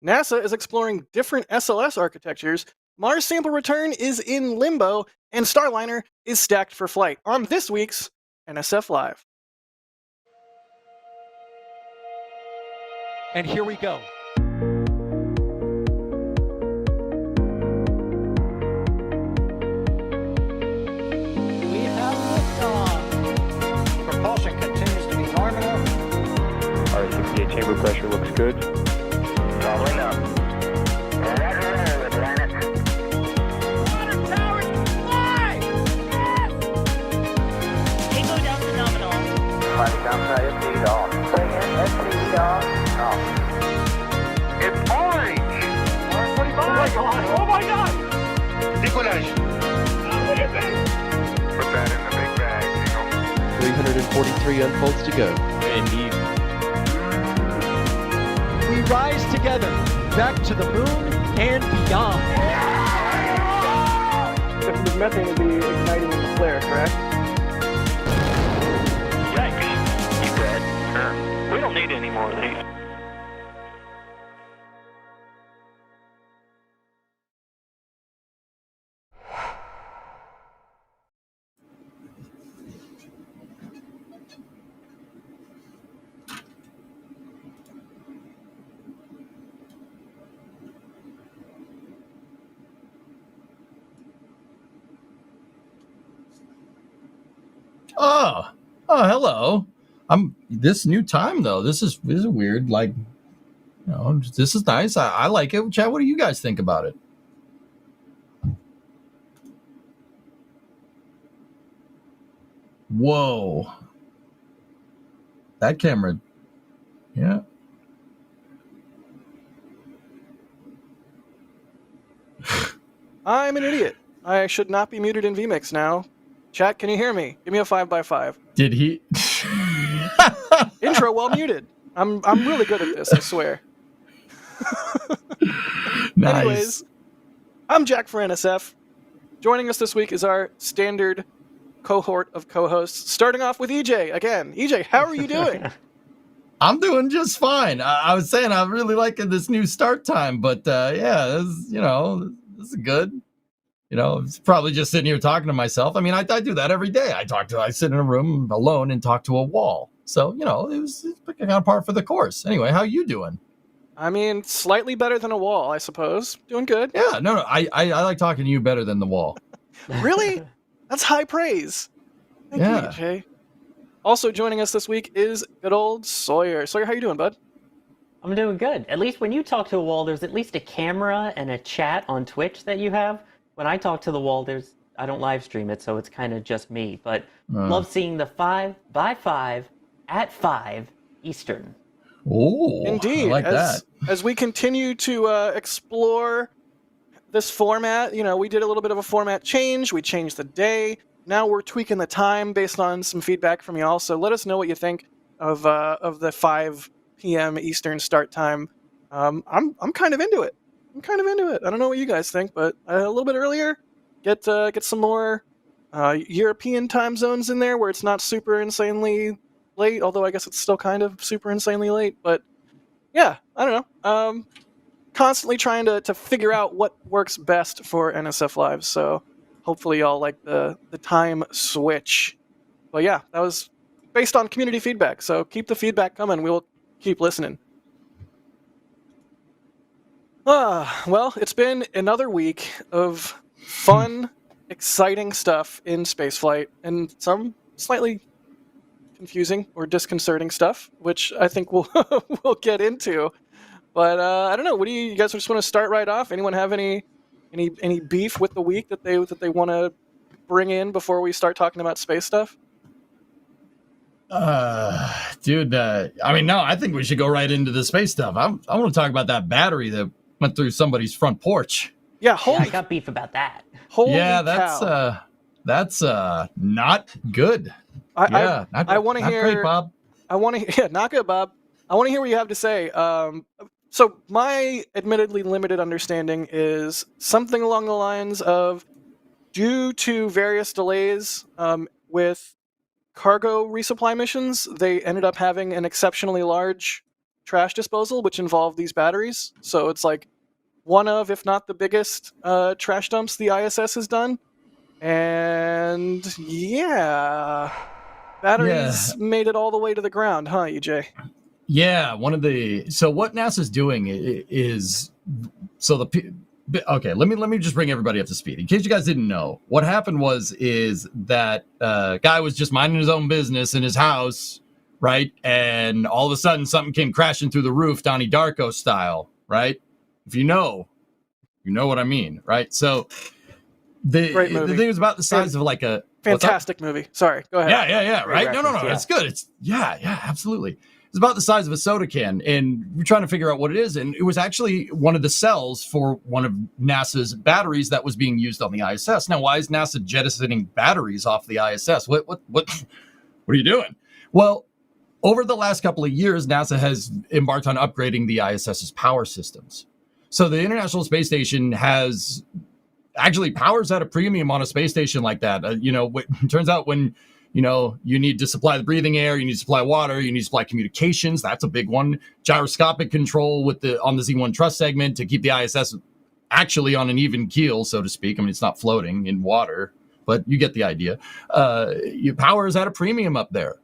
NASA is exploring different SLS architectures, Mars sample return is in limbo, and Starliner is stacked for flight on this week's NSF Live. And here we go. We have liftoff. Propulsion continues to be nominal. R68 chamber pressure looks good. Doubling up. Roger, roll, planet. Water towers, fly! Yes! Tango down to nominal. Fighting downside FD off. Bring in FD off. Off. It's orange! 145! Oh my god! Decollage. Look at this! Put that in the big bag, Eagle. 343 unfolds to go. Indeed. We rise together, back to the moon and beyond. The methane will be igniting in the flare, correct? Yikes. You dead? Sure. We don't need any more of these. Oh, hello. This new time though. This is weird. Like, this is nice. I like it. Chad, what do you guys think about it? Whoa. That camera. Yeah. I'm an idiot. I should not be muted in vMix now. Chat, can you hear me? Give me a 5x5. Did he? Intro while muted. I'm really good at this, I swear. Nice. Anyways, I'm Jack for NSF. Joining us this week is our standard cohort of co-hosts, starting off with EJ again. EJ, how are you doing? I'm doing just fine. I was saying I'm really liking this new start time, but yeah, this is good. It's probably just sitting here talking to myself. I mean, I do that every day. I sit in a room alone and talk to a wall. So, it's kind of par for the course. Anyway, how you doing? I mean, slightly better than a wall, I suppose. Doing good. Yeah, no, I like talking to you better than the wall. Really? That's high praise. Thank you, EJ. Also joining us this week is good old Sawyer. Sawyer, how you doing, bud? I'm doing good. At least when you talk to a wall, there's at least a camera and a chat on Twitch that you have. When I talk to the wall, I don't live stream it, so it's kind of just me. But love seeing the 5x5 at 5 Eastern. Oh, indeed. I like that. As we continue to explore this format, we did a little bit of a format change. We changed the day. Now we're tweaking the time based on some feedback from y'all. So let us know what you think of the 5 p.m. Eastern start time. I'm kind of into it. I don't know what you guys think, but a little bit earlier, get some more European time zones in there where it's not super insanely late, although I guess it's still kind of super insanely late. But yeah, I don't know. Constantly trying to figure out what works best for NSF Live, so hopefully y'all like the time switch. But yeah, that was based on community feedback, so keep the feedback coming. We will keep listening. Well, it's been another week of fun, exciting stuff in spaceflight, and some slightly confusing or disconcerting stuff, which I think we'll get into. But I don't know. What do you guys just want to start right off? Anyone have any beef with the week that they want to bring in before we start talking about space stuff? Dude, I think we should go right into the space stuff. I want to talk about that battery that went through somebody's front porch. Yeah, I got beef about that. Holy cow. That's not good. I want to hear. Great, Bob. I want to. Yeah, not good, Bob. I want to hear what you have to say. So my admittedly limited understanding is something along the lines of, due to various delays with cargo resupply missions, they ended up having an exceptionally large trash disposal, which involved these batteries. So it's like one of, if not the biggest, trash dumps the ISS has done. And yeah, batteries made it all the way to the ground, huh, EJ? Yeah, so what NASA's doing is okay, let me just bring everybody up to speed. In case you guys didn't know, what happened is that guy was just minding his own business in his house, right? And all of a sudden something came crashing through the roof, Donnie Darko style, right? If you know what I mean, right? So the thing is about the size of like a fantastic movie. Sorry, go ahead. Yeah, right? No, it's good. It's absolutely. It's about the size of a soda can, and we're trying to figure out what it is. And it was actually one of the cells for one of NASA's batteries that was being used on the ISS. Now, why is NASA jettisoning batteries off the ISS? What are you doing? Well, over the last couple of years, NASA has embarked on upgrading the ISS's power systems. So the International Space Station has actually powers at a premium on a space station like that. It turns out when you need to supply the breathing air, you need to supply water, you need to supply communications. That's a big one. Gyroscopic control on the Z1 thrust segment to keep the ISS actually on an even keel, so to speak. I mean, it's not floating in water, but you get the idea. Your power is at a premium up there.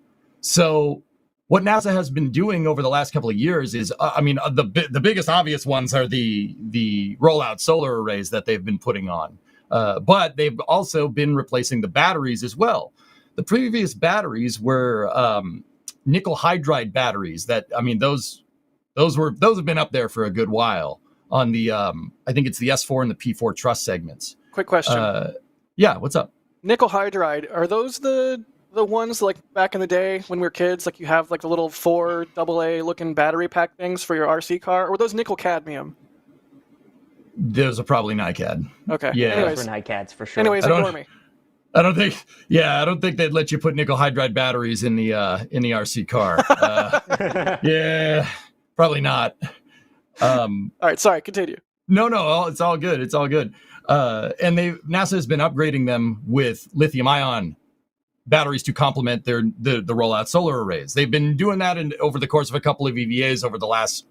So what NASA has been doing over the last couple of years is, the biggest obvious ones are the rollout solar arrays that they've been putting on. But they've also been replacing the batteries as well. The previous batteries were nickel hydride batteries. Those have been up there for a good while on the I think it's the S4 and the P4 truss segments. Quick question. Yeah, what's up? Nickel hydride, are those the ones like back in the day when we were kids, like you have like the little 4 AA looking battery pack things for your RC car, or were those nickel cadmium? Those are probably NiCad. Okay. Yeah. Anyways, For NiCads for sure. Anyways, ignore me. I don't think they'd let you put nickel hydride batteries in the RC car. Yeah, probably not. All right, sorry, continue. No, it's all good. It's all good. And NASA has been upgrading them with lithium ion batteries to complement the rollout solar arrays. They've been doing that over the course of a couple of EVAs over the last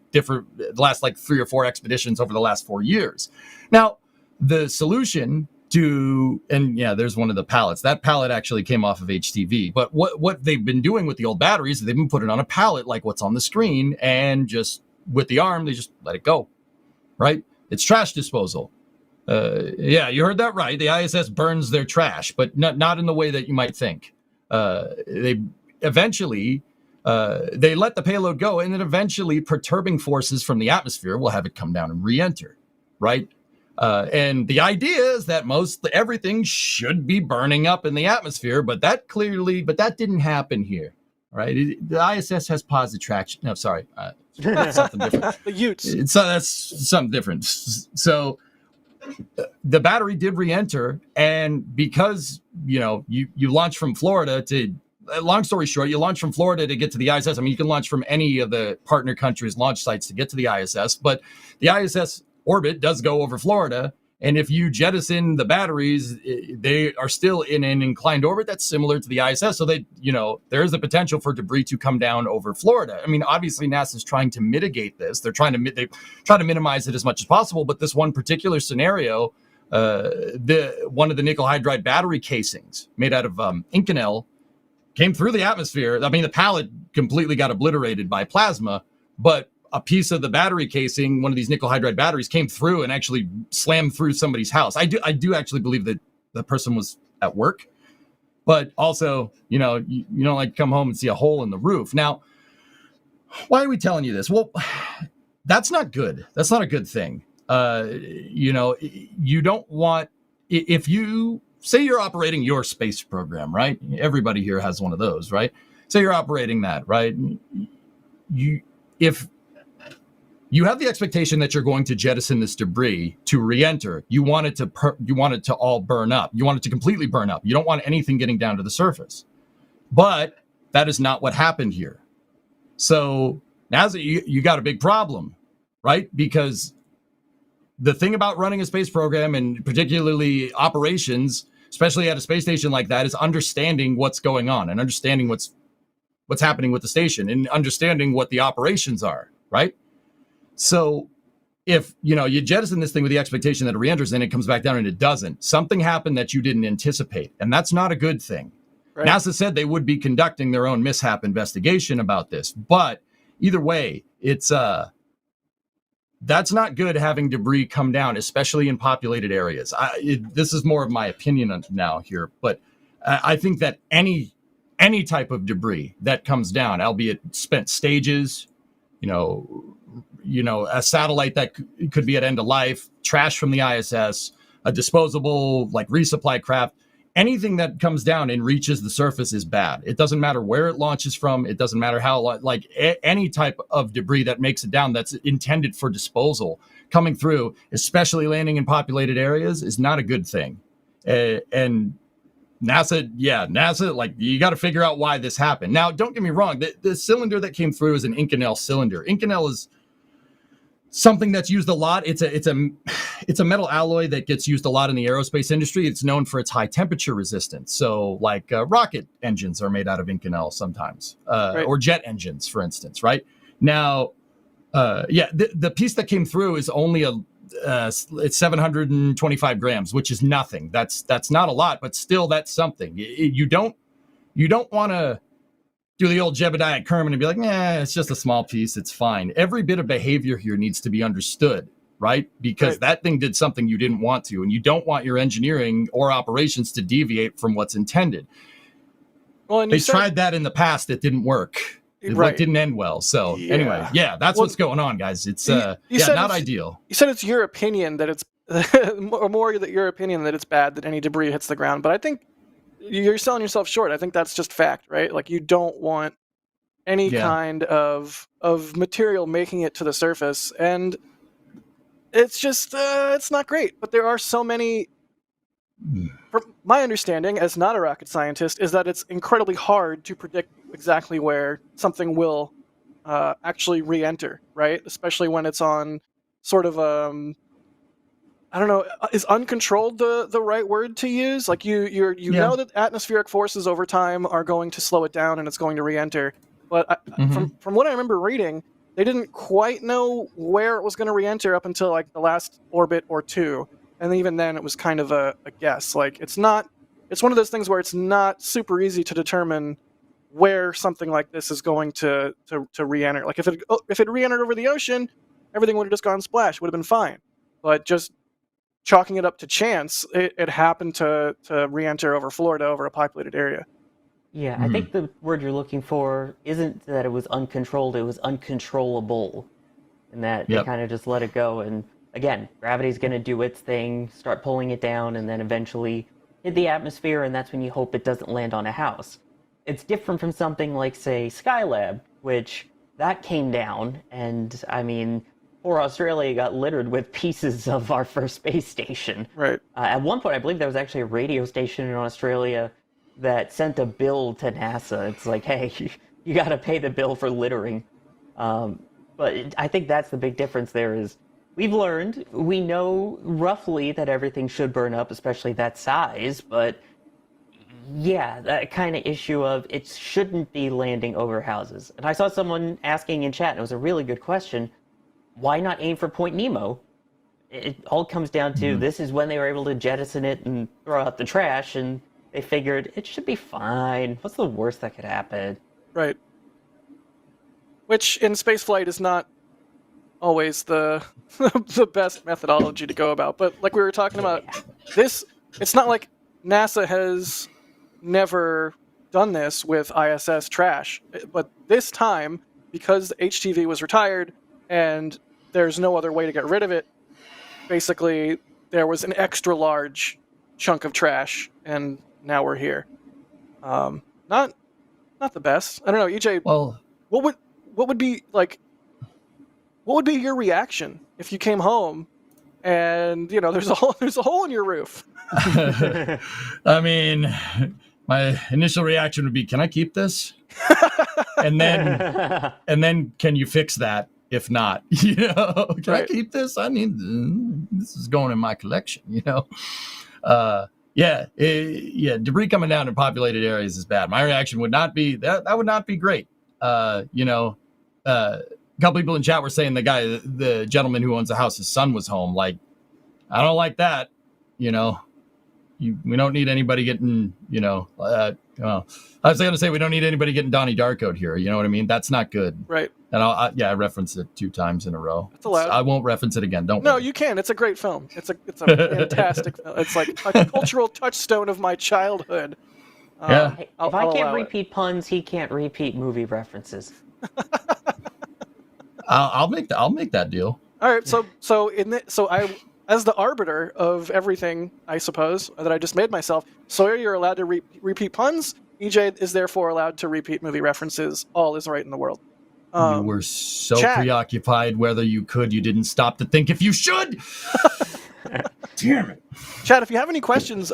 like 3 or 4 expeditions over the last 4 years. Now, the solution there's one of the pallets. That pallet actually came off of HTV. But what they've been doing with the old batteries, they've been putting it on a pallet like what's on the screen, and just with the arm, they just let it go, right? It's trash disposal. Yeah, you heard that right. The ISS burns their trash, but not in the way that you might think. They eventually they let the payload go, and then eventually perturbing forces from the atmosphere will have it come down and re-enter, right? And the idea is that everything should be burning up in the atmosphere, but that didn't happen here, right? The ISS has positive traction. No, sorry, something different. The Utes. That's something different. So the battery did re-enter, and because you launch from Florida to. Long story short, you launch from Florida to get to the ISS. I mean, you can launch from any of the partner countries' launch sites to get to the ISS, but the ISS orbit does go over Florida, and if you jettison the batteries, they are still in an inclined orbit that's similar to the ISS. So there is the potential for debris to come down over Florida. I mean, obviously NASA's trying to mitigate this. They try to minimize it as much as possible. But this one particular scenario, one of the nickel hydride battery casings made out of Inconel came through the atmosphere. I mean, the pallet completely got obliterated by plasma, but a piece of the battery casing, one of these nickel hydride batteries, came through and actually slammed through somebody's house. I do actually believe that the person was at work, but also, you don't like come home and see a hole in the roof. Now, why are we telling you this? Well, that's not good. That's not a good thing. You don't want, if you say you're operating your space program, right? Everybody here has one of those, right? Say you're operating that, right? If you have the expectation that you're going to jettison this debris to re-enter, you want it to all burn up. You want it to completely burn up. You don't want anything getting down to the surface. But that is not what happened here. So now you got a big problem, right? Because the thing about running a space program, and particularly operations, especially at a space station like that, is understanding what's going on and understanding what's happening with the station and understanding what the operations are, right? So if, you jettison this thing with the expectation that it re-enters and it comes back down and it doesn't, something happened that you didn't anticipate. And that's not a good thing. Right. NASA said they would be conducting their own mishap investigation about this. But either way, it's that's not good having debris come down, especially in populated areas. This is more of my opinion now here, but I think that any type of debris that comes down, albeit spent stages, a satellite that could be at end of life, trash from the ISS, a disposable like resupply craft, anything that comes down and reaches the surface is bad. It doesn't matter where it launches from. It doesn't matter how, any type of debris that makes it down that's intended for disposal coming through, especially landing in populated areas, is not a good thing. And NASA, like, you got to figure out why this happened. Now, don't get me wrong. The cylinder that came through is an Inconel cylinder. Inconel is something that's used a lot. It's a metal alloy that gets used a lot in the aerospace industry. It's known for its high temperature resistance. So like rocket engines are made out of Inconel sometimes, right. Or jet engines, for instance, right? Now, the piece that came through is only it's 725 grams, which is nothing. That's not a lot, but still that's something. You don't want to do the old Jebediah Kerman and be like, it's just a small piece. It's fine. Every bit of behavior here needs to be understood, right? Because that thing did something you didn't want to, and you don't want your engineering or operations to deviate from what's intended. Well, and they tried that in the past. It didn't work. It didn't end well. So anyway, that's what's going on, guys. It's not ideal. You said it's your opinion that it's more that your opinion that it's bad that any debris hits the ground, but I think you're selling yourself short. I think that's just fact, right? Like, you don't want any kind of material making it to the surface, and it's just it's not great. But there are so many. From my understanding, as not a rocket scientist, is that it's incredibly hard to predict exactly where something will actually re-enter, right? Especially when it's on sort of I don't know, is uncontrolled the right word to use? Like, you know that atmospheric forces over time are going to slow it down and it's going to re-enter. But from what I remember reading, they didn't quite know where it was going to re-enter up until like the last orbit or two. And even then it was kind of a guess. Like, it's one of those things where it's not super easy to determine where something like this is going to re-enter. Like, if it re-entered over the ocean, everything would have just gone splash, would have been fine. But just chalking it up to chance, it happened to re-enter over Florida, over a populated area. Yeah, I think the word you're looking for isn't that it was uncontrolled, it was uncontrollable. And that they kind of just let it go. And again, gravity's going to do its thing, start pulling it down, and then eventually hit the atmosphere, and that's when you hope it doesn't land on a house. It's different from something like, say, Skylab, which that came down, and I mean, poor Australia got littered with pieces of our first space station. Right. At one point, I believe there was actually a radio station in Australia that sent a bill to NASA. It's like, hey, you got to pay the bill for littering. But I think that's the big difference there is we've learned, we know roughly that everything should burn up, especially that size, but yeah, that kind of issue of it shouldn't be landing over houses. And I saw someone asking in chat, and it was a really good question, why not aim for Point Nemo? It all comes down to this is when they were able to jettison it and throw out the trash, and they figured it should be fine. What's the worst that could happen? Right. Which in spaceflight is not always the best methodology to go about. But like we were talking about, this, it's not like NASA has never done this with ISS trash. But this time, because HTV was retired and there's no other way to get rid of it, basically there was an extra large chunk of trash, and now we're here. Not the best. I don't know, EJ. Well, what would be your reaction if you came home and there's a hole in your roof? I mean, my initial reaction would be, can I keep this? and then can you fix that? If not, can I keep this? I need this is going in my collection. Debris coming down in populated areas is bad. My reaction would not be that would not be great. a couple people in chat were saying the gentleman who owns the house, his son was home. Like, I don't like that. We don't need anybody getting, I was going to say we don't need anybody getting Donnie Darkoed here. You know what I mean? That's not good. Right. And I referenced it 2 times in a row. That's allowed. I won't reference it again. Don't No, worry. you can. It's a great film. It's a fantastic film. It's like a cultural touchstone of my childhood. Yeah. Hey, I'll if I can't allow it. repeat puns, he can't repeat movie references. I'll make that deal. All right, so I, as the arbiter of everything, I suppose that I just made myself, Sawyer, you're allowed to repeat puns. EJ is therefore allowed to repeat movie references. All is right in the world. You were so Chad. preoccupied whether you didn't stop to think if you should. Damn it. Chad, if you have any questions,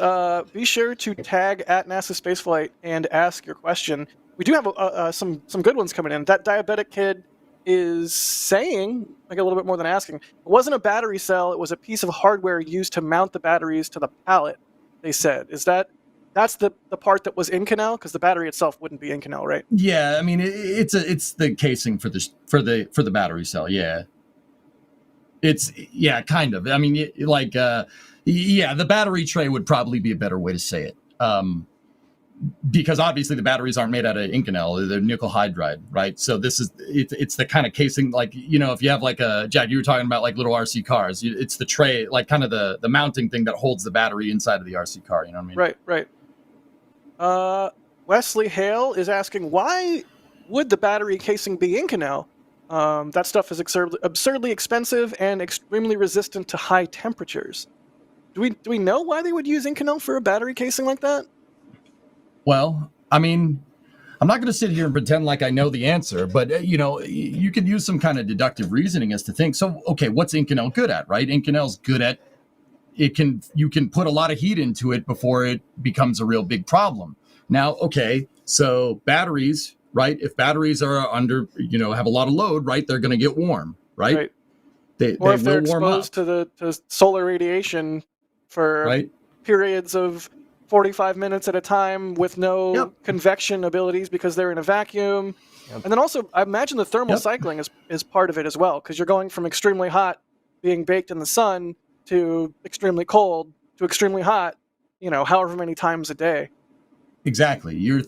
be sure to tag at NASASpaceflight and ask your question. We do have some good ones coming in. That diabetic kid is saying, like a little bit more than asking, it wasn't a battery cell, it was a piece of hardware used to mount the batteries to the pallet, they said. That's the part that was in canal? Because the battery itself wouldn't be in canal, right? Yeah, I mean it's the casing for the battery cell. Yeah, it's kind of. I mean, the battery tray would probably be a better way to say it. Because obviously the batteries aren't made out of Inconel, they're nickel hydride, right? So it's the kind of casing, like, if you have like Jack, you were talking about like little RC cars, it's the tray, like kind of the mounting thing that holds the battery inside of the RC car, you know what I mean? Right. Wesley Hale is asking, why would the battery casing be Inconel? That stuff is absurdly expensive and extremely resistant to high temperatures. Do we know why they would use Inconel for a battery casing like that? Well, I mean, I'm not going to sit here and pretend like I know the answer, but, you can use some kind of deductive reasoning as to think. So, okay, what's Inconel good at, right? Inconel's good at, you can put a lot of heat into it before it becomes a real big problem. Now, okay, so batteries, right? If batteries are under, have a lot of load, right? They're going to get warm, right? They if they're will warm up. exposed to solar radiation for periods of 45 minutes at a time with no convection abilities because they're in a vacuum. Yep. And then also, I imagine the thermal cycling is part of it as well, because you're going from extremely hot, being baked in the sun, to extremely cold, to extremely hot, however many times a day. Exactly.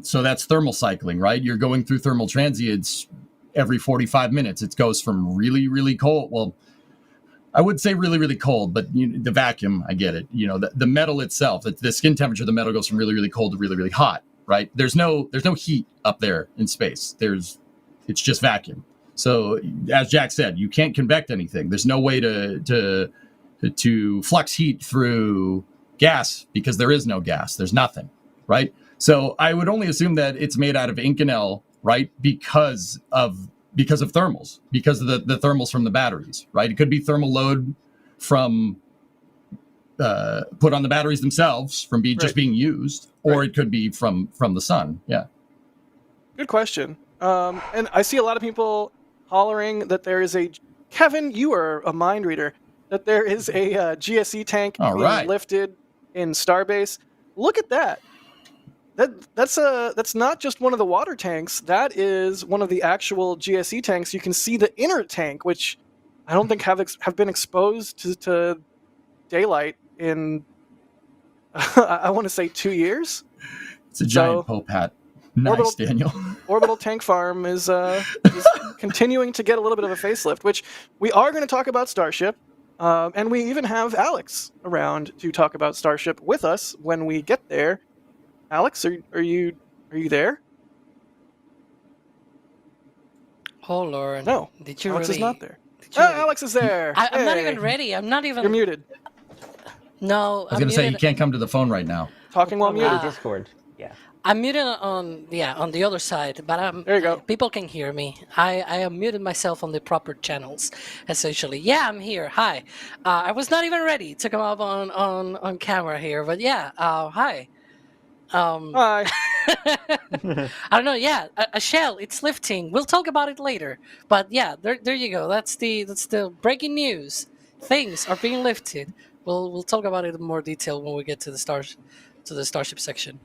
So that's thermal cycling, right? You're going through thermal transients every 45 minutes. It goes from really, really cold. Well, I would say really, really cold, but the vacuum, I get it. The metal itself, the skin temperature of the metal goes from really, really cold to really, really hot, right? There's no heat up there in space. It's just vacuum. So as Jack said, you can't convect anything. There's no way to flux heat through gas because there is no gas. There's nothing, right? So I would only assume that it's made out of Inconel, right? Because of thermals, because of the thermals from the batteries, right? It could be thermal load from put on the batteries themselves from just being used, or it could be from the sun. Yeah. Good question. And I see a lot of people hollering that there is Kevin, you are a mind reader, that there is a GSE tank being lifted in Starbase. Look at that. That's not just one of the water tanks. That is one of the actual GSE tanks. You can see the inner tank, which I don't think have been exposed to daylight in I want to say 2 years. It's a giant Pope hat. Nice, Daniel. Orbital Tank Farm is continuing to get a little bit of a facelift, which we are going to talk about Starship, and we even have Alex around to talk about Starship with us when we get there. Alex, are you there? Oh, Lauren. No, did you Alex really? is not there. Really... Alex is there. I'm not even ready. I'm not even. You're muted. No, I was going to say you can't come to the phone right now. Talking while muted. Discord. Yeah. I'm muted on the other side, but there you go. People can hear me. I am muted myself on the proper channels, essentially. Yeah, I'm here. Hi. I was not even ready to come up on camera here, but yeah. Hi. Hi. I don't know. Yeah, a shell. It's lifting. We'll talk about it later. But yeah, there you go. That's the breaking news. Things are being lifted. We'll talk about it in more detail when we get to the Starship section.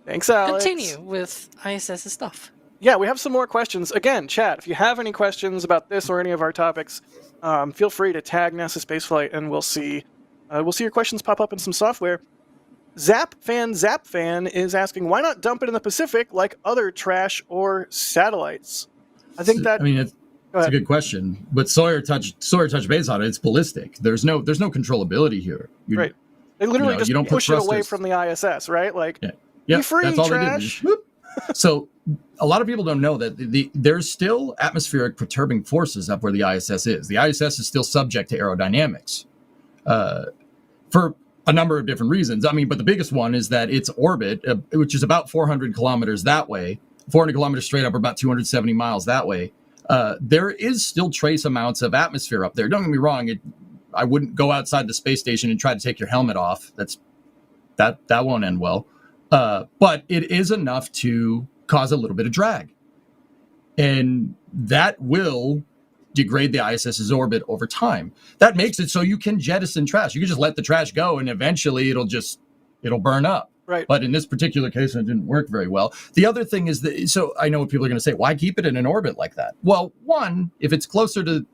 Thanks, Alex. Continue with ISS stuff. yeah, we have some more questions. Again, chat, if you have any questions about this or any of our topics, feel free to tag NASASpaceflight, and we'll see your questions pop up in some software. Zap Fan is asking, why not dump it in the Pacific like other trash or satellites? I think that. I mean, it's a good question, but Sawyer touched base on it. It's ballistic. There's no controllability here. Right. They literally just you don't push put it away thrusters. from the ISS, right? Like, Yeah, be free, that's all trash. they did. So a lot of people don't know that there's still atmospheric perturbing forces up where the ISS is. The ISS is still subject to aerodynamics for a number of different reasons. I mean, but the biggest one is that its orbit, which is about 400 kilometers that way, 400 kilometers straight up, or about 270 miles that way, there is still trace amounts of atmosphere up there. Don't get me wrong. I wouldn't go outside the space station and try to take your helmet off. That won't end well. But it is enough to cause a little bit of drag. And that will degrade the ISS's orbit over time. That makes it so you can jettison trash. You can just let the trash go, and eventually it'll burn up. Right. But in this particular case, it didn't work very well. The other thing is that, so I know what people are going to say, why keep it in an orbit like that? Well, one, if it's in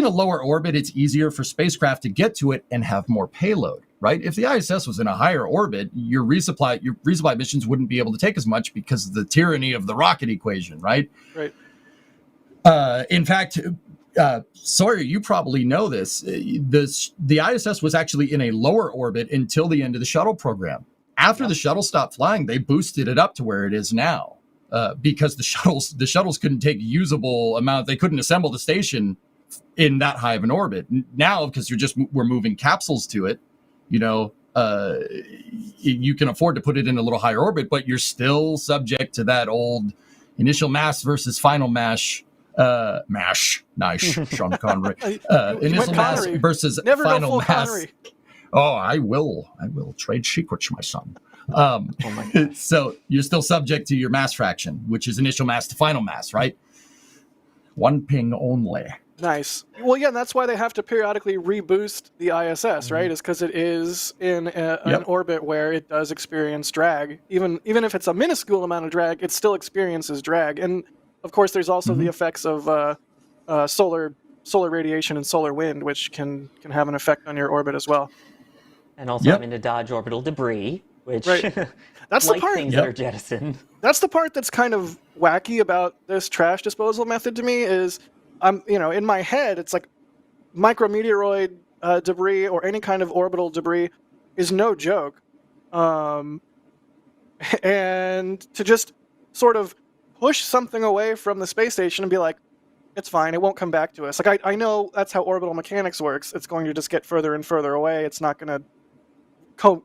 a lower orbit, it's easier for spacecraft to get to it and have more payload, right? If the ISS was in a higher orbit, your resupply missions wouldn't be able to take as much because of the tyranny of the rocket equation, right? Right. In fact, Sawyer, you probably know this. The ISS was actually in a lower orbit until the end of the shuttle program. After the shuttle stopped flying, they boosted it up to where it is now because the shuttles couldn't take usable amount. They couldn't assemble the station in that high of an orbit. Now, because we're moving capsules to it, you can afford to put it in a little higher orbit, but you're still subject to that old initial mass versus final mass. Nice, Sean Connery. Initial mass Connery. versus Never go final full mass. Connery. Oh, I will trade secrets, my son. Oh my gosh. So you're still subject to your mass fraction, which is initial mass to final mass, right? One ping only. Nice. Well, yeah, that's why they have to periodically reboost the ISS, right? Is because it is in an orbit where it does experience drag. Even if it's a minuscule amount of drag, it still experiences drag. And of course, there's also the effects of solar radiation and solar wind, which can have an effect on your orbit as well. And also having to dodge orbital debris, which That's the part. things that are jettisoned. That's the part that's kind of wacky about this trash disposal method to me is, in my head, it's like micrometeoroid debris or any kind of orbital debris is no joke. And to just sort of push something away from the space station and be like, it's fine, it won't come back to us. Like, I know that's how orbital mechanics works. It's going to just get further and further away. It's not going to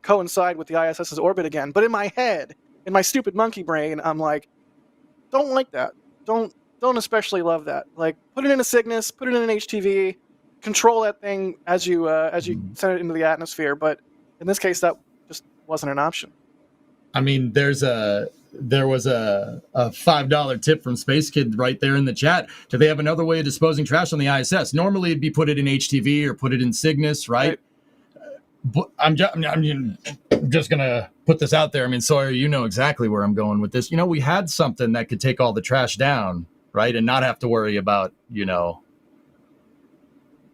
coincide with the ISS's orbit again. But in my head, in my stupid monkey brain, I'm like, don't like that. Don't especially love that. Like, put it in a Cygnus, put it in an HTV, control that thing as you send it into the atmosphere. But in this case, that just wasn't an option. I mean, there was a $5 tip from Space Kid right there in the chat. Do they have another way of disposing trash on the ISS? Normally, it'd be put it in HTV or put it in Cygnus, right? But I'm just gonna put this out there. I mean, Sawyer, you know exactly where I'm going with this. We had something that could take all the trash down, right, and not have to worry about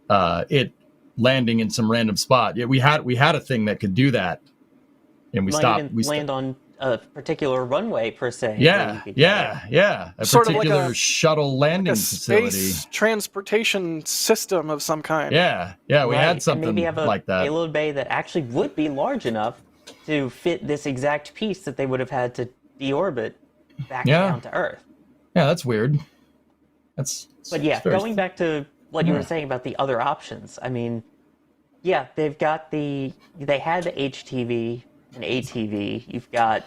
it landing in some random spot. Yeah, we had a thing that could do that, and we stopped. We land on a particular runway per se. Yeah. A Sort of particular like a shuttle landing facility. Space transportation system of some kind. Yeah, we had something and maybe have a like that. payload bay that actually would be large enough to fit this exact piece that they would have had to deorbit back down to Earth. Yeah, that's weird. But yeah, going back to what you were saying about the other options. I mean, yeah, they had the HTV and ATV. You've got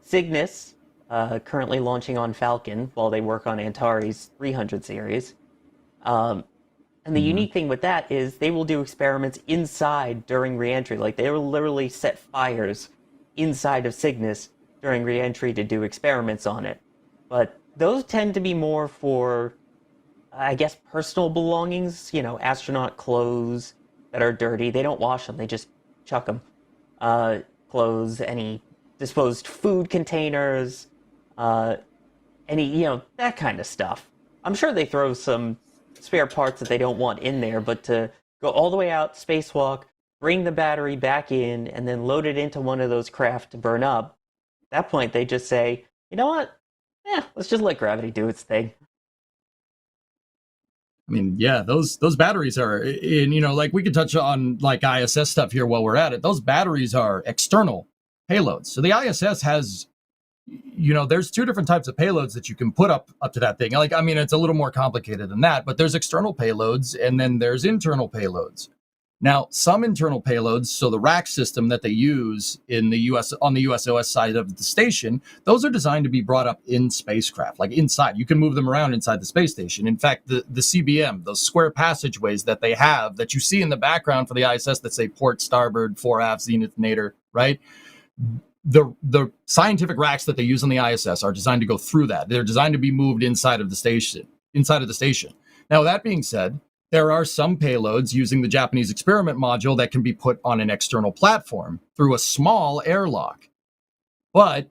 Cygnus currently launching on Falcon while they work on Antares 300 series. And the unique thing with that is they will do experiments inside during reentry. Like, they will literally set fires inside of Cygnus during reentry to do experiments on it. But those tend to be more for, I guess, personal belongings, astronaut clothes that are dirty. They don't wash them, they just chuck them. Clothes, any disposed food containers, any, that kind of stuff. I'm sure they throw some spare parts that they don't want in there, but to go all the way out, spacewalk, bring the battery back in, and then load it into one of those craft to burn up, at that point they just say, you know what? Let's just let gravity do its thing. I mean, yeah, those batteries are, like we could touch on like ISS stuff here while we're at it. Those batteries are external payloads. So the ISS has, there's two different types of payloads that you can put up to that thing. Like, I mean, it's a little more complicated than that, but there's external payloads and then there's internal payloads. Now, some internal payloads, so the rack system that they use in the US on the USOS side of the station, those are designed to be brought up in spacecraft, like inside. You can move them around inside the space station. In fact, the CBM, those square passageways that they have that you see in the background for the ISS that say port, starboard, fore, aft, zenith, nadir, right? The scientific racks that they use on the ISS are designed to go through that. They're designed to be moved inside of the station. Now, that being said, there are some payloads using the Japanese experiment module that can be put on an external platform through a small airlock. But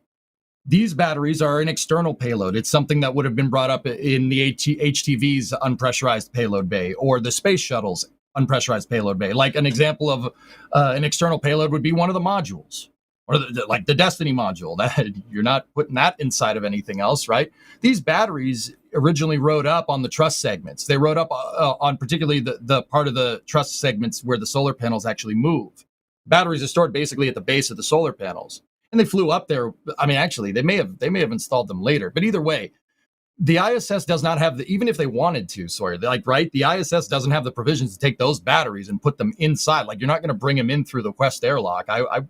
these batteries are an external payload. It's something that would have been brought up in the HTV's unpressurized payload bay or the space shuttle's unpressurized payload bay. Like an example of an external payload would be one of the modules. Or like the Destiny module, that you're not putting that inside of anything else, right? These batteries originally rode up on the truss segments. They rode up on particularly the part of the truss segments where the solar panels actually move. Batteries are stored basically at the base of the solar panels, and they flew up there. I mean, actually, they may have installed them later, but either way, the ISS does not have even if they wanted to, Sawyer, right? The ISS doesn't have the provisions to take those batteries and put them inside. Like, you're not going to bring them in through the Quest airlock. I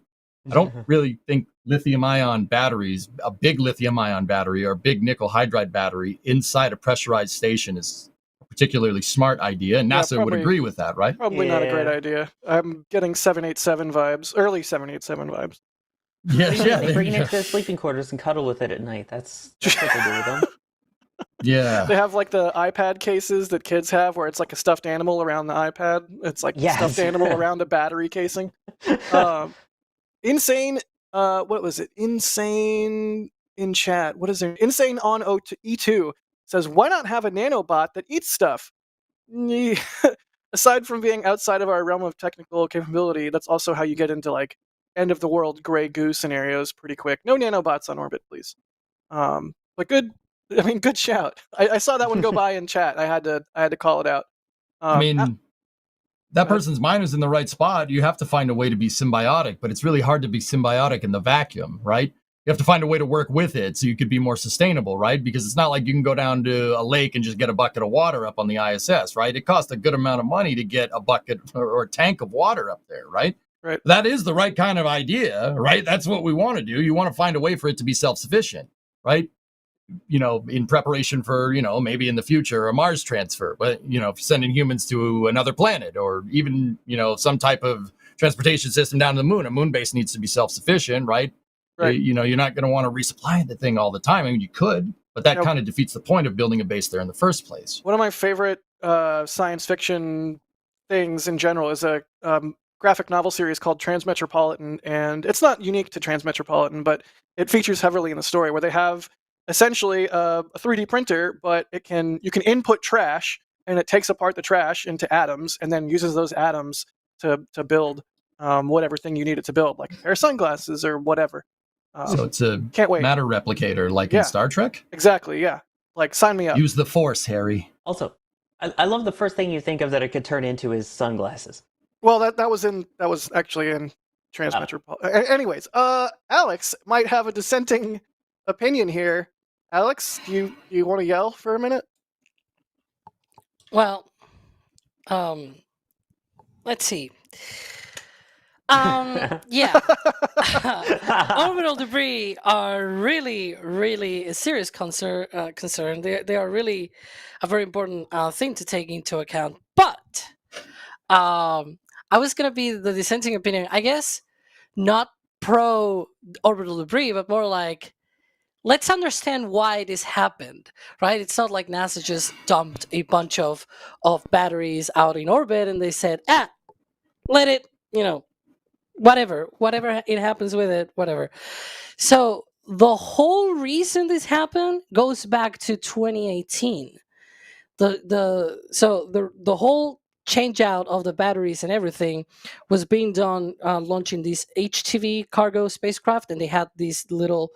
don't really think lithium-ion batteries, a big lithium-ion battery or a big nickel hydride battery inside a pressurized station is a particularly smart idea, and NASA would agree with that, right? Probably not a great idea. I'm getting 787 vibes, early 787 vibes. They bring it into their sleeping quarters and cuddle with it at night. That's what they do with them. Yeah. They have like the iPad cases that kids have where it's like a stuffed animal around the iPad. It's like a stuffed animal around a battery casing. Insane, what was it? Insane in chat. What is it? Insane on E2 says, why not have a nanobot that eats stuff? Aside from being outside of our realm of technical capability, that's also how you get into like end of the world gray goo scenarios pretty quick. No nanobots on orbit, please. But good shout. I saw that one go by in chat. I had to call it out. I mean, that person's mind is in the right spot. You have to find a way to be symbiotic, but it's really hard to be symbiotic in the vacuum, right? You have to find a way to work with it so you could be more sustainable, right? Because it's not like you can go down to a lake and just get a bucket of water up on the ISS, right? It costs a good amount of money to get a bucket or a tank of water up there, right? Right. That is the right kind of idea, right? That's what we want to do. You want to find a way for it to be self-sufficient, right? In preparation for, maybe in the future, a Mars transfer, but, sending humans to another planet or even, some type of transportation system down to the moon. A moon base needs to be self-sufficient, right? Right. You're not going to want to resupply the thing all the time. I mean, you could, but that kind of defeats the point of building a base there in the first place. One of my favorite science fiction things in general is a graphic novel series called Transmetropolitan, and it's not unique to Transmetropolitan, but it features heavily in the story where they have essentially a 3D printer, but you can input trash, and it takes apart the trash into atoms, and then uses those atoms to build whatever thing you need it to build, like a pair of sunglasses or whatever. So it's a matter replicator, like in Star Trek? Exactly, yeah. Like, sign me up. Use the Force, Harry. Also, I love the first thing you think of that it could turn into is sunglasses. Well, that was actually in Transmetropolitan. Anyways, Alex might have a dissenting opinion here. Alex, do you want to yell for a minute? Well, let's see. Yeah. Orbital debris are really, really a serious concern. They are really a very important thing to take into account. But I was going to be the dissenting opinion, I guess, not pro orbital debris, but more like, let's understand why this happened, right? It's not like NASA just dumped a bunch of batteries out in orbit and they said, let it, whatever it happens with it, whatever. So the whole reason this happened goes back to 2018. The whole change out of the batteries and everything was being done launching these HTV cargo spacecraft, and they had these little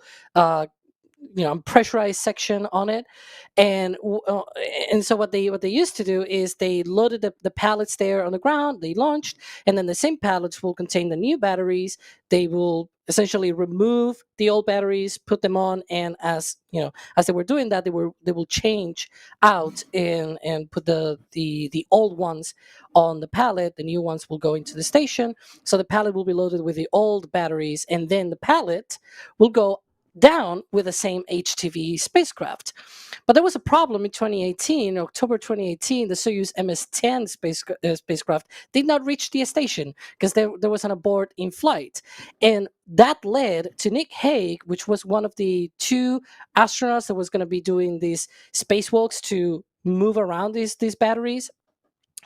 pressurized section on it, and so what they used to do is they loaded the pallets there on the ground, they launched, and then the same pallets will contain the new batteries. They will essentially remove the old batteries, put them on, and as they were doing that, they will change out and put the old ones on the pallet. The new ones will go into the station, so the pallet will be loaded with the old batteries, and then the pallet will go down with the same HTV spacecraft. But there was a problem in 2018, October 2018, the Soyuz MS-10 spacecraft did not reach the station because there was an abort in flight. And that led to Nick Hague, which was one of the 2 astronauts that was going to be doing these spacewalks to move around these batteries.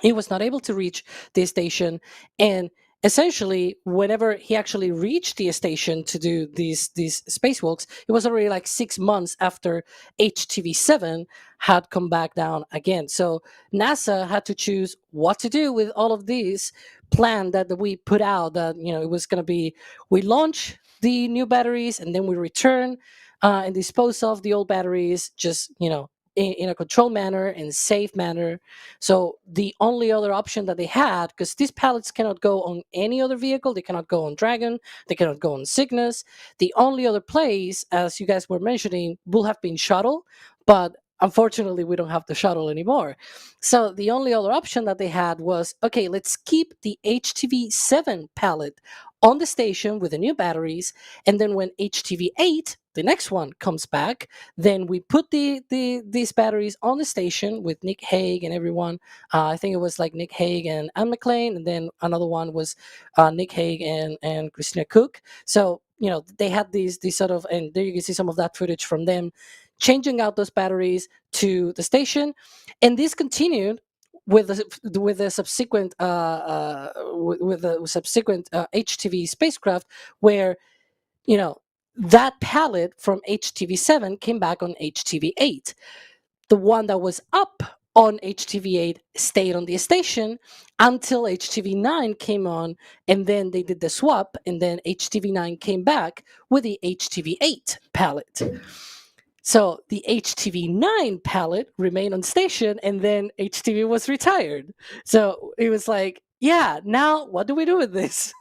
He was not able to reach the station, and essentially whenever he actually reached the station to do these spacewalks, it was already like 6 months after HTV-7 had come back down again. So NASA had to choose what to do with all of these plan that we put out, that it was going to be, we launch the new batteries and then we return and dispose of the old batteries, just in a controlled manner and safe manner. So the only other option that they had, because these pallets cannot go on any other vehicle, they cannot go on Dragon, they cannot go on Cygnus. The only other place, as you guys were mentioning, will have been shuttle, but unfortunately we don't have the shuttle anymore. So the only other option that they had was, okay, let's keep the HTV-7 pallet on the station with the new batteries, and then when HTV-8, the next one, comes back, then we put these batteries on the station with Nick Hague and everyone. I think it was like Nick Hague and Anne McLean, and then another one was Nick Hague and Christina Cook. So they had these sort of, and there you can see some of that footage from them changing out those batteries to the station, and this continued with the subsequent HTV spacecraft, where that pallet from HTV-7 came back on HTV-8. The one that was up on HTV-8 stayed on the station until HTV-9 came on, and then they did the swap, and then HTV-9 came back with the HTV-8 pallet. So the HTV-9 pallet remained on station, and then HTV was retired. So it was like, yeah, now what do we do with this?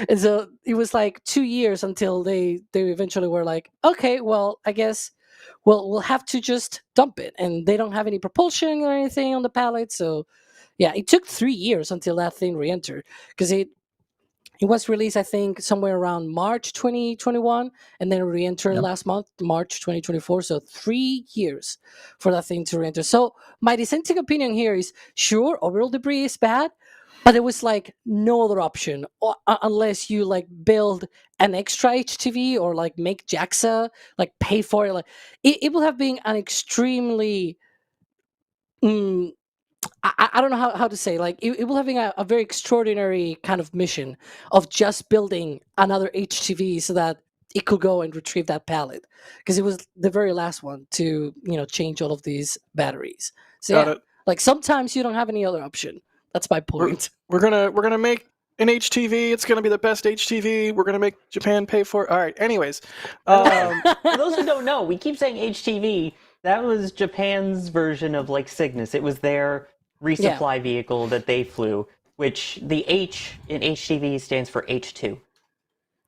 And so it was like 2 years until they eventually were like, okay, well, I guess we'll have to just dump it. And they don't have any propulsion or anything on the pallet. So yeah, it took 3 years until that thing re-entered, because it was released, I think, somewhere around March 2021, and then re-entered last month, March 2024. So 3 years for that thing to re-enter. So my dissenting opinion here is, sure, orbital debris is bad, but there was like no other option unless you like build an extra HTV or like make JAXA like pay for it. Like it would have been an extremely I don't know how to say, like it will having a very extraordinary kind of mission of just building another HTV so that it could go and retrieve that pallet, because it was the very last one to change all of these batteries. So Got yeah, it. like sometimes you don't have any other option. That's my point. We're gonna make an HTV. It's gonna be the best HTV. We're gonna make Japan pay for it. All right. Anyways, For those who don't know, we keep saying HTV. That was Japan's version of like Cygnus. It was their resupply vehicle that they flew, which the H in HTV stands for H2.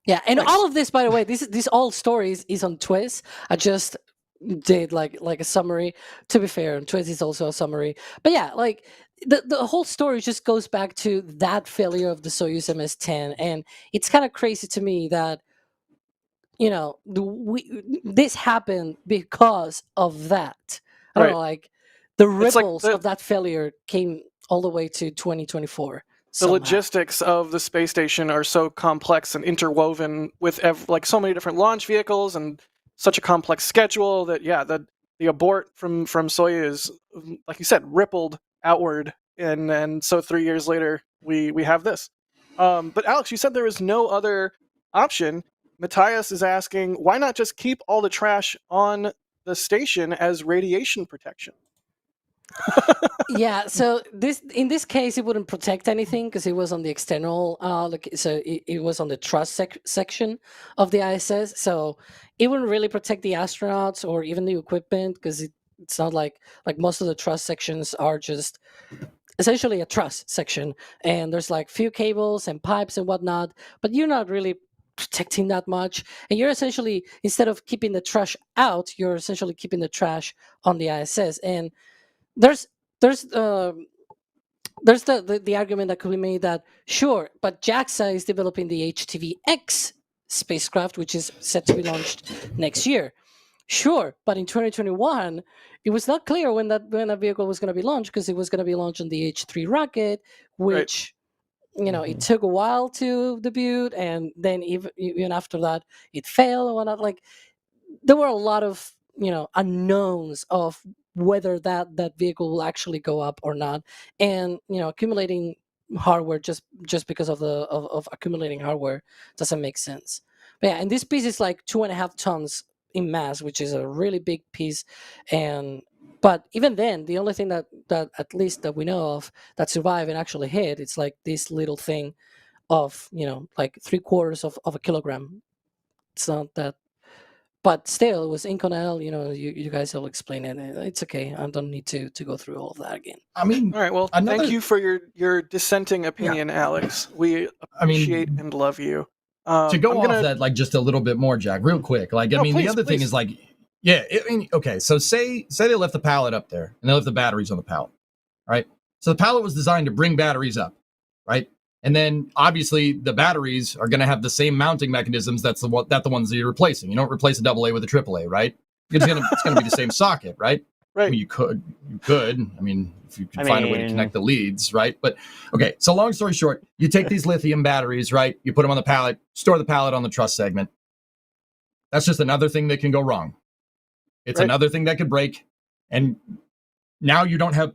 Yeah, and all of this, by the way, this all stories is on Twiz. I just did like a summary. To be fair, and Twiz is also a summary. But yeah, like the whole story just goes back to that failure of the Soyuz MS-10, and it's kind of crazy to me that this happened because of that. I don't know, like the ripples of that failure came all the way to 2024. The logistics of the space station are so complex and interwoven with like so many different launch vehicles and such a complex schedule that the abort from Soyuz, like you said, rippled outward, and so 3 years later we have this. But Alex, you said there was no other option. Matthias is asking, why not just keep all the trash on the station as radiation protection? Yeah, so in this case it wouldn't protect anything because it was on the external so it was on the truss section of the ISS, so it wouldn't really protect the astronauts or even the equipment because it's not like most of the truss sections are just essentially a truss section, and there's like few cables and pipes and whatnot, but you're not really protecting that much, and you're essentially, instead of keeping the trash out, you're essentially keeping the trash on the ISS. And there's the argument that could be made that sure, but JAXA is developing the HTV-X spacecraft, which is set to be launched next year. Sure, but in 2021, it was not clear when that vehicle was going to be launched because it was going to be launched on the H3 rocket, which it took a while to debut, and then even after that, it failed and whatnot. Like there were a lot of unknowns of whether that vehicle will actually go up or not, and accumulating hardware just because of accumulating hardware doesn't make sense. But yeah, and this piece is like 2.5 tons in mass, which is a really big piece. But even then, the only thing that at least that we know of that survived and actually hit, it's like this little thing of like 3/4 of a kilogram. It's not that, but still, it was Inconel. You guys will explain it. It's okay. I don't need to go through all of that again. I mean, all right. Well, thank you for your dissenting opinion, Alex. We appreciate and love you. To go off that, like, just a little bit more, Jack, real quick. Like, please, the other thing is, like, okay, so say they left the pallet up there, and they left the batteries on the pallet, right? So the pallet was designed to bring batteries up, right? And then, obviously, the batteries are going to have the same mounting mechanisms that the ones that you're replacing. You don't replace a AA with a AAA, right? It's going to be the same socket, right? Right. I mean, you could. I mean, if you could find a way to connect the leads, right? But okay, so long story short, you take these lithium batteries, right? You put them on the pallet, store the pallet on the truss segment. That's just another thing that can go wrong. It's another thing that could break, and now you don't have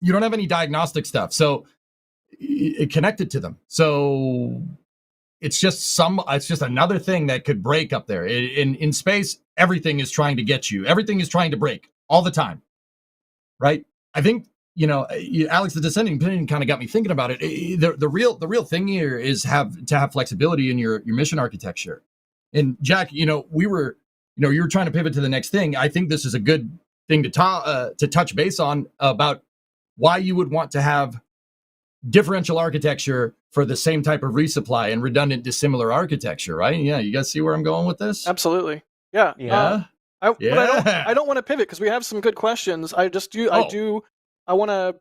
any diagnostic stuff, so it connected to them. So it's just another thing that could break up there. In space, everything is trying to get you. Everything is trying to break all the time, right? I think Alex, the dissenting opinion kind of got me thinking about it. The real thing here is to have flexibility in your mission architecture. And Jack, we were you were trying to pivot to the next thing. I think this is a good thing to touch base on about why you would want to have differential architecture for the same type of resupply and redundant dissimilar architecture, right? Yeah, you guys see where I'm going with this? Absolutely. Yeah. Yeah. But I don't want to pivot because we have some good questions. I want to.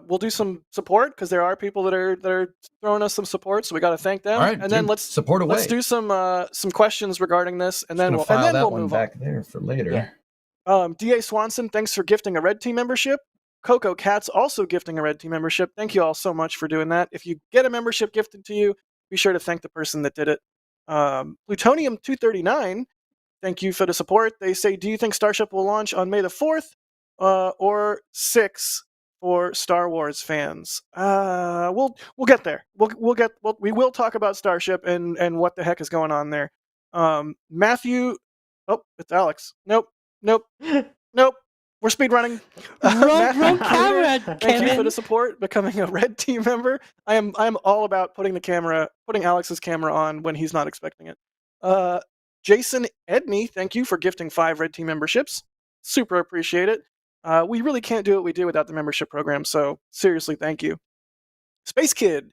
We'll do some support because there are people that are throwing us some support, so we got to thank them. All right, and then let's support away. Let's do some questions regarding this, and then we'll move back on. there for later. Yeah. Da Swanson, thanks for gifting a Red Team membership. Coco Cats also gifting a Red Team membership. Thank you all so much for doing that. If you get a membership gifted to you, be sure to thank the person that did it. Plutonium 239. Thank you for the support. They say, do you think Starship will launch on May the 4th or 6th for Star Wars fans? We'll get there. We will talk about Starship and what the heck is going on there. Matthew, it's Alex. Nope. We're speed running. Wrong camera. Thank you for the support. Becoming a Red Team member. I'm all about putting Alex's camera on when he's not expecting it. Jason Edney, thank you for gifting 5 Red Team memberships. Super appreciate it. We really can't do what we do without the membership program, so seriously, thank you. Space Kid,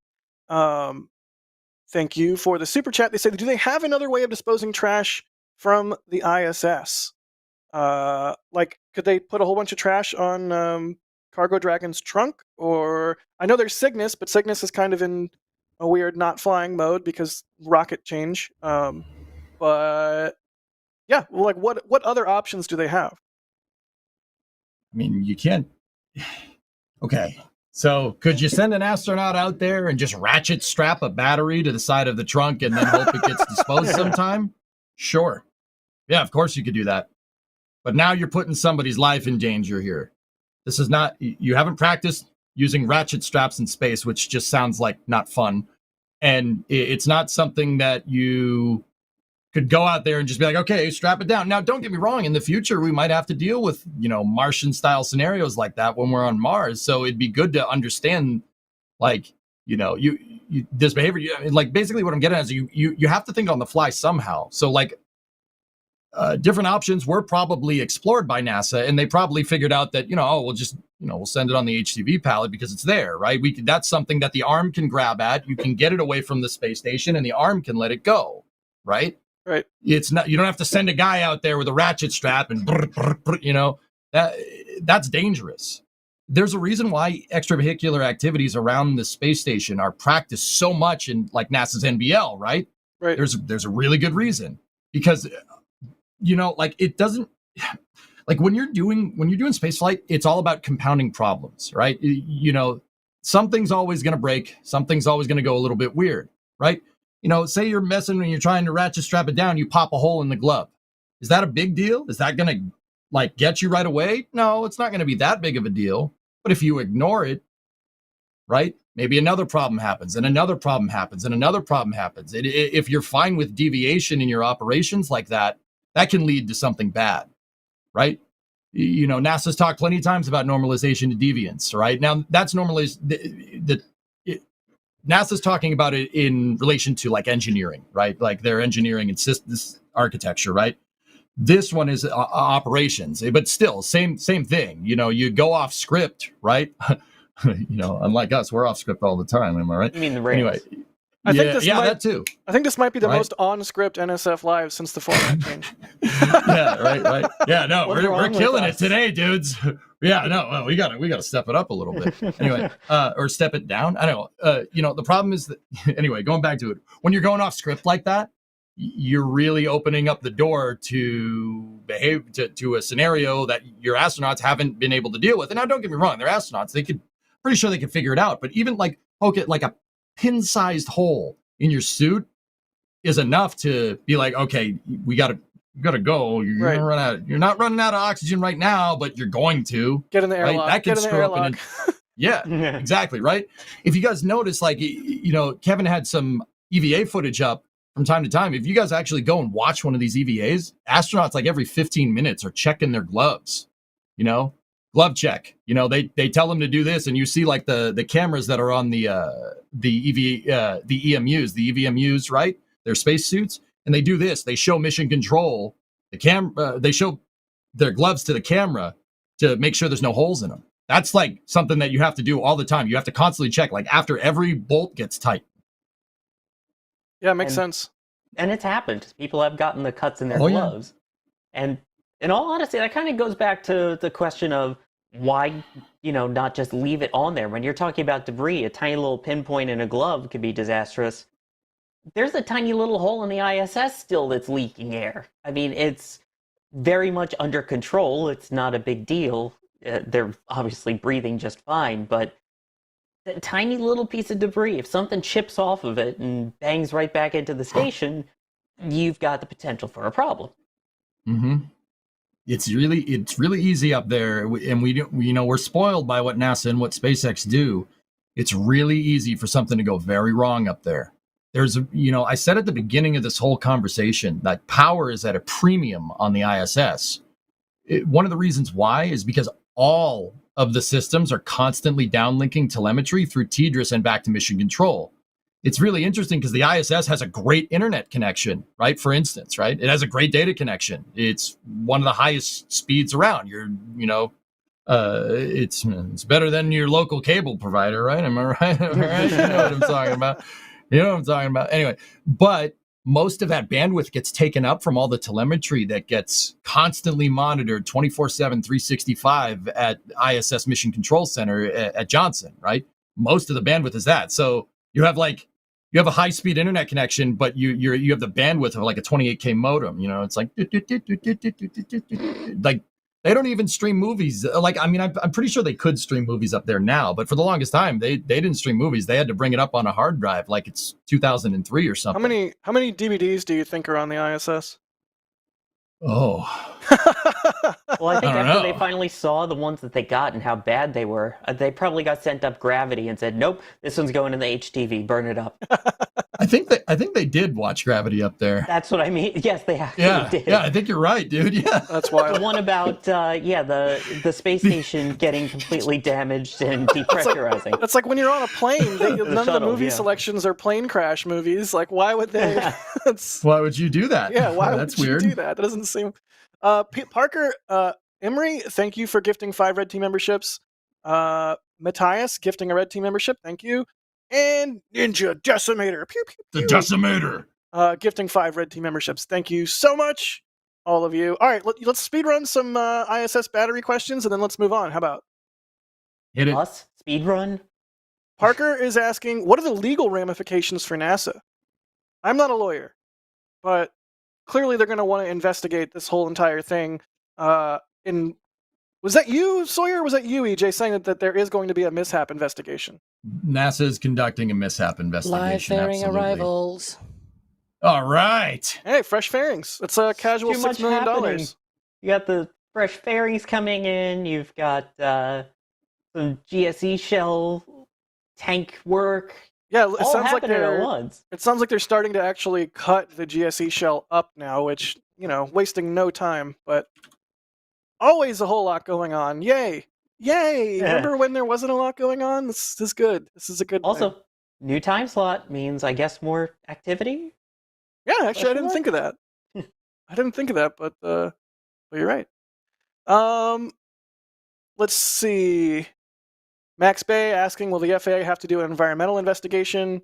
thank you for the super chat. They say, do they have another way of disposing trash from the ISS? Like, could they put a whole bunch of trash on Cargo Dragon's trunk? Or I know there's Cygnus, but Cygnus is kind of in a weird not flying mode because rocket change. But yeah, like what other options do they have? I mean, you can't. Okay, so could you send an astronaut out there and just ratchet strap a battery to the side of the trunk and then hope it gets disposed sometime? Sure. Yeah, of course you could do that. But now you're putting somebody's life in danger here. This is not, you haven't practiced using ratchet straps in space, which just sounds like not fun. And it's not something that you could go out there and just be like, okay, strap it down. Now, don't get me wrong. In the future, we might have to deal with, Martian style scenarios like that when we're on Mars. So it'd be good to understand, like, this behavior. Like, basically what I'm getting at is you have to think on the fly somehow. So, like, different options were probably explored by NASA, and they probably figured out that, we'll just, we'll send it on the HCV pallet because it's there, right? That's something that the arm can grab at. You can get it away from the space station, and the arm can let it go, right? Right. It's not, you don't have to send a guy out there with a ratchet strap and that's dangerous. There's a reason why extravehicular activities around the space station are practiced so much in like NASA's NBL, right? Right. There's a really good reason, because like it doesn't, like when you're doing spaceflight, it's all about compounding problems, right? Something's always going to break, something's always going to go a little bit weird, right? Say you're messing when you're trying to ratchet strap it down, you pop a hole in the glove. Is that a big deal? Is that going to like get you right away? No, it's not going to be that big of a deal. But if you ignore it, right, maybe another problem happens, and another problem happens, and another problem happens. If you're fine with deviation in your operations like that, that can lead to something bad, right? NASA's talked plenty of times about normalization to deviance, right? Now, that's NASA's talking about it in relation to like engineering, right? Like their engineering and this architecture, right? This one is operations, but still same thing. You go off script, right? Unlike us, we're off script all the time. Am I right? You mean the rails? Anyway, that too. I think this might be the Right? most on-script NSF live since the format change. Yeah, right. Yeah, no, What's we're wrong with killing it us? today, dudes. Yeah, no, well, we gotta step it up a little bit. Anyway, or step it down. I don't know. The problem is that anyway, going back to it, when you're going off script like that, you're really opening up the door to behave to a scenario that your astronauts haven't been able to deal with. And now, don't get me wrong, they're astronauts. Pretty sure they could figure it out. But even like poke it like a pin-sized hole in your suit is enough to be like, okay, we gotta go. You're Right. gonna run out. You're not running out of oxygen right now, but you're going to. Get in the Right? airlock. That can Get in the screw up airlock. Yeah, exactly, right? If you guys notice, like, Kevin had some EVA footage up from time to time. If you guys actually go and watch one of these EVAs, astronauts like every 15 minutes are checking their gloves, glove check. They tell them to do this, and you see like the cameras that are on the EVMUs, right? Their spacesuits, and they do this. They show mission control they show their gloves to the camera to make sure there's no holes in them. That's like something that you have to do all the time. You have to constantly check, like after every bolt gets tight. Yeah, makes And- sense. And it's happened. People have gotten the cuts in their Oh, yeah. gloves. And in all honesty, that kind of goes back to the question of why, not just leave it on there. When you're talking about debris, a tiny little pinpoint in a glove could be disastrous. There's a tiny little hole in the ISS still that's leaking air. I mean, it's very much under control. It's not a big deal. They're obviously breathing just fine, but that tiny little piece of debris, if something chips off of it and bangs right back into the station, you've got the potential for a problem. Mm-hmm. It's really easy up there, and we're spoiled by what NASA and what SpaceX do. It's really easy for something to go very wrong up there. I said at the beginning of this whole conversation that power is at a premium on the ISS. One of the reasons why is because all of the systems are constantly downlinking telemetry through TDRS and back to mission control. It's really interesting because the ISS has a great internet connection, right? For instance, right? It has a great data connection. It's one of the highest speeds around. It's better than your local cable provider, right? Am I right? Am I right? You know what I'm talking about. Anyway, but most of that bandwidth gets taken up from all the telemetry that gets constantly monitored 24/7, 365 at ISS Mission Control Center at Johnson, right? Most of the bandwidth is that. So you have a high-speed internet connection, but you have the bandwidth of like a 28K modem. It's like they don't even stream movies. I'm pretty sure they could stream movies up there now, but for the longest time they didn't stream movies. They had to bring it up on a hard drive, like it's 2003 or something. How many DVDs do you think are on the ISS? Oh, Well, I think I don't after know. they finally saw the ones that they got and how bad they were, they probably got sent up gravity and said, nope, this one's going in the HTV, burn it up. I think they did watch Gravity up there. That's what I mean. Yes, they actually Yeah, did. yeah, I think you're right, dude. Yeah, That's The wild. one about the space station getting completely damaged and depressurizing. That's like when you're on a plane. None of the shuttle, movie yeah. selections are plane crash movies. Like, why would they? That's, why would you do that? yeah, why That's would weird. you do that? That doesn't seem. Parker Emery, thank you for gifting 5 red team memberships. Matthias gifting a red team membership. Thank you. And Ninja Decimator. Pew, pew, The pew. Decimator. Gifting 5 red team memberships. Thank you so much, all of you. All right, let's speed run some ISS battery questions, and then let's move on. How about? Hit it. Us speed run. Parker is asking, what are the legal ramifications for NASA? I'm not a lawyer, but clearly they're going to want to investigate this whole entire thing. Was that you, Sawyer, or was that you, EJ, saying that there is going to be a mishap investigation? NASA is conducting a mishap investigation. Live fairing absolutely. arrivals. All right. Hey, fresh fairings. It's a casual Too $6 much million. happening. You got the fresh fairings coming in. You've got some GSE shell tank work. Yeah, it All sounds like happening at once. it sounds like they're starting to actually cut the GSE shell up now, which, wasting no time, but always a whole lot going on. Yay. Yay. Yeah. Remember when there wasn't a lot going on? This is good. This is a good thing. Also, new time slot means, I guess, more activity. Yeah, actually, I didn't think of that. I didn't think of that, but you're right. Let's see. Max Bay asking, will the FAA have to do an environmental investigation?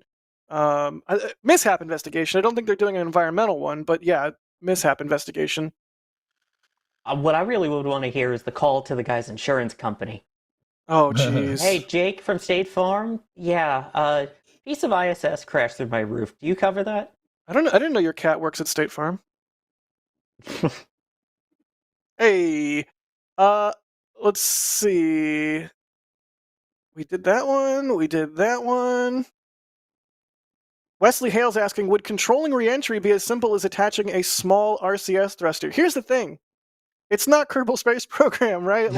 Mishap investigation. I don't think they're doing an environmental one, but yeah, mishap investigation. What I really would want to hear is the call to the guy's insurance company. Oh, jeez. Hey, Jake from State Farm. Yeah, piece of ISS crashed through my roof. Do you cover that? I didn't know your cat works at State Farm. Hey, let's see. We did that one. Wesley Hale's asking, would controlling reentry be as simple as attaching a small RCS thruster? Here's the thing. It's not Kerbal Space Program, right?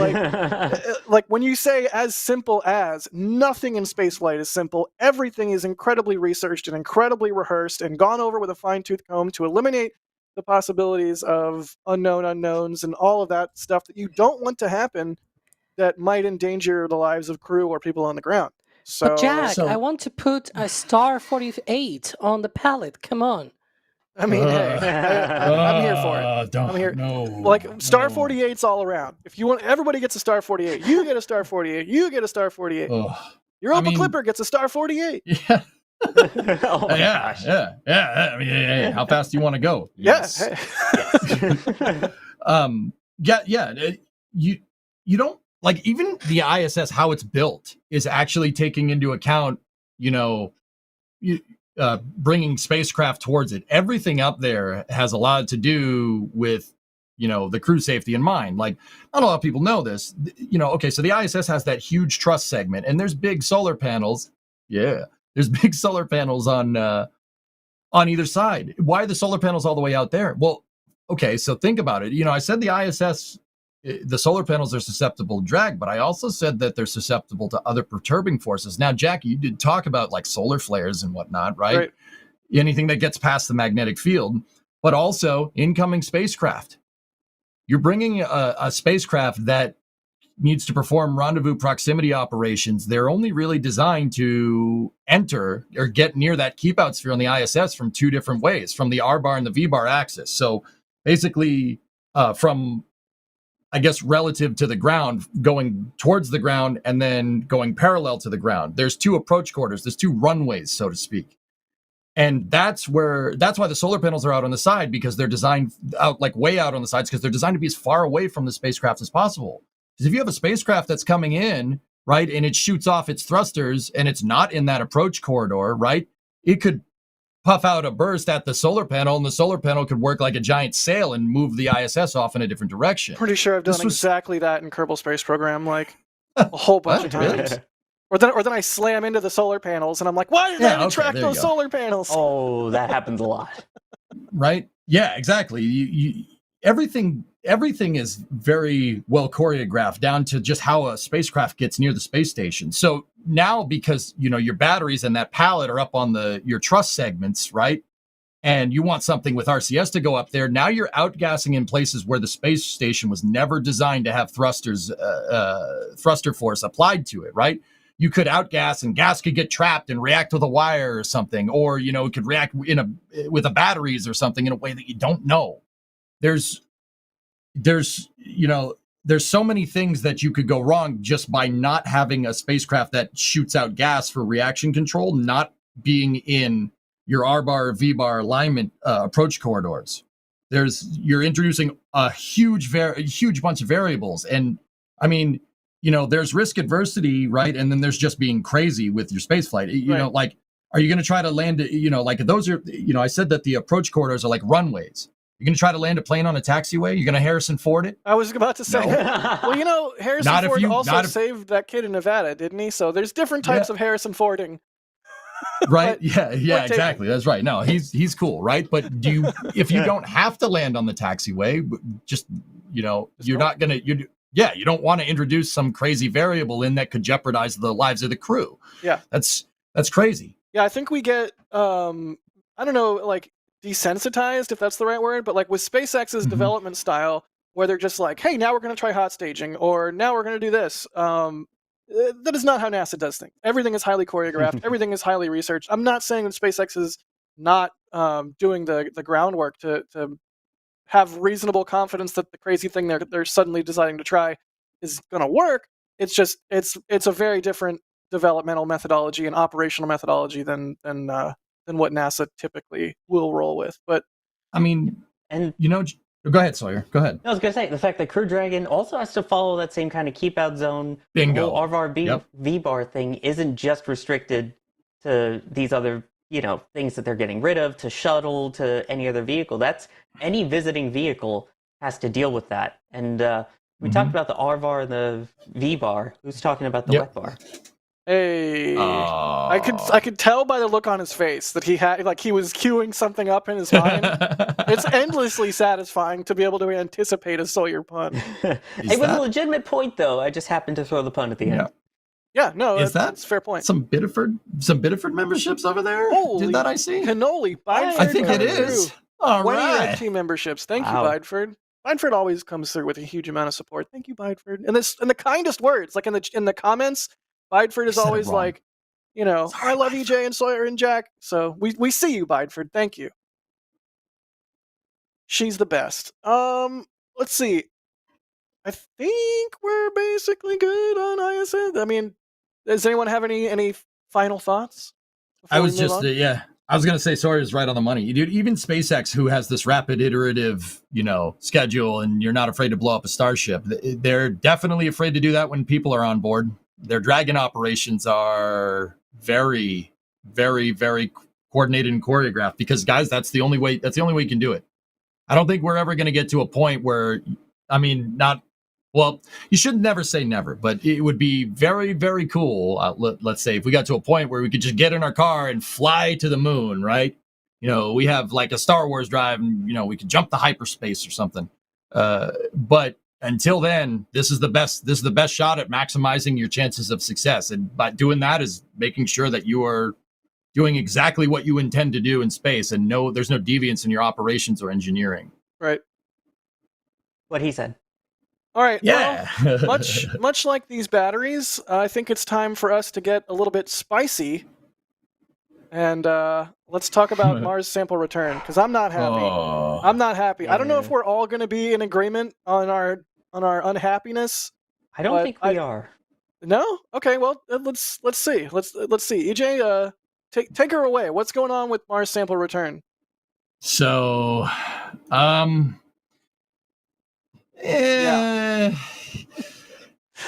Like when you say as simple as, nothing in spaceflight is simple. Everything is incredibly researched and incredibly rehearsed and gone over with a fine-tooth comb to eliminate the possibilities of unknown unknowns and all of that stuff that you don't want to happen that might endanger the lives of crew or people on the ground. So, But Jack, I want to put a Star 48 on the pallet. Come on. I mean, hey, I'm here for it. Don't, I'm here. No, Like Star no. 48's all around. If you want, everybody gets a Star 48. You get a Star 48. You get a Star 48. Ugh. Europa Clipper gets a Star Yeah.48. Oh my yeah, gosh. yeah. I mean, hey, how fast do you want to go? Yeah. Yes. Hey. You don't like, even the ISS, how it's built is actually taking into account, bringing spacecraft towards it. Everything up there has a lot to do with, the crew safety in mind. Like, not a lot of people know this. Okay, so the ISS has that huge truss segment, and there's big solar panels. Yeah, there's big solar panels on either side. Why are the solar panels all the way out there? Well, okay, so think about it. I said the ISS, the solar panels are susceptible to drag, but I also said that they're susceptible to other perturbing forces. Now, Jackie, you did talk about like solar flares and whatnot, right? Anything that gets past the magnetic field, but also incoming spacecraft. You're bringing a spacecraft that needs to perform rendezvous proximity operations. They're only really designed to enter or get near that keep out sphere on the ISS from two different ways, from the R bar and the V bar axis. So basically from, I guess, relative to the ground, going towards the ground and then going parallel to the ground. There's two approach quarters. There's two runways, so to speak. And that's why the solar panels are out on the side, because they're designed out, like way out on the sides, because they're designed to be as far away from the spacecraft as possible. Because if you have a spacecraft that's coming in, right, and it shoots off its thrusters and it's not in that approach corridor, right, it could puff out a burst at the solar panel, and the solar panel could work like a giant sail and move the ISS off in a different direction. Pretty sure I've done exactly that in Kerbal Space Program, like a whole bunch of times. Really? Or then I slam into the solar panels, and I'm like, why did I track those solar panels? Oh, that happens a lot. Right? Yeah, exactly. You everything everything is very well choreographed down to just how a spacecraft gets near the space station. So now, because your batteries and that pallet are up on your truss segments, right? And you want something with RCS to go up there. Now you're outgassing in places where the space station was never designed to have thruster force applied to it, right? You could outgas and gas could get trapped and react with a wire or something, or it could react with the batteries or something in a way that you don't know. There's so many things that you could go wrong just by not having a spacecraft that shoots out gas for reaction control, not being in your R-bar or V-bar alignment approach corridors. You're introducing a huge bunch of variables. And I mean, there's risk adversity, right? And then there's just being crazy with your space flight. Like, are you going to try to land it? Like those are, I said that the approach corridors are like runways. You're going to try to land a plane on a taxiway? You're going to Harrison Ford it? I was about to say, well, Harrison Ford also saved that kid in Nevada, didn't he? So there's different types of Harrison Fording. Right? Yeah, exactly. That's right. No, he's cool, right? But if you don't have to land on the taxiway, just, you're not going to, you don't want to introduce some crazy variable in that could jeopardize the lives of the crew. Yeah. That's crazy. Yeah, I think we get, I don't know, like, desensitized, if that's the right word, but like with SpaceX's development style, where they're just like, hey, now we're going to try hot staging, or now we're going to do this. That is not how NASA does things. Everything is highly choreographed. Everything is highly researched. I'm not saying that SpaceX is not doing the groundwork to have reasonable confidence that the crazy thing they're suddenly deciding to try is going to work. It's just it's a very different developmental methodology and operational methodology than what NASA typically will roll with. But I mean, and go ahead, Sawyer. Go ahead. I was going to say, the fact that Crew Dragon also has to follow that same kind of keep out zone. Bingo. The whole RVR V-bar thing isn't just restricted to these other, things that they're getting rid of, to shuttle, to any other vehicle. That's any visiting vehicle has to deal with that. And we talked about the RVAR and the V-bar. Who's talking about the wet bar? Hey, I could tell by the look on his face that he was queuing something up in his mind. It's endlessly satisfying to be able to anticipate a Sawyer pun. It was a legitimate point, though. I just happened to throw the pun at the end. Yeah, no, that's a fair point. Some Biddeford memberships over there? Holy Did that I see? Cannoli, Bideford. I think it is. All 20 right. team memberships. Thank you, Bideford. Bideford always comes through with a huge amount of support. Thank you, Bideford. And the kindest words, like in the comments. Bideford is always like, I love EJ and Sawyer and Jack. So we see you, Bideford. Thank you. She's the best. Let's see. I think we're basically good on ISS. I mean, does anyone have any final thoughts? I was just, I was going to say Sawyer's right on the money. Dude, even SpaceX, who has this rapid iterative, schedule, and you're not afraid to blow up a Starship, they're definitely afraid to do that when people are on board. Their Dragon operations are very, very, very coordinated and choreographed because, guys, that's the only way you can do it. I don't think we're ever going to get to a point where, you should never say never, but it would be very, very cool. Let's say if we got to a point where we could just get in our car and fly to the moon, right? We have like a Star Wars drive and, we could jump to hyperspace or something. But until then, this is the best shot at maximizing your chances of success. And by doing that is making sure that you are doing exactly what you intend to do in space and there's no deviance in your operations or engineering. Right. What he said. All right. Yeah. Well, much like these batteries, I think it's time for us to get a little bit spicy. And let's talk about Mars sample return, because I'm not happy. I'm not happy. I don't know if we're all going to be in agreement on our unhappiness. I don't think we are. No? Okay. Well, let's see. Let's see. EJ, take her away. What's going on with Mars sample return? So,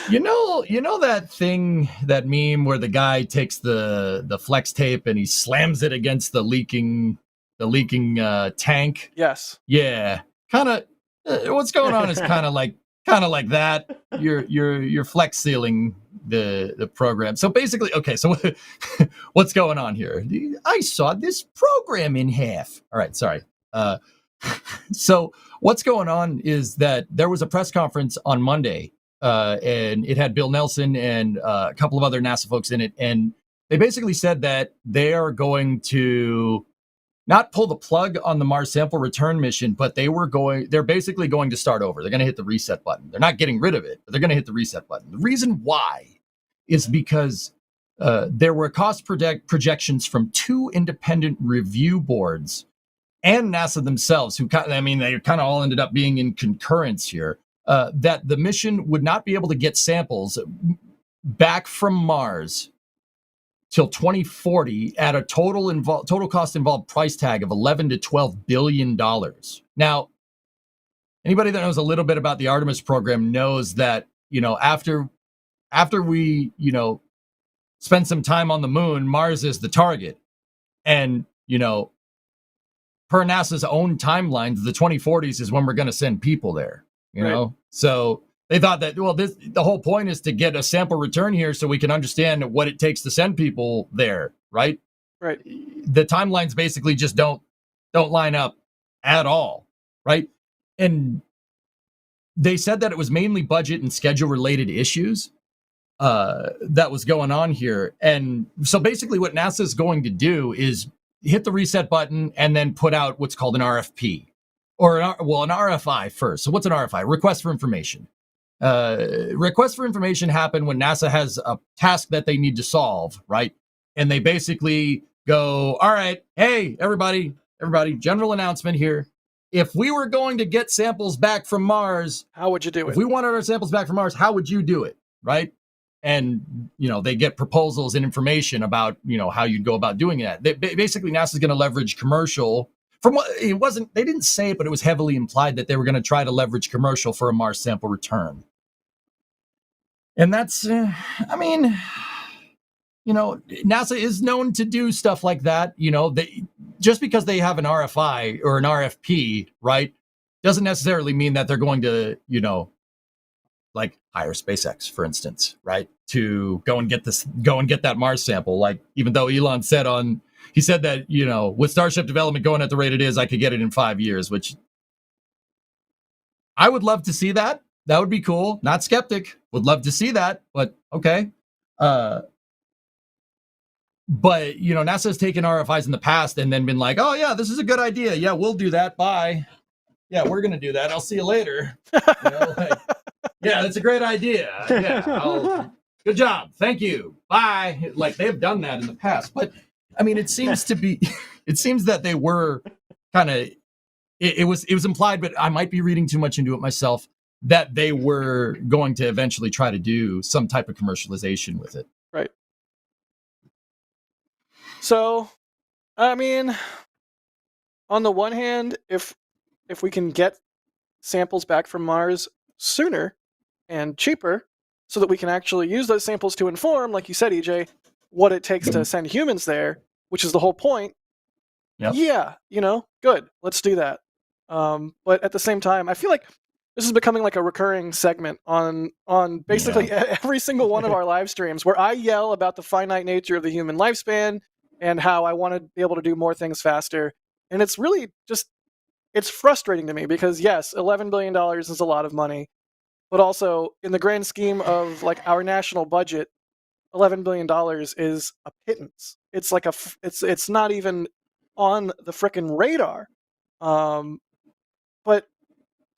You know that thing, that meme where the guy takes the flex tape and he slams it against the leaking tank? Yes. Yeah. Kind of. What's going on is kind of like that. You're flex sealing the program. So basically, okay. So what's going on here? I saw this program in half. All right. Sorry. So what's going on is that there was a press conference on Monday, and it had Bill Nelson and a couple of other NASA folks in it. And they basically said that they are going to not pull the plug on the Mars sample return mission, but they're basically going to start over. They're going to hit the reset button. They're not getting rid of it, but they're going to hit the reset button. The reason why is because there were cost projections from 2 independent review boards and NASA themselves, they kind of all ended up being in concurrence here, that the mission would not be able to get samples back from Mars till 2040 at a total cost involved price tag of $11 to $12 billion. Now, anybody that knows a little bit about the Artemis program knows that, after we, spend some time on the moon, Mars is the target. And, per NASA's own timelines, the 2040s is when we're going to send people there, you know? So they thought that, the whole point is to get a sample return here so we can understand what it takes to send people there, right? Right. The timelines basically just don't line up at all, right? And they said that it was mainly budget and schedule related issues that was going on here. And so basically what NASA is going to do is hit the reset button and then put out what's called an RFP or an RFI first. So what's an RFI? Request for information. Requests for information happen when NASA has a task that they need to solve, right? And they basically go, all right, hey, everybody, general announcement here. If we were going to get samples back from Mars, how would you do it? If we wanted our samples back from Mars, how would you do it, right? And, they get proposals and information about, how you'd go about doing that. Basically, NASA's going to leverage commercial. From what it wasn't, they didn't say it, but it was heavily implied that they were going to try to leverage commercial for a Mars sample return. And that's, NASA is known to do stuff like that. Just because they have an RFI or an RFP, right, doesn't necessarily mean that they're going to, like hire SpaceX, for instance, right, to go and get that Mars sample. Like, even though Elon said he said that, with Starship development going at the rate it is, I could get it in 5 years, which I would love to see that. That would be cool. Not skeptic. Would love to see that, but okay. But, NASA has taken RFIs in the past and then been like, oh, yeah, this is a good idea. Yeah, we'll do that. Bye. Yeah, we're going to do that. I'll see you later. Yeah, that's a great idea. Yeah, good job. Thank you. Bye. Like, they've done that in the past. But, it seems that they were kind of, it was implied, but I might be reading too much into it myself, that they were going to eventually try to do some type of commercialization with it. Right. So, on the one hand, if we can get samples back from Mars sooner and cheaper so that we can actually use those samples to inform, like you said, EJ, what it takes to send humans there, which is the whole point. Yep. Yeah, good. Let's do that. But at the same time, I feel like this is becoming like a recurring segment on basically every single one of our live streams where I yell about the finite nature of the human lifespan and how I want to be able to do more things faster. And it's really just, it's frustrating to me because yes, $11 billion is a lot of money, but also in the grand scheme of like our national budget, $11 billion is a pittance. It's like it's not even on the frickin' radar. But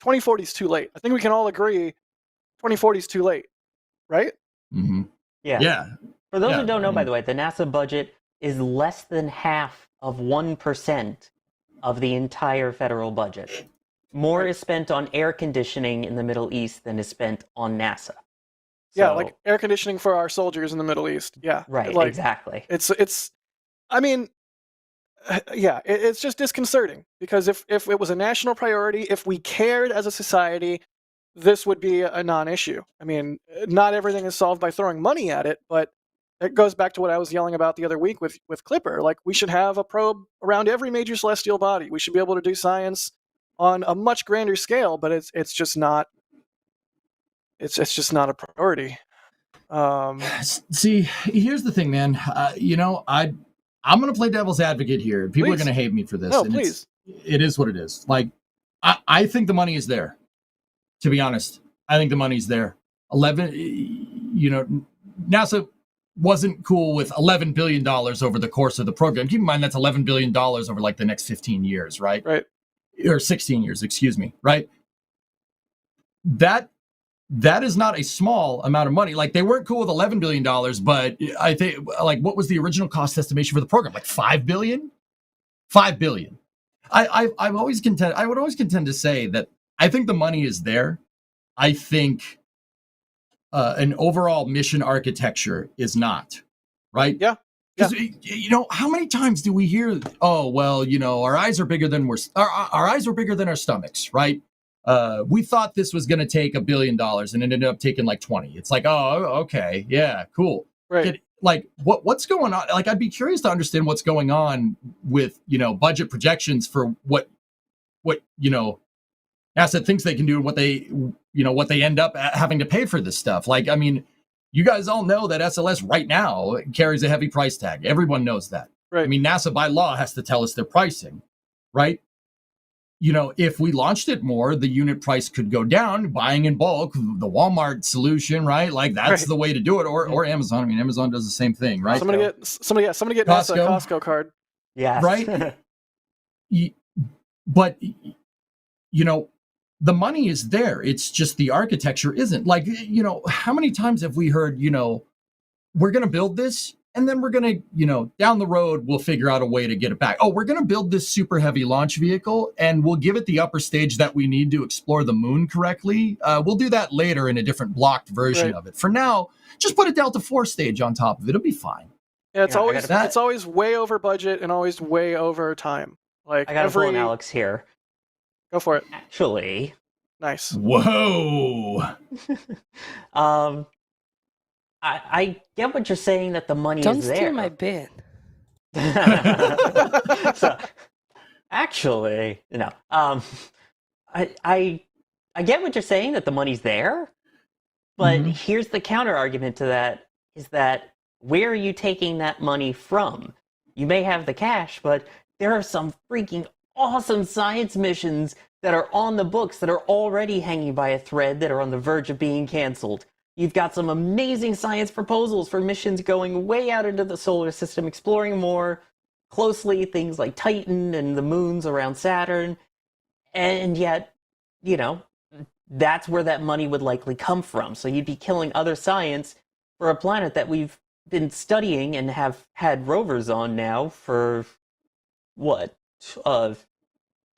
2040 is too late. I think we can all agree 2040 is too late, right? Mm-hmm. Yeah. For those who don't know, by the way, the NASA budget is less than half of 1% of the entire federal budget. More is spent on air conditioning in the Middle East than is spent on NASA. Yeah, like air conditioning for our soldiers in the Middle East. Yeah. Right, like, exactly. It's just disconcerting because if it was a national priority, if we cared as a society, this would be a non-issue. Not everything is solved by throwing money at it, but it goes back to what I was yelling about the other week with Clipper. Like, we should have a probe around every major celestial body. We should be able to do science on a much grander scale, but it's just not. It's just not a priority. See, here's the thing, man. I'm going to play devil's advocate here. People are going to hate me for this. No, please. it is what it is. Like, I think the money is there. To be honest, I think the money's there. 11, you know, NASA wasn't cool with $11 billion over the course of the program. Keep in mind, that's $11 billion over like the next 15 years, right? Right. Or 16 years, excuse me, right? That is not a small amount of money. Like, they weren't cool with $11 billion, but I think, like, what was the original cost estimation for the program? Like $5 billion? $5 billion. I would always contend to say that I think the money is there. I think an overall mission architecture is not, right? Yeah. Because, you know, how many times do we hear, oh, well, you know, our eyes are bigger than our eyes are bigger than our stomachs, right? We thought this was going to take $1 billion and it ended up taking like 20. It's like, oh, okay. Yeah, cool. Right. Like, what's going on? Like, I'd be curious to understand what's going on with, you know, budget projections for what, you know, NASA thinks they can do and what they end up having to pay for this stuff. Like, I mean, you guys all know that SLS right now carries a heavy price tag. Everyone knows that. Right. I mean, NASA by law has to tell us their pricing, right? You know, if we launched it more, the unit price could go down, buying in bulk, the Walmart solution, right? Like, that's Right. the way to do it. Or Amazon. I mean, Amazon does the same thing, right? Somebody get NASA Costco card. Yes. Right? But, you know, the money is there. It's just the architecture isn't. Like, you know, how many times have we heard, you know, we're going to build this and then we're going to, you know, down the road, we'll figure out a way to get it back. Oh, we're going to build this super heavy launch vehicle and we'll give it the upper stage that we need to explore the moon correctly. We'll do that later in a different blocked version of it. For now, just put a Delta 4 stage on top of it. It'll be fine. Yeah, it's Yeah, always way over budget and always way over time. Like, I got to pull an Alex here. Go for it. Actually, Nice. Whoa. I get what you're saying, that the money Don't is there. steal my bit. So, actually, no. I get what you're saying, that the money's there, but here's the counter argument to that: is that where are you taking that money from? You may have the cash, but there are some freaking awesome science missions that are on the books that are already hanging by a thread, that are on the verge of being canceled. You've got some amazing science proposals for missions going way out into the solar system, exploring more closely things like Titan and the moons around Saturn. And yet, you know, that's where that money would likely come from. So you'd be killing other science for a planet that we've been studying and have had rovers on now for, what,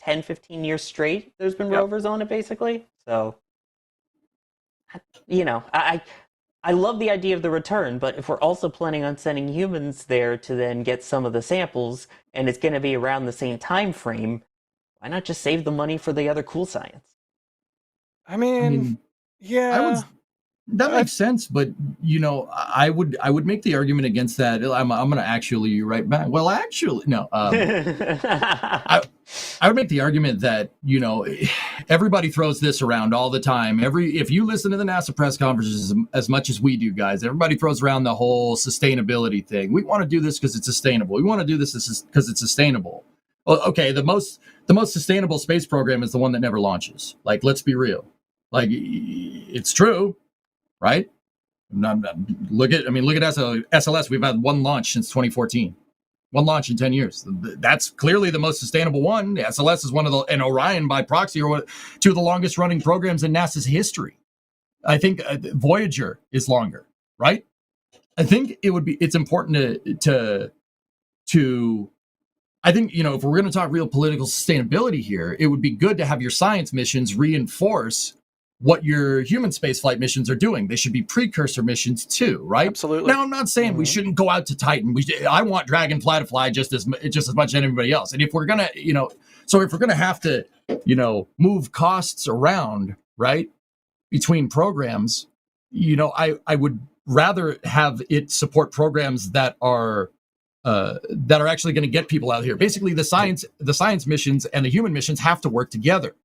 10, 15 years straight. There's been rovers on it, basically. So, you know, I love the idea of the return, but if we're also planning on sending humans there to then get some of the samples, and it's going to be around the same time frame, why not just save the money for the other cool science? I mean, yeah. That makes sense, but, you know, I would make the argument against that. I'm going to actually you right back. Well, actually, no. I would make the argument that, you know, everybody throws this around all the time. If you listen to the NASA press conferences as much as we do, guys, everybody throws around the whole sustainability thing. We want to do this because it's sustainable. We want to do this because it's sustainable. Well, okay, the most sustainable space program is the one that never launches. Like, let's be real. Like, it's true. Right? Look at SLS. We've had one launch since 2014. One launch in 10 years. That's clearly the most sustainable one. SLS is one of and Orion by proxy are two of the longest running programs in NASA's history. I think Voyager is longer, right? I think it's important to I think, you know, if we're going to talk real political sustainability here, it would be good to have your science missions reinforce what your human spaceflight missions are doing. They should be precursor missions too, right? Absolutely. Now, I'm not saying we shouldn't go out to Titan. I want Dragonfly to fly just as much as anybody else. And if we're gonna, you know, if we're gonna have to, you know, move costs around, right, between programs, you know, I would rather have it support programs that are actually going to get people out here. Basically, the science missions and the human missions have to work together.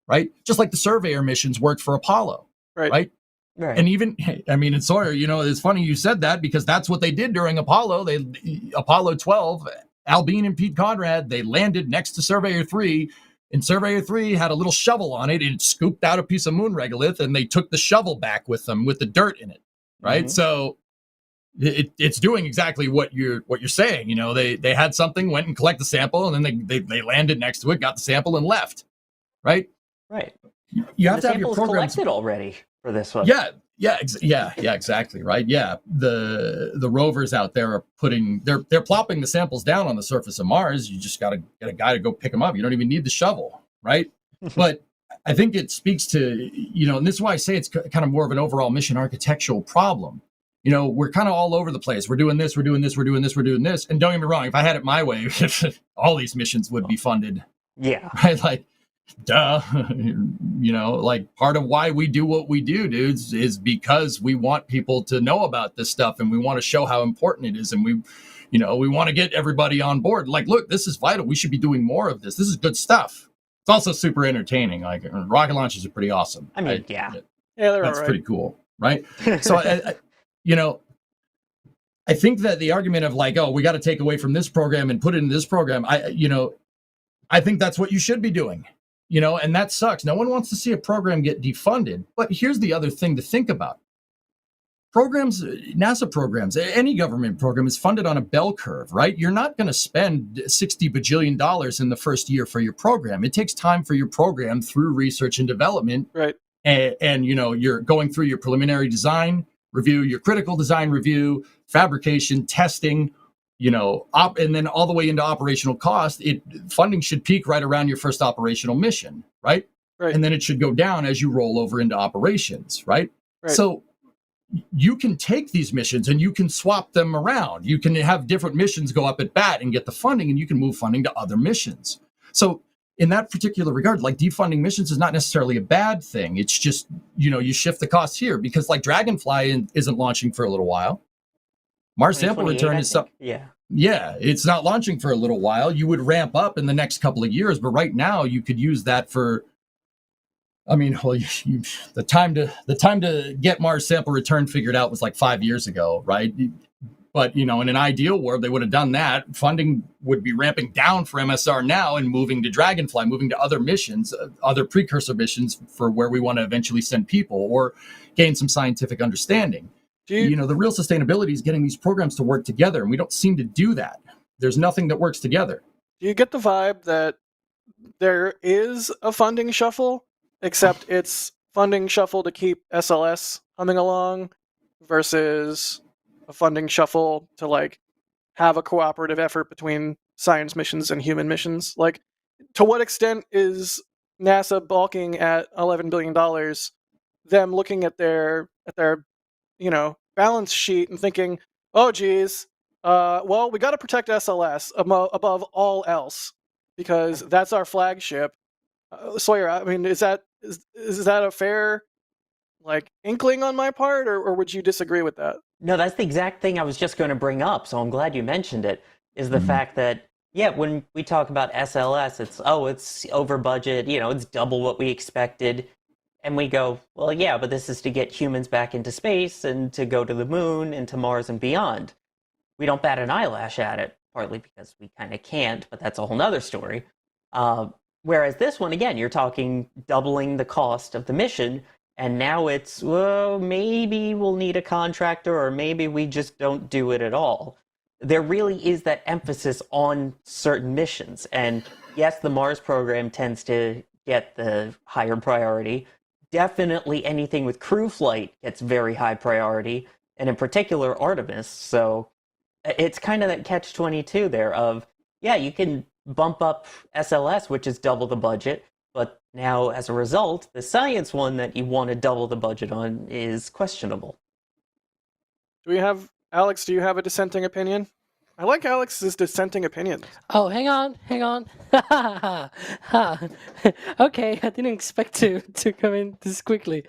Right? Just like the Surveyor missions worked for Apollo. Right? And even, I mean, in Sawyer, you know, it's funny you said that because that's what they did during Apollo. Apollo 12 Al Bean and Pete Conrad, they landed next to Surveyor 3, and Surveyor 3 had a little shovel on it, and it scooped out a piece of moon regolith, and they took the shovel back with them with the dirt in it, right? Mhm. So it's doing exactly what you're saying. You know, they had something, went and collected the sample, and then they landed next to it, got the sample, and left, right? Right. You have the to have your sample is programs collected already for this one. Yeah, exactly, right. Yeah, the rovers out there are they're plopping the samples down on the surface of Mars. You just got to get a guy to go pick them up. You don't even need the shovel, right? But I think it speaks to, you know, and this is why I say it's kind of more of an overall mission architectural problem. You know, we're kind of all over the place. We're doing this, we're doing this, we're doing this, we're doing this. And don't get me wrong, if I had it my way, all these missions would be funded. Yeah. Right? Like, duh. You know, like part of why we do what we do, dudes, is because we want people to know about this stuff and we want to show how important it is. And we want to get everybody on board. Like, look, this is vital. We should be doing more of this. This is good stuff. It's also super entertaining. Like, rocket launches are pretty awesome. I mean, yeah, they're that's all right. pretty cool, right? So, I think that the argument of like, oh, we got to take away from this program and put it in this program, I think that's what you should be doing, you know, and that sucks. No one wants to see a program get defunded. But here's the other thing to think about. Programs, NASA programs, any government program is funded on a bell curve, right? You're not going to spend $60 bajillion in the first year for your program. It takes time for your program through research and development. Right. And you're going through your preliminary design review, your critical design review, fabrication, testing, and then all the way into operational cost. Funding should peak right around your first operational mission, right? Right. And then it should go down as you roll over into operations, right? Right. So you can take these missions and you can swap them around. You can have different missions go up at bat and get the funding, and you can move funding to other missions. So in that particular regard, like, defunding missions is not necessarily a bad thing. It's just, you shift the costs here, because like Dragonfly isn't launching for a little while. Mars Sample Return is something. Yeah, it's not launching for a little while. You would ramp up in the next couple of years, but right now you could use that for, the time to get Mars Sample Return figured out was like 5 years ago, right? But, in an ideal world, they would have done that. Funding would be ramping down for MSR now and moving to Dragonfly, moving to other missions, other precursor missions for where we want to eventually send people or gain some scientific understanding. The real sustainability is getting these programs to work together, and we don't seem to do that. There's nothing that works together. Do you get the vibe that there is a funding shuffle, except it's funding shuffle to keep SLS humming along versus a funding shuffle to like have a cooperative effort between science missions and human missions? Like, to what extent is NASA balking at $11 billion, them looking at their balance sheet and thinking, oh geez, well, we got to protect SLS above all else because that's our flagship. Sawyer, I mean, is that a fair inkling on my part, or would you disagree with that? No, that's the exact thing I was just going to bring up, so I'm glad you mentioned it, is the fact that, when we talk about SLS, it's over budget, it's double what we expected. And we go, well, yeah, but this is to get humans back into space and to go to the moon and to Mars and beyond. We don't bat an eyelash at it, partly because we kind of can't, but that's a whole nother story. Whereas this one, again, you're talking doubling the cost of the mission, and now it's, well, maybe we'll need a contractor, or maybe we just don't do it at all. There really is that emphasis on certain missions. And yes, the Mars program tends to get the higher priority. Definitely anything with crew flight gets very high priority, and in particular Artemis. So it's kind of that catch-22 there of, you can bump up SLS, which is double the budget, but now as a result, the science one that you want to double the budget on is questionable. Alex, do you have a dissenting opinion? I like Alex's dissenting opinion. Oh, hang on. Okay, I didn't expect to come in this quickly.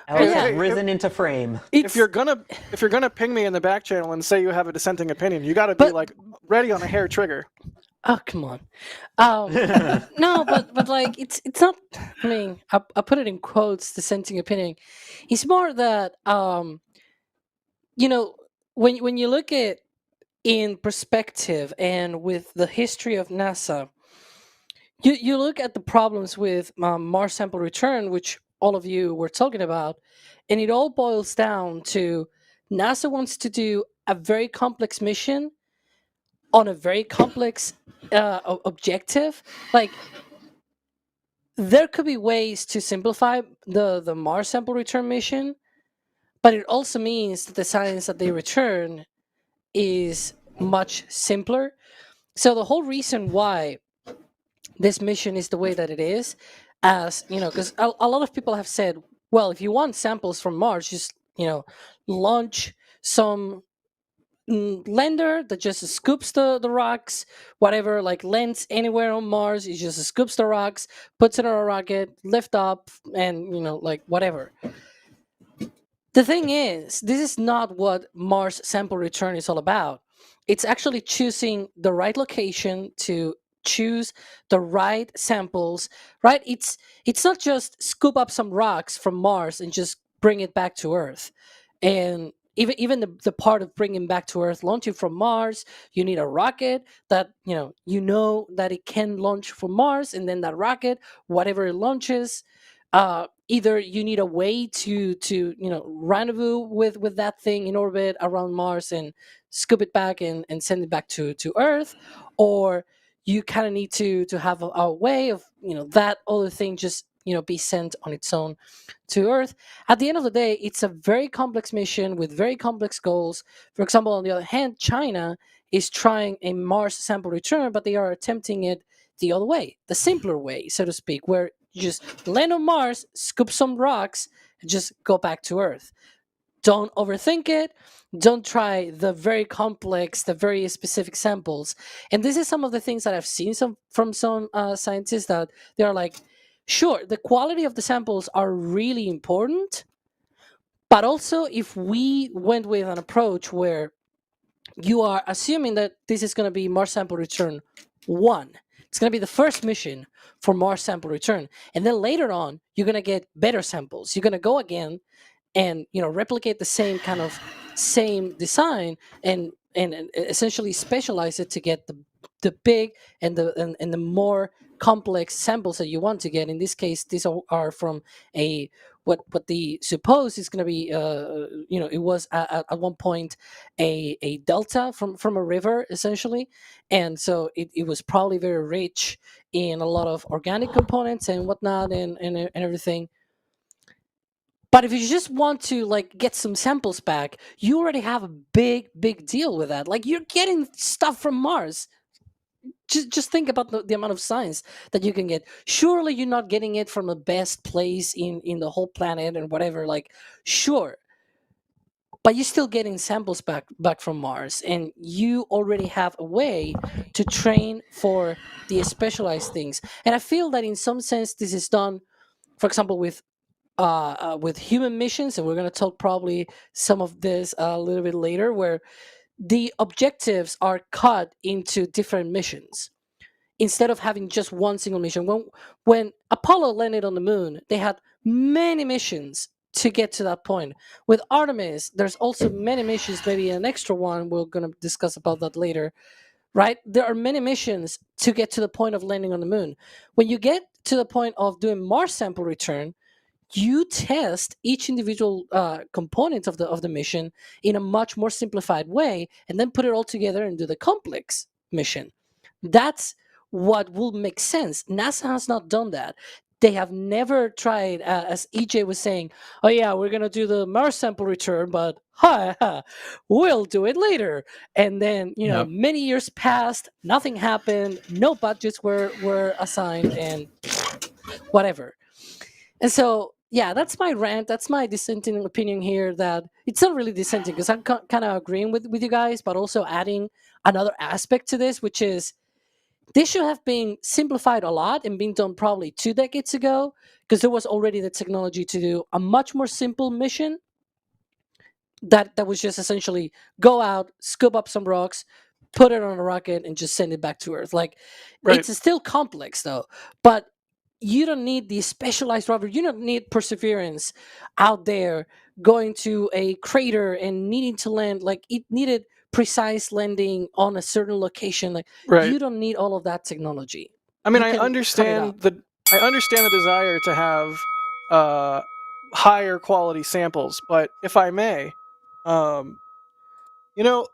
Alex has risen into frame. If you're gonna ping me in the back channel and say you have a dissenting opinion, you got to be ready on a hair trigger. Oh, come on. No, but it's not. I mean, I put it in quotes. Dissenting opinion. It's more that when you look at in perspective and with the history of NASA, you look at the problems with Mars sample return, which all of you were talking about, and it all boils down to NASA wants to do a very complex mission on a very complex objective. Like, there could be ways to simplify the Mars sample return mission, but it also means that the science that they return is much simpler. So the whole reason why this mission is the way that it is, as you know, because a lot of people have said, well, if you want samples from Mars, just launch some lander that just scoops the rocks, whatever, like lands anywhere on Mars. It just scoops the rocks, puts it on a rocket, lift up, and like whatever. The thing is, this is not what Mars sample return is all about. It's actually choosing the right location to choose the right samples, right? It's not just scoop up some rocks from Mars and just bring it back to Earth. And even the part of bringing back to Earth, launching from Mars, you need a rocket that that it can launch from Mars, and then that rocket, whatever it launches, either you need a way to rendezvous with that thing in orbit around Mars and scoop it back and send it back to Earth, or you kind of need to have a way of that other thing just be sent on its own to Earth. At the end of the day, it's a very complex mission with very complex goals. For example, on the other hand, China is trying a Mars sample return, but they are attempting it the other way, the simpler way, so to speak, where you just land on Mars, scoop some rocks, and just go back to Earth. Don't overthink it. Don't try the very complex, the very specific samples. And this is some of the things that I've seen from some scientists, that they're like, sure, the quality of the samples are really important, but also if we went with an approach where you are assuming that this is going to be Mars sample return 1, it's going to be the first mission for Mars sample return, and then later on you're going to get better samples. You're going to go again and replicate the same design and essentially specialize it to get the big and the more complex samples that you want to get. In this case, these are from a what they suppose is going to be it was at one point a delta from a river, essentially, and so it was probably very rich in a lot of organic components and whatnot and everything. But if you just want to get some samples back, you already have a big deal with that. Like, you're getting stuff from Mars. Just think about the amount of science that you can get. Surely you're not getting it from the best place in the whole planet and whatever. Like, sure, but you're still getting samples back from Mars, and you already have a way to train for the specialized things. And I feel that in some sense this is done, for example, with human missions, and we're going to talk probably some of this a little bit later, where the objectives are cut into different missions instead of having just one single mission. When Apollo landed on the moon, they had many missions to get to that point. With Artemis, there's also many missions, maybe an extra one. We're going to discuss about that later, right? There are many missions to get to the point of landing on the moon. When you get to the point of doing Mars sample return, you test each individual component of the mission in a much more simplified way, and then put it all together and do the complex mission. That's what will make sense. NASA has not done that. They have never tried, as EJ was saying, oh yeah, we're going to do the Mars sample return, but we'll do it later. And then, many years passed, nothing happened, no budgets were assigned, and whatever. And so, yeah, that's my rant. That's my dissenting opinion here. That it's not really dissenting, because I'm kind of agreeing with you guys, but also adding another aspect to this, which is this should have been simplified a lot and been done probably 2 decades ago, because there was already the technology to do a much more simple mission that was just essentially go out, scoop up some rocks, put it on a rocket, and just send it back to Earth. Like, Right. It's still complex though, but you don't need the specialized rover. You don't need Perseverance out there going to a crater and needing to land. Like, it needed precise landing on a certain location. Like Right. you don't need all of that technology. I mean, You I can cut it understand out. the desire to have higher quality samples, but if I may, um, you know,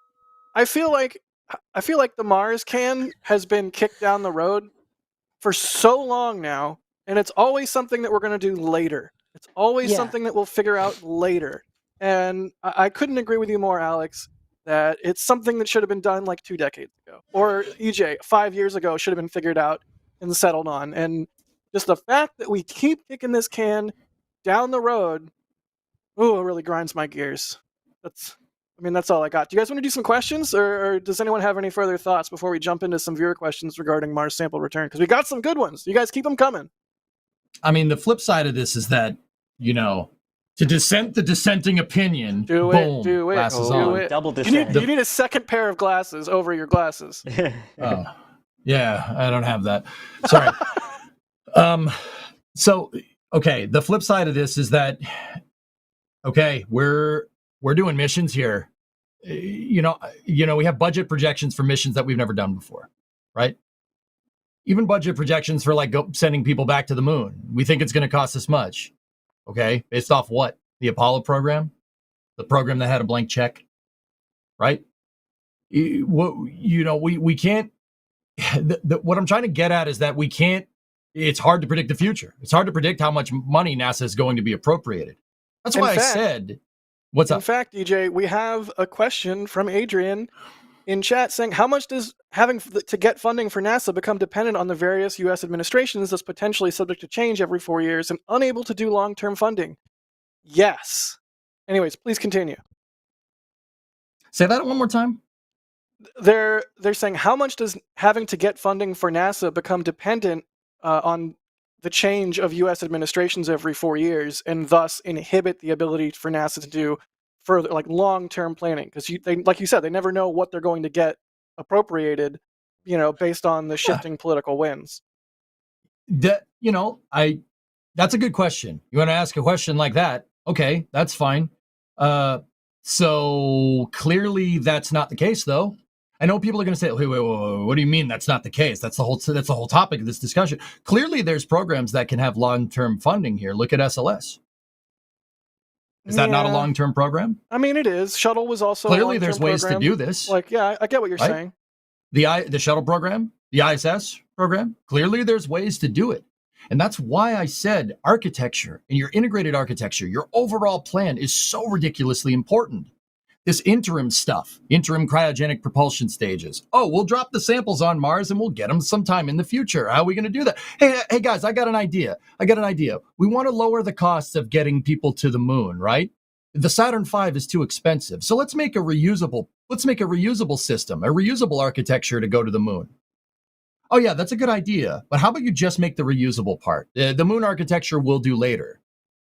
I feel like the Mars can has been kicked down the road for so long now, and it's always something that we're going to do later. It's always Yeah. something that we'll figure out later. And I couldn't agree with you more, Alex, that it's something that should have been done like 2 decades ago. Or EJ, 5 years ago should have been figured out and settled on. And just the fact that we keep kicking this can down the road, ooh, it really grinds my gears. That's all I got. Do you guys want to do some questions, or does anyone have any further thoughts before we jump into some viewer questions regarding Mars sample return? Because we got some good ones. You guys keep them coming. I mean, the flip side of this is that, to dissent the dissenting opinion, Do boom, it. Do it. glasses do on. it. Double You dissent. need a second pair of glasses over your glasses. Oh, yeah, I don't have that. Sorry. So, okay, the flip side of this is that, okay, we're doing missions here. We have budget projections for missions that we've never done before, right? Even budget projections for sending people back to the moon. We think it's going to cost this much. Okay, based off what? The Apollo program, the program that had a blank check, right? We can't. What I'm trying to get at is that we can't. It's hard to predict the future. It's hard to predict how much money NASA is going to be appropriated. That's why I said, what's up? In fact, DJ, we have a question from Adrian in chat saying, how much does having to get funding for NASA become dependent on the various U.S. administrations that's potentially subject to change every 4 years and unable to do long-term funding? Yes. Anyways, please continue. Say that one more time. They're saying, how much does having to get funding for NASA become dependent on the change of U.S. administrations every 4 years, and thus inhibit the ability for NASA to do further, long-term planning? Because like you said, they never know what they're going to get appropriated, based on the shifting political winds. That's a good question. You want to ask a question like that? Okay, that's fine. So clearly that's not the case, though. I know people are going to say, wait, what do you mean that's not the case? That's the whole topic of this discussion. Clearly there's programs that can have long-term funding here. Look at SLS. Is that not a long-term program? I mean, it is. Shuttle was also clearly a there's ways program. to do this. I get what you're saying. The shuttle program, the ISS program, clearly there's ways to do it. And that's why I said architecture and your integrated architecture, your overall plan is so ridiculously important. This interim stuff, interim cryogenic propulsion stages. Oh, we'll drop the samples on Mars and we'll get them sometime in the future. How are we going to do that? Hey, guys, I got an idea. We want to lower the costs of getting people to the moon, right? The Saturn V is too expensive. So let's make a reusable system, a reusable architecture to go to the moon. Oh yeah, that's a good idea. But how about you just make the reusable part? The moon architecture we'll do later.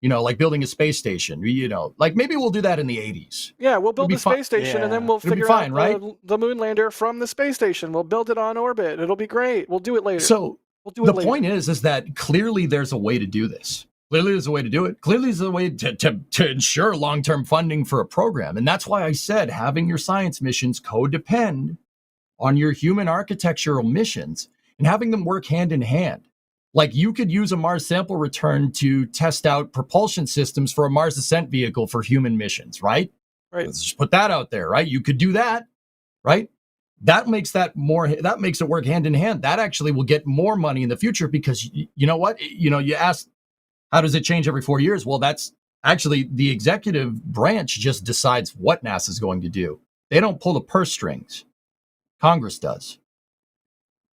Like building a space station, maybe we'll do that in the 80s. Yeah, we'll build the space station and then we'll figure out right? the moon lander from the space station. We'll build it on orbit. It'll be great. We'll do it later. So the point is that clearly there's a way to do this. Clearly there's a way to do it. Clearly there's a way to ensure long-term funding for a program. And that's why I said having your science missions co-depend on your human architectural missions and having them work hand in hand. Like you could use a Mars sample return to test out propulsion systems for a Mars ascent vehicle for human missions, right? Right. Let's just put that out there, right? You could do that, right? That makes it work hand in hand. That actually will get more money in the future because you know what? You asked, how does it change every 4 years? Well, that's actually the executive branch just decides what NASA is going to do. They don't pull the purse strings. Congress does.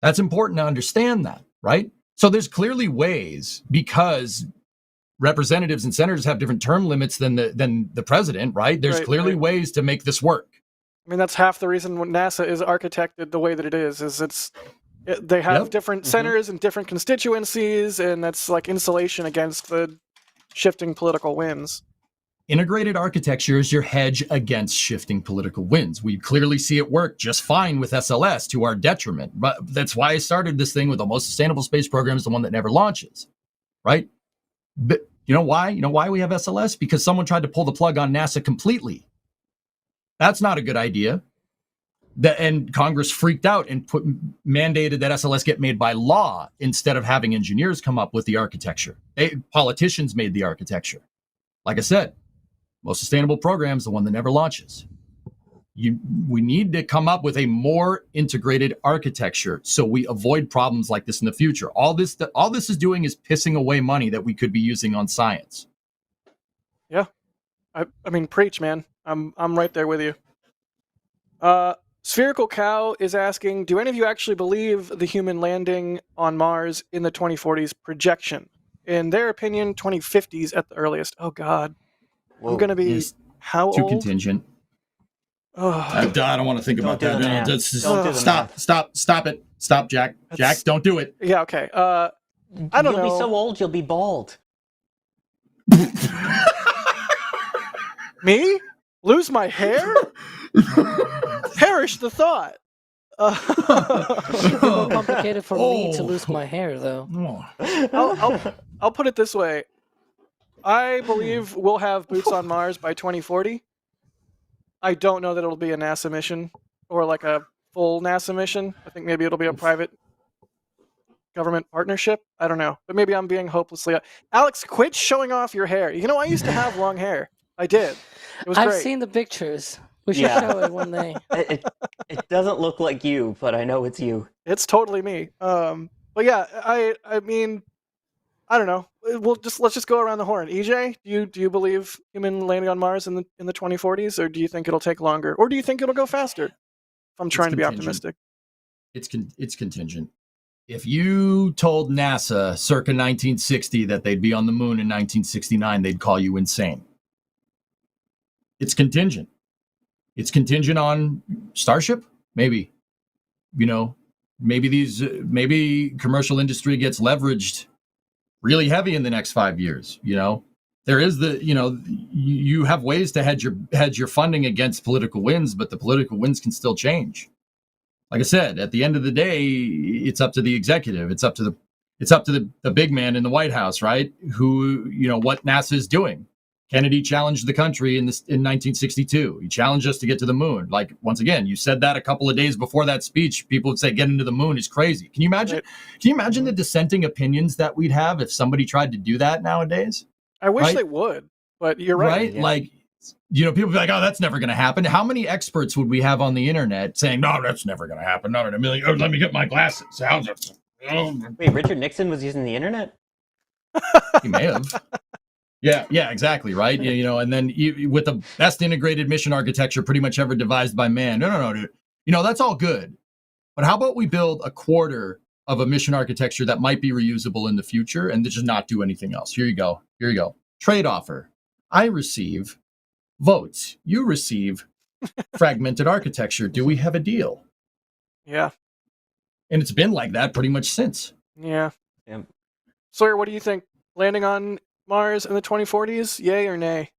That's important to understand that, right? So there's clearly ways, because representatives and senators have different term limits than the president, right? There's clearly ways to make this work. I mean, that's half the reason when NASA is architected the way that it is they have different senators and different constituencies, and that's like insulation against the shifting political winds. Integrated architecture is your hedge against shifting political winds. We clearly see it work just fine with SLS to our detriment. But that's why I started this thing with the most sustainable space program is the one that never launches, right? But you know why? You know why we have SLS? Because someone tried to pull the plug on NASA completely. That's not a good idea. And Congress freaked out and mandated that SLS get made by law instead of having engineers come up with the architecture. Politicians made the architecture. Like I said, most sustainable program is the one that never launches. We need to come up with a more integrated architecture so we avoid problems like this in the future. All this is doing is pissing away money that we could be using on science. Yeah, I mean, preach, man. I'm right there with you. Spherical Cow is asking, do any of you actually believe the human landing on Mars in the 2040s projection? In their opinion, 2050s at the earliest. Oh, God. Whoa. I'm going to be how Too old? contingent. Oh. I don't want to think about Don't do that. the math. Don't do the math. Stop it. Stop, Jack. Jack, don't do it. Yeah, okay. I don't know. You'll be so old, you'll be bald. Me? Lose my hair? Perish the thought. It's more complicated for me to lose my hair, though. I'll put it this way. I believe we'll have boots on Mars by 2040. I don't know that it'll be a NASA mission or like a full NASA mission. I think maybe it'll be a private government partnership. I don't know. But maybe I'm being hopelessly... Alex, quit showing off your hair. You know, I used to have long hair. I did. It was I've great. seen the pictures. We should Yeah. show it one day. It doesn't look like you, but I know it's you. It's totally me. But yeah, I mean, I don't know. Let's just go around the horn. EJ, do you believe human landing on Mars in the 2040s, or do you think it'll take longer, or do you think it'll go faster? If I'm trying to be optimistic. It's contingent. If you told NASA circa 1960 that they'd be on the moon in 1969, they'd call you insane. It's contingent. It's contingent on Starship, maybe. You know, maybe commercial industry gets leveraged really heavy in the next 5 years. You know, there is you have ways to hedge your funding against political winds, but the political winds can still change. Like I said, at the end of the day, it's up to the executive. It's up to the big man in the White House, right? Who, you know, what NASA is doing. Kennedy challenged the country in 1962. He challenged us to get to the moon. Like, once again, you said that a couple of days before that speech. People would say getting to the moon is crazy. Can you imagine? Right. Can you imagine the dissenting opinions that we'd have if somebody tried to do that nowadays? I wish Right? they would, but you're right. Right? Yeah. Like, you know, people would be like, oh, that's never going to happen. How many experts would we have on the internet saying, no, that's never going to happen? Not in a million. Oh, let me get my glasses. How's it? Wait, Richard Nixon was using the internet? He may have. Yeah, exactly, right? You know, and then with the best integrated mission architecture pretty much ever devised by man. No, dude. You know, that's all good. But how about we build a quarter of a mission architecture that might be reusable in the future and just not do anything else? Here you go. Trade offer. I receive votes. You receive fragmented architecture. Do we have a deal? Yeah. And it's been like that pretty much since. Yeah. Yeah. Sawyer, what do you think? Landing on Mars in the 2040s, yay or nay?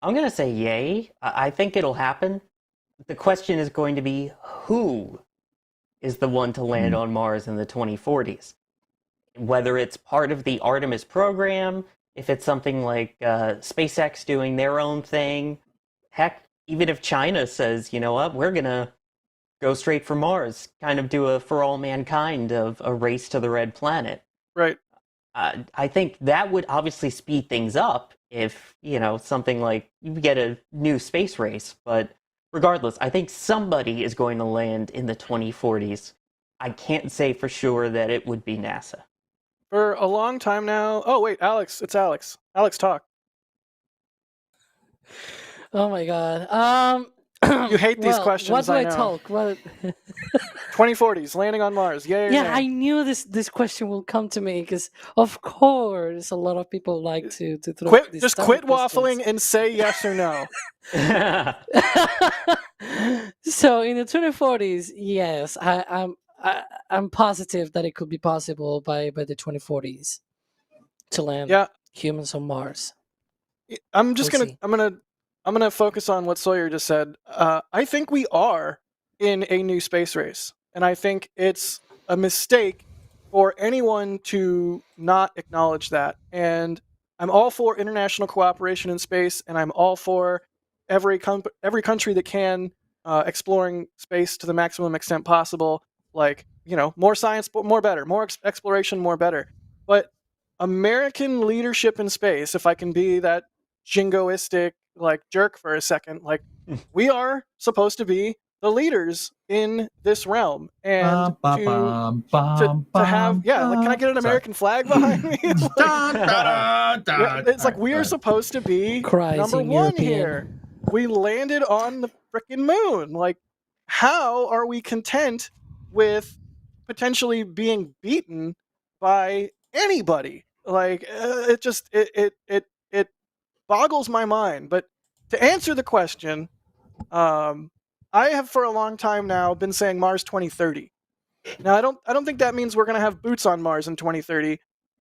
I'm going to say yay. I think it'll happen. The question is going to be who is the one to land on Mars in the 2040s? Whether it's part of the Artemis program, if it's something like SpaceX doing their own thing. Heck, even if China says, you know what, we're going to go straight for Mars, kind of do a for all mankind of a race to the red planet. Right. I think that would obviously speed things up if, you know, something like you get a new space race. But regardless, I think somebody is going to land in the 2040s. I can't say for sure that it would be NASA. For a long time now. Oh, wait, Alex. It's Alex. Alex, talk. Oh my god. You hate these well, questions, What do I know. talk? What? 2040s, landing on Mars, yay or Yeah, nay? I knew this question will come to me because, of course, a lot of people like to throw these Just dumb quit questions. waffling and say yes or no. So in the 2040s, yes, I'm positive that it could be possible by the 2040s to land Yeah, humans on Mars. I'm just We'll gonna see. I'm gonna focus on what Sawyer just said. I think we are in a new space race, and I think it's a mistake for anyone to not acknowledge that. And I'm all for international cooperation in space, and I'm all for every country that can exploring space to the maximum extent possible. Like, more science, more better. More exploration, more better. But American leadership in space, if I can be that jingoistic jerk for a second, we are supposed to be the leaders in this realm, and to have can I get an American flag behind me? It's like we are supposed to be number one European. here. We landed on the freaking moon. Like, how are we content with potentially being beaten by anybody? Like, it boggles my mind. But to answer the question, I have for a long time now been saying Mars 2030. Now I don't think that means we're going to have boots on Mars in 2030,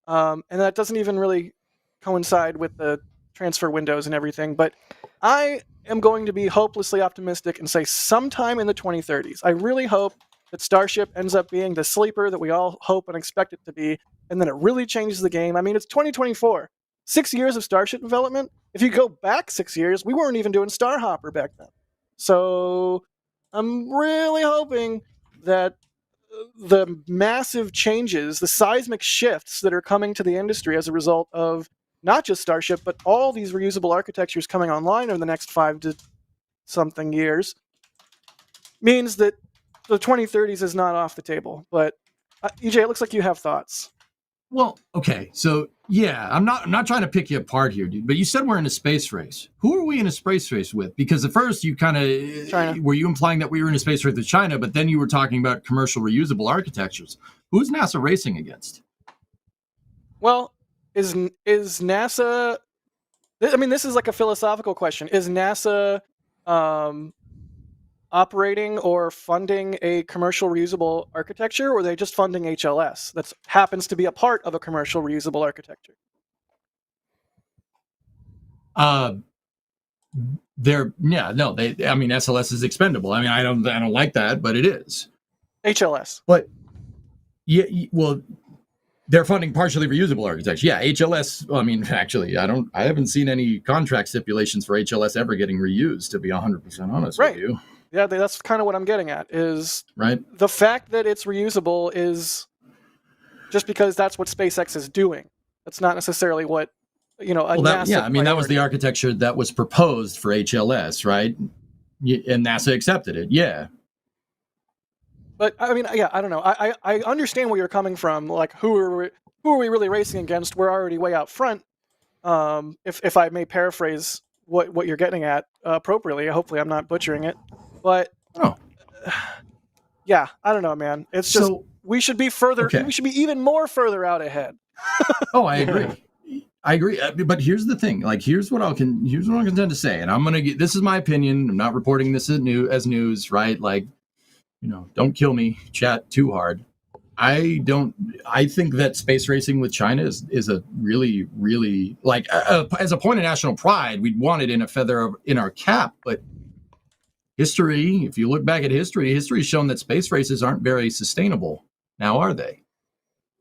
and that doesn't even really coincide with the transfer windows and everything. But I am going to be hopelessly optimistic and say sometime in the 2030s. I really hope that Starship ends up being the sleeper that we all hope and expect it to be, and then it really changes the game. I mean, it's 2024. 6 years of Starship development. If you go back 6 years, we weren't even doing Starhopper back then. So I'm really hoping that the massive changes, the seismic shifts that are coming to the industry as a result of not just Starship, but all these reusable architectures coming online over the next 5 to something years, means that the 2030s is not off the table. But EJ, it looks like you have thoughts. Well, okay, so yeah, I'm not trying to pick you apart here, dude. But you said we're in a space race. Who are we in a space race with? Because at first you kind of were you implying that we were in a space race with China, but then you were talking about commercial reusable architectures. Who's NASA racing against? Well, is NASA? I mean, this is like a philosophical question. Is NASA operating or funding a commercial reusable architecture, or are they just funding HLS that happens to be a part of a commercial reusable architecture? I mean, SLS is expendable. I mean, I don't like that, but it is. HLS. But yeah, well, they're funding partially reusable architecture. Yeah, HLS. I mean, actually, I haven't seen any contract stipulations for HLS ever getting reused, to be 100% honest with you. Yeah, that's kind of what I'm getting at, is right. The fact that it's reusable is just because that's what SpaceX is doing. That's not necessarily what, NASA I mean, that was the architecture that was proposed for HLS, right? And NASA accepted it, yeah. But, I mean, yeah, I don't know. I understand where you're coming from. Like, who are we really racing against? We're already way out front. If I may paraphrase what you're getting at appropriately. Hopefully I'm not butchering it. But yeah, I don't know, man. It's just we should be further. Okay. We should be even more further out ahead. Oh, I agree. But here's the thing. Like, here's what I'm content to say, and I'm gonna get. This is my opinion. I'm not reporting this as news, right? Like, don't kill me, chat too hard. I think that space racing with China is a really, really, like, as a point of national pride, we'd want it in a feather in our cap, but history, if you look back at history's shown that space races aren't very sustainable. Now, are they?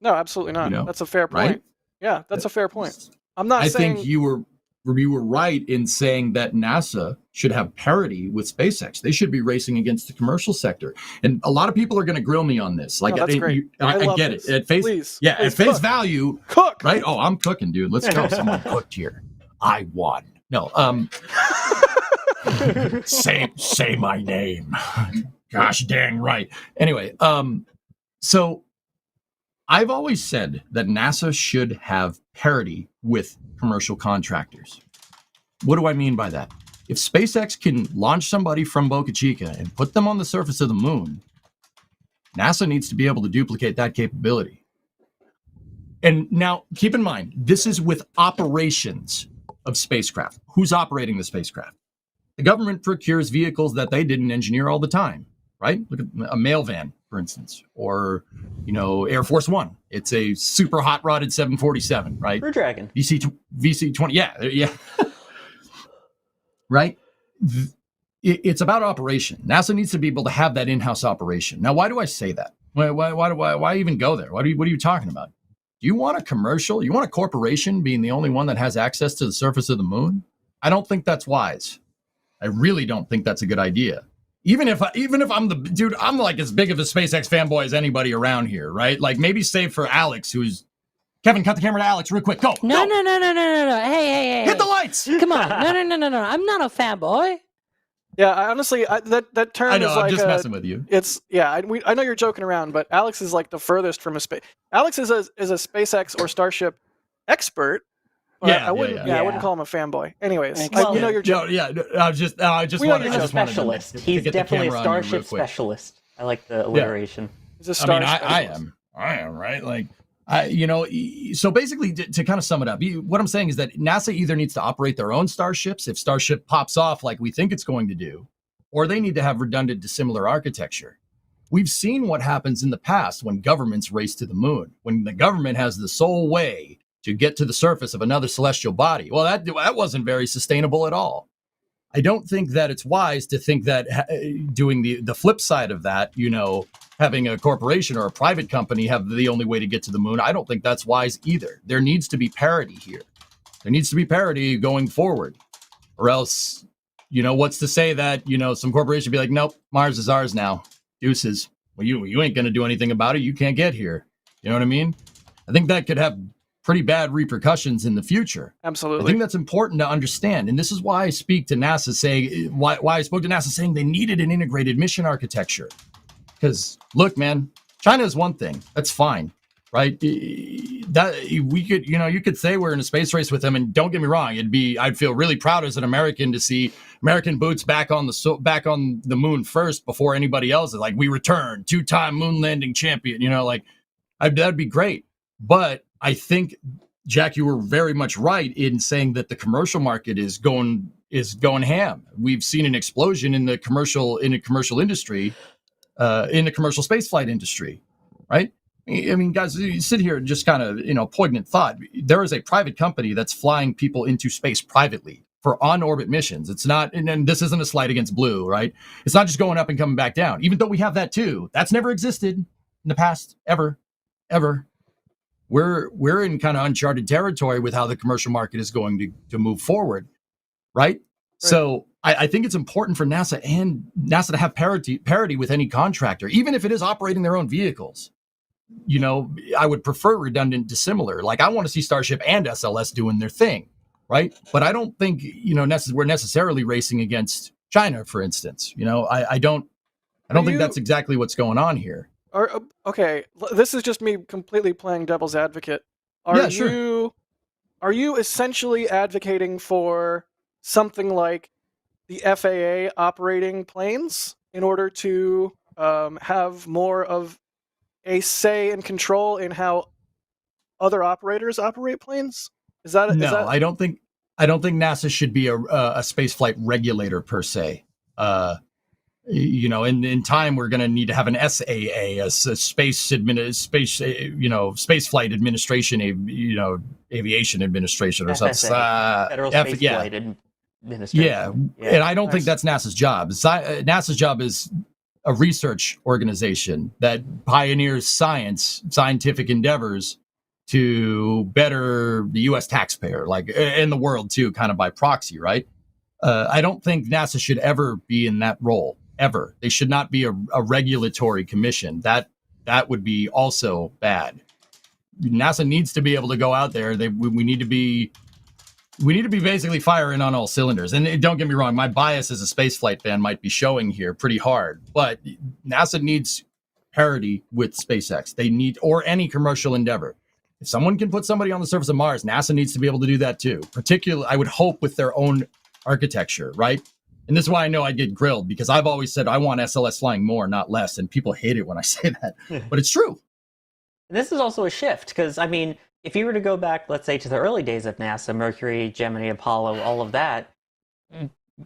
No, absolutely not. That's a fair point. Right? Yeah, that's a fair point. I think you were right in saying that NASA should have parity with SpaceX. They should be racing against the commercial sector. And a lot of people are going to grill me on this. Like, that's great. I get it. At face, at face value, cook. Right? Oh, I'm cooking, dude. Let's go. Someone cooked here. I won. No. Say my name. Gosh dang right. Anyway, so I've always said that NASA should have parity with commercial contractors. What do I mean by that? If SpaceX can launch somebody from Boca Chica and put them on the surface of the moon, NASA needs to be able to duplicate that capability. And now, keep in mind, this is with operations of spacecraft. Who's operating the spacecraft? The government procures vehicles that they didn't engineer all the time, right? Look at a mail van, for instance, or, Air Force One. It's a super hot rodded 747, right? Crew Dragon. VC-20. Yeah. Right? It's about operation. NASA needs to be able to have that in-house operation. Now, why do I say that? Why even go there? What are you talking about? Do you want a commercial? You want a corporation being the only one that has access to the surface of the moon? I don't think that's wise. I really don't think that's a good idea. even if I'm the dude, I'm like as big of a SpaceX fanboy as anybody around here, right? Like maybe save for Alex, who's Kevin. Cut the camera to Alex real quick. Go. No. Go. Hey, hey. Hit the lights. Come on. No. I'm not a fanboy. Yeah, honestly, that term I know. is like I'm just messing with you. It's I know you're joking around, but Alex is like the furthest from a space. Alex is a SpaceX or Starship expert. But I wouldn't call him a fanboy. Anyways, Well, you're joking. I just wanted He's a to specialist. He's get the definitely a camera on you real Starship quick. specialist. I like the alliteration. He's a star I am, right? Like, so basically, to kind of sum it up, what I'm saying is that NASA either needs to operate their own starships if Starship pops off like we think it's going to do, or they need to have redundant dissimilar architecture. We've seen what happens in the past when governments race to the moon, when the government has the sole way to get to the surface of another celestial body. Well, that wasn't very sustainable at all. I don't think that it's wise to think that doing the flip side of that, having a corporation or a private company have the only way to get to the moon. I don't think that's wise either. There needs to be parity here. There needs to be parity going forward, or else, what's to say that, some corporation be like, nope, Mars is ours now. Deuces. Well, you ain't going to do anything about it. You can't get here. You know what I mean? I think that could have pretty bad repercussions in the future. Absolutely. I think that's important to understand. And this is why I speak to NASA why I spoke to NASA saying they needed an integrated mission architecture. Because look, man, China is one thing. That's fine. Right? That we could, you could say we're in a space race with them, and don't get me wrong, I'd feel really proud as an American to see American boots back on the moon first before anybody else. Like, we return, 2-time moon landing champion, that'd be great. But I think, Jack, you were very much right in saying that the commercial market is going ham. We've seen an explosion in the commercial industry, in the commercial spaceflight industry, right? I mean, guys, you sit here and just kind of, poignant thought. There is a private company that's flying people into space privately for on-orbit missions. It's not, and this isn't a slight against Blue, right? It's not just going up and coming back down, even though we have that too. That's never existed in the past, ever. We're in kind of uncharted territory with how the commercial market is going to move forward, right? So I think it's important for NASA to have parity with any contractor, even if it is operating their own vehicles. I would prefer redundant dissimilar. Like, I want to see Starship and SLS doing their thing, right? But I don't think, we're necessarily racing against China, for instance. I don't think that's exactly what's going on here. Okay, this is just me completely playing devil's advocate. Are you essentially advocating for something like the FAA operating planes in order to have more of a say and control in how other operators operate planes? I don't think NASA should be a spaceflight regulator per se. In time we're going to need to have an SAA, a spaceflight administration, aviation administration, or something. Federal Spaceflight Administration. Yeah, and I don't think that's NASA's job. NASA's job is a research organization that pioneers scientific endeavors to better the U.S. taxpayer, like in the world too, kind of by proxy, right? I don't think NASA should ever be in that role, ever. They should not be a regulatory commission. That would be also bad. NASA needs to be able to go out there. We need to be basically firing on all cylinders. And don't get me wrong, my bias as a spaceflight fan might be showing here pretty hard, but NASA needs parity with SpaceX. They need, or any commercial endeavor. If someone can put somebody on the surface of Mars, NASA needs to be able to do that too. Particularly, I would hope with their own architecture, right? And this is why I know I get grilled, because I've always said I want SLS flying more, not less. And people hate it when I say that, but it's true. This is also a shift, because, I mean, if you were to go back, let's say, to the early days of NASA, Mercury, Gemini, Apollo, all of that,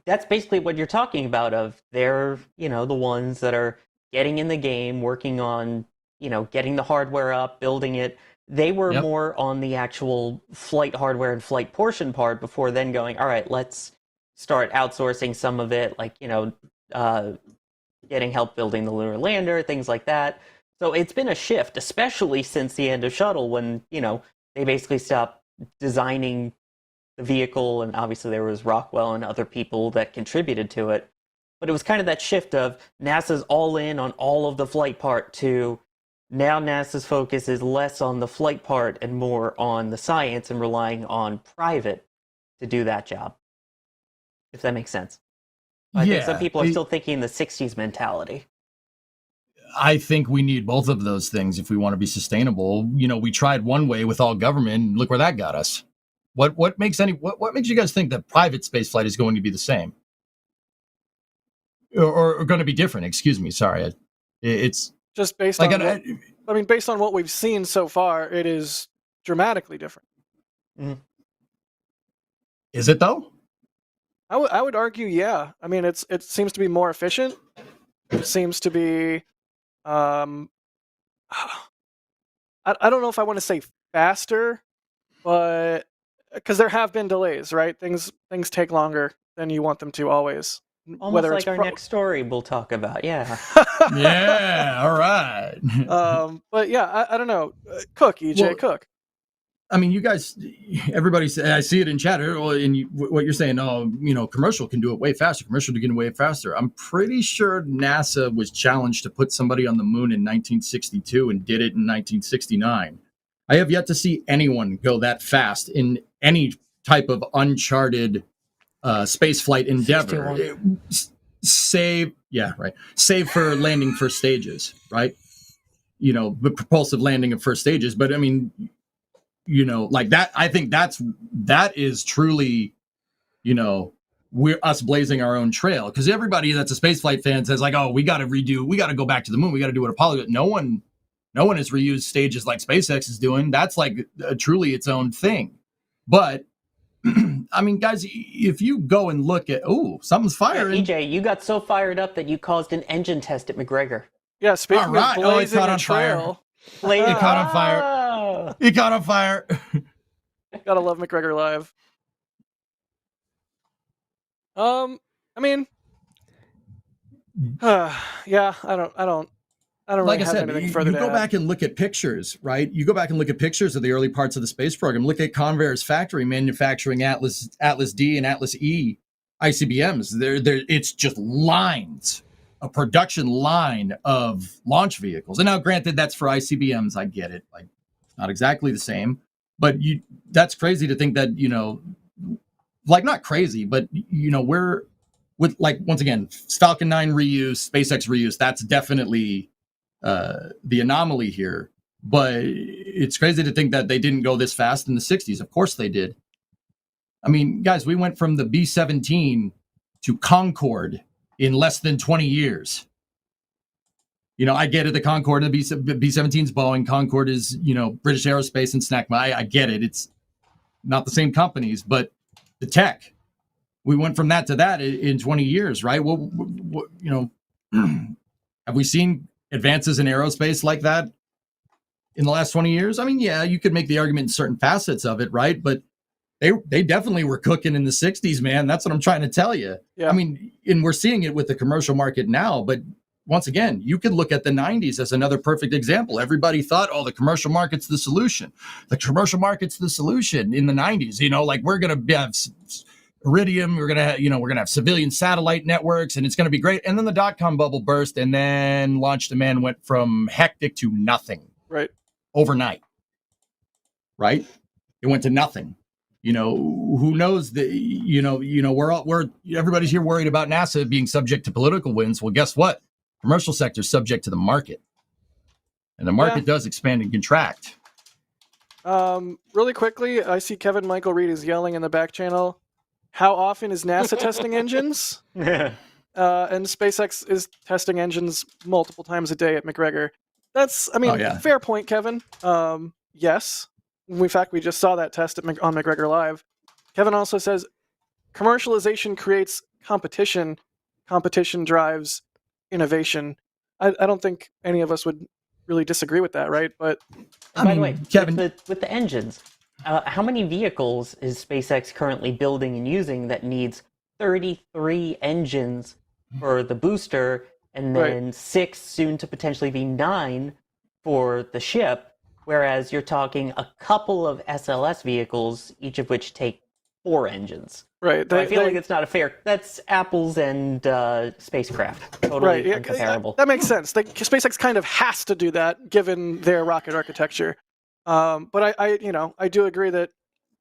that's basically what you're talking about. They're, the ones that are getting in the game, working on, getting the hardware up, building it. They were more on the actual flight hardware and flight portion part before then going, all right, let's start outsourcing some of it, like, getting help building the lunar lander, things like that. So it's been a shift, especially since the end of Shuttle, when, they basically stopped designing the vehicle, and obviously there was Rockwell and other people that contributed to it. But it was kind of that shift of NASA's all in on all of the flight part to now NASA's focus is less on the flight part and more on the science and relying on private to do that job. If that makes sense. I think some people are still thinking the 60s mentality. I think we need both of those things if we want to be sustainable. You know, we tried one way with all government, and look where that got us. What makes you guys think that private spaceflight is going to be the same? Or going to be different, excuse me, sorry. It's just based like on based on what we've seen so far, it is dramatically different. Mm-hmm. Is it though? I would argue, yeah. I mean, it seems to be more efficient. It seems to be, I don't know if I want to say faster, but because there have been delays, right? Things take longer than you want them to always. Almost Whether like it's our next story we'll talk about, yeah. Yeah, all right. But yeah, I don't know. Cook, EJ, Well, cook. I mean, you guys, everybody, I see it in chat, and what you're saying, oh, you know, commercial can do it way faster. Commercial can do it way faster. I'm pretty sure NASA was challenged to put somebody on the moon in 1962 and did it in 1969. I have yet to see anyone go that fast in any type of uncharted space flight endeavor. Save for landing first stages, right? You know, the propulsive landing of first stages. But I mean, you know, like that, I think that is truly, you know, we're us blazing our own trail, because everybody that's a spaceflight fan says like, oh, we got to go back to the moon. We got to do what Apollo did. No one has reused stages like SpaceX is doing. That's like truly its own thing. But I mean, guys, if you go and look at, something's firing. EJ, you got so fired up that you caused an engine test at McGregor. Yeah, speaking of blazing a trail. It caught on fire. It caught on fire. Gotta love McGregor Live. I mean, yeah, I don't really Like I have said, anything you further to go add. back and look at pictures, right? You go back and look at pictures of the early parts of the space program. Look at Convair's factory manufacturing Atlas D and Atlas E ICBMs. It's just lines, a production line of launch vehicles. And now, granted, that's for ICBMs. I get it. Like, it's not exactly the same, but that's crazy to think that, you know, like, not crazy, but, you know, we're with, like, once again, Falcon 9 reuse, SpaceX reuse. That's definitely the anomaly here. But it's crazy to think that they didn't go this fast in the 60s. Of course they did. I mean, guys, we went from the B-17 to Concorde in less than 20 years. You know, I get it. The Concorde, the B-17 is Boeing. Concorde is, you know, British Aerospace and SNAC. I get it. It's not the same companies, but the tech. We went from that to that in 20 years, right? Well, you know, have we seen advances in aerospace like that in the last 20 years? I mean, yeah, you could make the argument in certain facets of it, right? But they definitely were cooking in the 60s, man. That's what I'm trying to tell you. Yeah. I mean, and we're seeing it with the commercial market now, but once again, you could look at the 90s as another perfect example. Everybody thought, oh, the commercial market's the solution. The commercial market's the solution in the 90s. You know, like, we're going to have Iridium, we're going to have civilian satellite networks, and it's going to be great. And then the dot-com bubble burst, and then launch demand went from hectic to nothing. Right. Overnight. Right? It went to nothing. You know, who knows we're everybody's here worried about NASA being subject to political winds. Well, guess what? Commercial sector is subject to the market. And the market does expand and contract. Really quickly, I see Kevin Michael Reed is yelling in the back channel. How often is NASA testing engines? And SpaceX is testing engines multiple times a day at McGregor. That's, I mean, fair point, Kevin. Yes. In fact, we just saw that test on McGregor Live. Kevin also says, commercialization creates competition. Competition drives innovation. I don't think any of us would really disagree with that, right? But by the way, Kevin, with the engines, how many vehicles is SpaceX currently building and using that needs 33 engines for the booster, and then 6, soon to potentially be 9 for the ship? Whereas you're talking a couple of SLS vehicles, each of which take 4 engines. Right. So I feel like it's not a fair. That's apples and spacecraft. Totally right. Yeah, uncomparable. that makes sense. SpaceX kind of has to do that given their rocket architecture. But I do agree that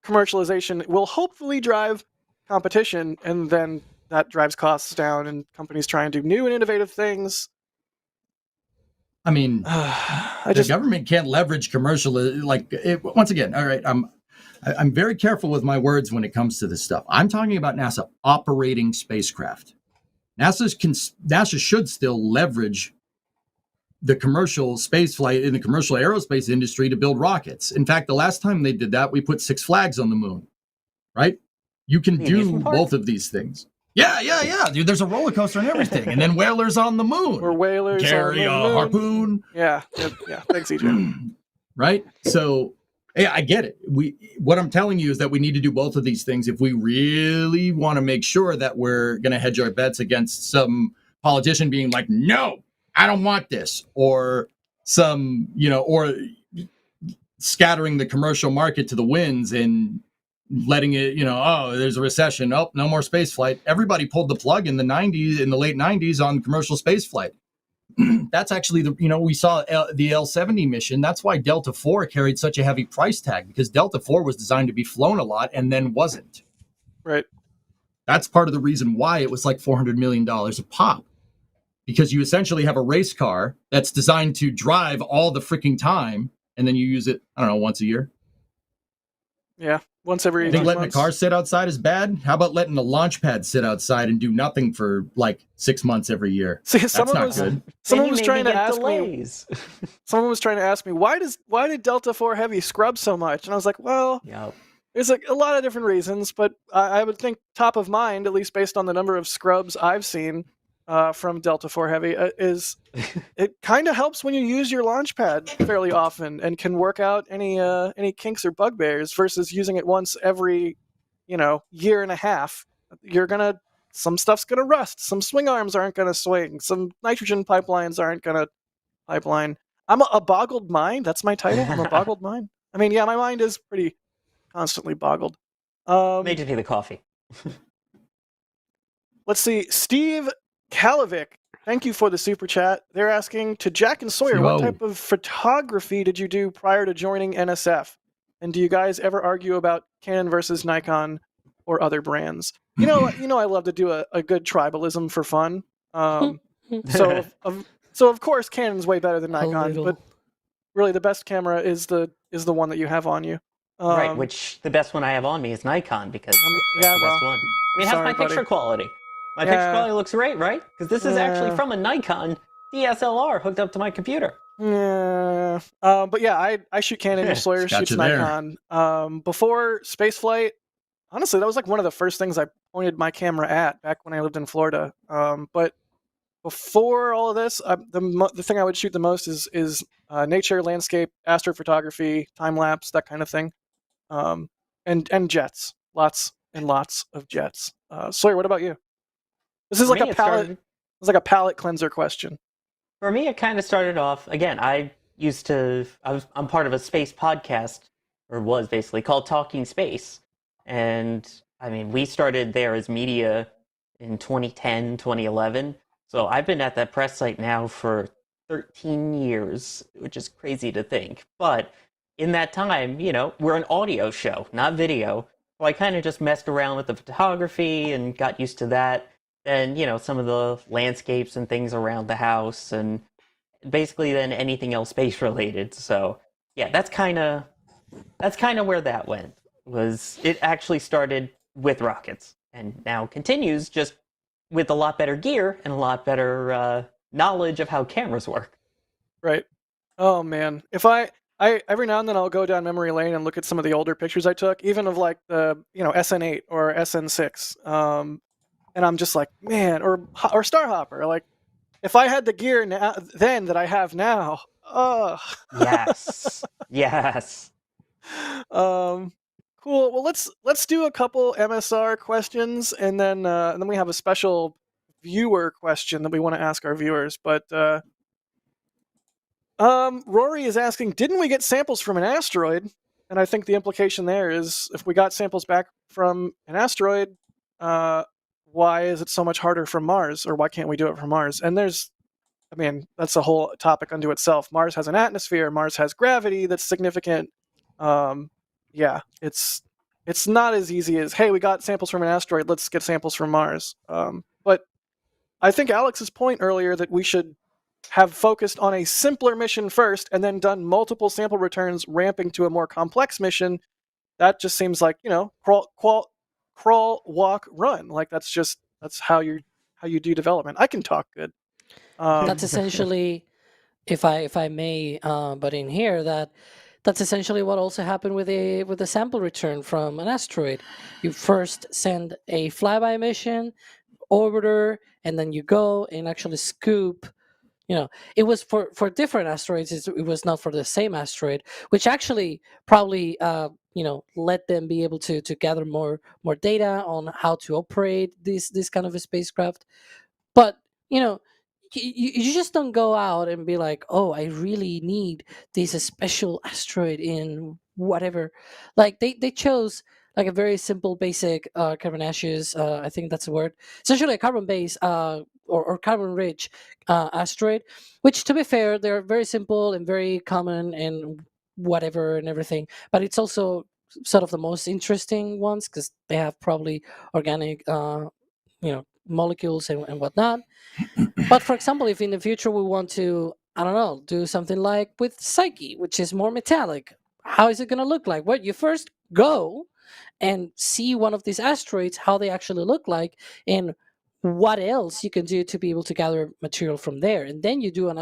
commercialization will hopefully drive competition, and then that drives costs down, and companies try and do new and innovative things. I mean, the government can't leverage commercial. Once again, all right, I'm very careful with my words when it comes to this stuff. I'm talking about NASA operating spacecraft. NASA should still leverage the commercial spaceflight in the commercial aerospace industry to build rockets. In fact, the last time they did that, we put 6 flags on the moon, right? You can do both of these things. Yeah, dude. There's a roller coaster and everything, and then whalers on the moon. Or whalers carry on the a moon. harpoon. Yeah. Thanks, EJ. Right. So, yeah, I get it. What I'm telling you is that we need to do both of these things if we really want to make sure that we're going to hedge our bets against some politician being like, "No, I don't want this," or or scattering the commercial market to the winds and letting it, there's a recession. Oh, no more space flight. Everybody pulled the plug in the late 90s on commercial space flight. That's actually we saw the L-70 mission. That's why Delta IV carried such a heavy price tag, because Delta IV was designed to be flown a lot and then wasn't. Right. That's part of the reason why it was like $400 million a pop, because you essentially have a race car that's designed to drive all the freaking time, and then you use it, I don't know, once a year. Yeah, once every. You think letting months. a car sit outside is bad? How about letting a launch pad sit outside and do nothing for like 6 months every year? See, That's not good. Someone was trying to ask me. delays. Someone was trying to ask me why did Delta IV Heavy scrub so much, and I was like, well, there's a lot of different reasons, but I would think top of mind, at least based on the number of scrubs I've seen from Delta IV Heavy, is it kind of helps when you use your launch pad fairly often and can work out any kinks or bugbears versus using it once every year and a half. Some stuff's gonna rust, some swing arms aren't gonna swing, some nitrogen pipelines aren't gonna pipeline. I'm a boggled mind. That's my title. I'm a boggled mind. I mean, yeah, my mind is pretty constantly boggled. May just be the coffee. Let's see, Steve Kalovic, thank you for the super chat. They're asking, to Jack and Sawyer, what type of photography did you do prior to joining NSF? And do you guys ever argue about Canon versus Nikon or other brands? I love to do a good tribalism for fun. So of course Canon's way better than Nikon, but really the best camera is the one that you have on you. Right, which the best one I have on me is Nikon, because that's the best one. I mean, it has my picture quality. My picture quality looks great, right? Because this is actually from a Nikon DSLR hooked up to my computer. Yeah. But yeah, I shoot Canon, Sawyer shoots Nikon. Before spaceflight, honestly, that was like one of the first things I pointed my camera at back when I lived in Florida. But before all of this, the thing I would shoot the most is nature, landscape, astrophotography, time lapse, that kind of thing, and jets, lots and lots of jets. Sawyer, what about you? This is like a palate. It's like a palate cleanser question. For me, it kind of started off again. I'm part of a space podcast, or was basically called Talking Space, and I mean, we started there as media in 2010, 2011. So I've been at that press site now for 13 years, which is crazy to think. But in that time, we're an audio show, not video. So I kind of just messed around with the photography and got used to that. Then, some of the landscapes and things around the house, and basically then anything else space related. So yeah, that's kind of where that went. It actually started with rockets and now continues just with a lot better gear and a lot better knowledge of how cameras work. Right. Oh man, if I every now and then I'll go down memory lane and look at some of the older pictures I took, even of like the SN8 or SN6, and I'm just like, man, or Starhopper, like if I had the gear now then that I have now, yes. Cool. Well, let's do a couple MSR questions, and then we have a special viewer question that we want to ask our viewers. But Rory is asking, didn't we get samples from an asteroid? And I think the implication there is if we got samples back from an asteroid, why is it so much harder from Mars, or why can't we do it from Mars? And that's a whole topic unto itself. Mars has an atmosphere. Mars has gravity that's significant. It's not as easy as, hey, we got samples from an asteroid, let's get samples from Mars. But I think Alex's point earlier that we should have focused on a simpler mission first and then done multiple sample returns ramping to a more complex mission, that just seems like, crawl, walk, run. Like that's how you do development. I can talk good. That's essentially, if I may, but in here that's essentially what also happened with a sample return from an asteroid. You first send a flyby mission, orbiter, and then you go and actually scoop. It was for different asteroids. It was not for the same asteroid, which actually probably let them be able to gather more data on how to operate this kind of a spacecraft. But you just don't go out and be like, oh, I really need this special asteroid in whatever. Like they chose like a very simple, basic carbonaceous, I think that's a word, essentially a carbon base or carbon rich asteroid, which to be fair, they're very simple and very common and whatever and everything. But it's also sort of the most interesting ones because they have probably organic molecules and whatnot. But for example, if in the future we want to, I don't know, do something like with Psyche, which is more metallic, how is it going to look like? Well, you first go and see one of these asteroids, how they actually look like, and what else you can do to be able to gather material from there. And then you do an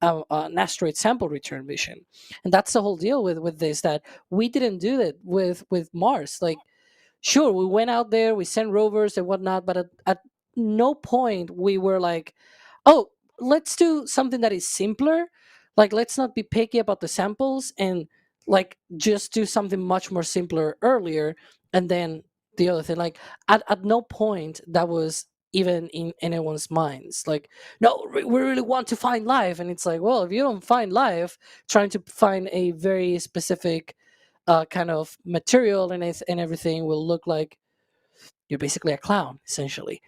asteroid sample return mission. And that's the whole deal with this, that we didn't do that with Mars. Like, sure, we went out there, we sent rovers and whatnot, but at no point we were like, oh, let's do something that is simpler. Like, let's not be picky about the samples and like just do something much more simpler earlier. And then the other thing, like at no point that was even in anyone's minds. Like, no, we really want to find life. And it's like, well, if you don't find life, trying to find a very specific kind of material and everything will look like you're basically a clown, essentially.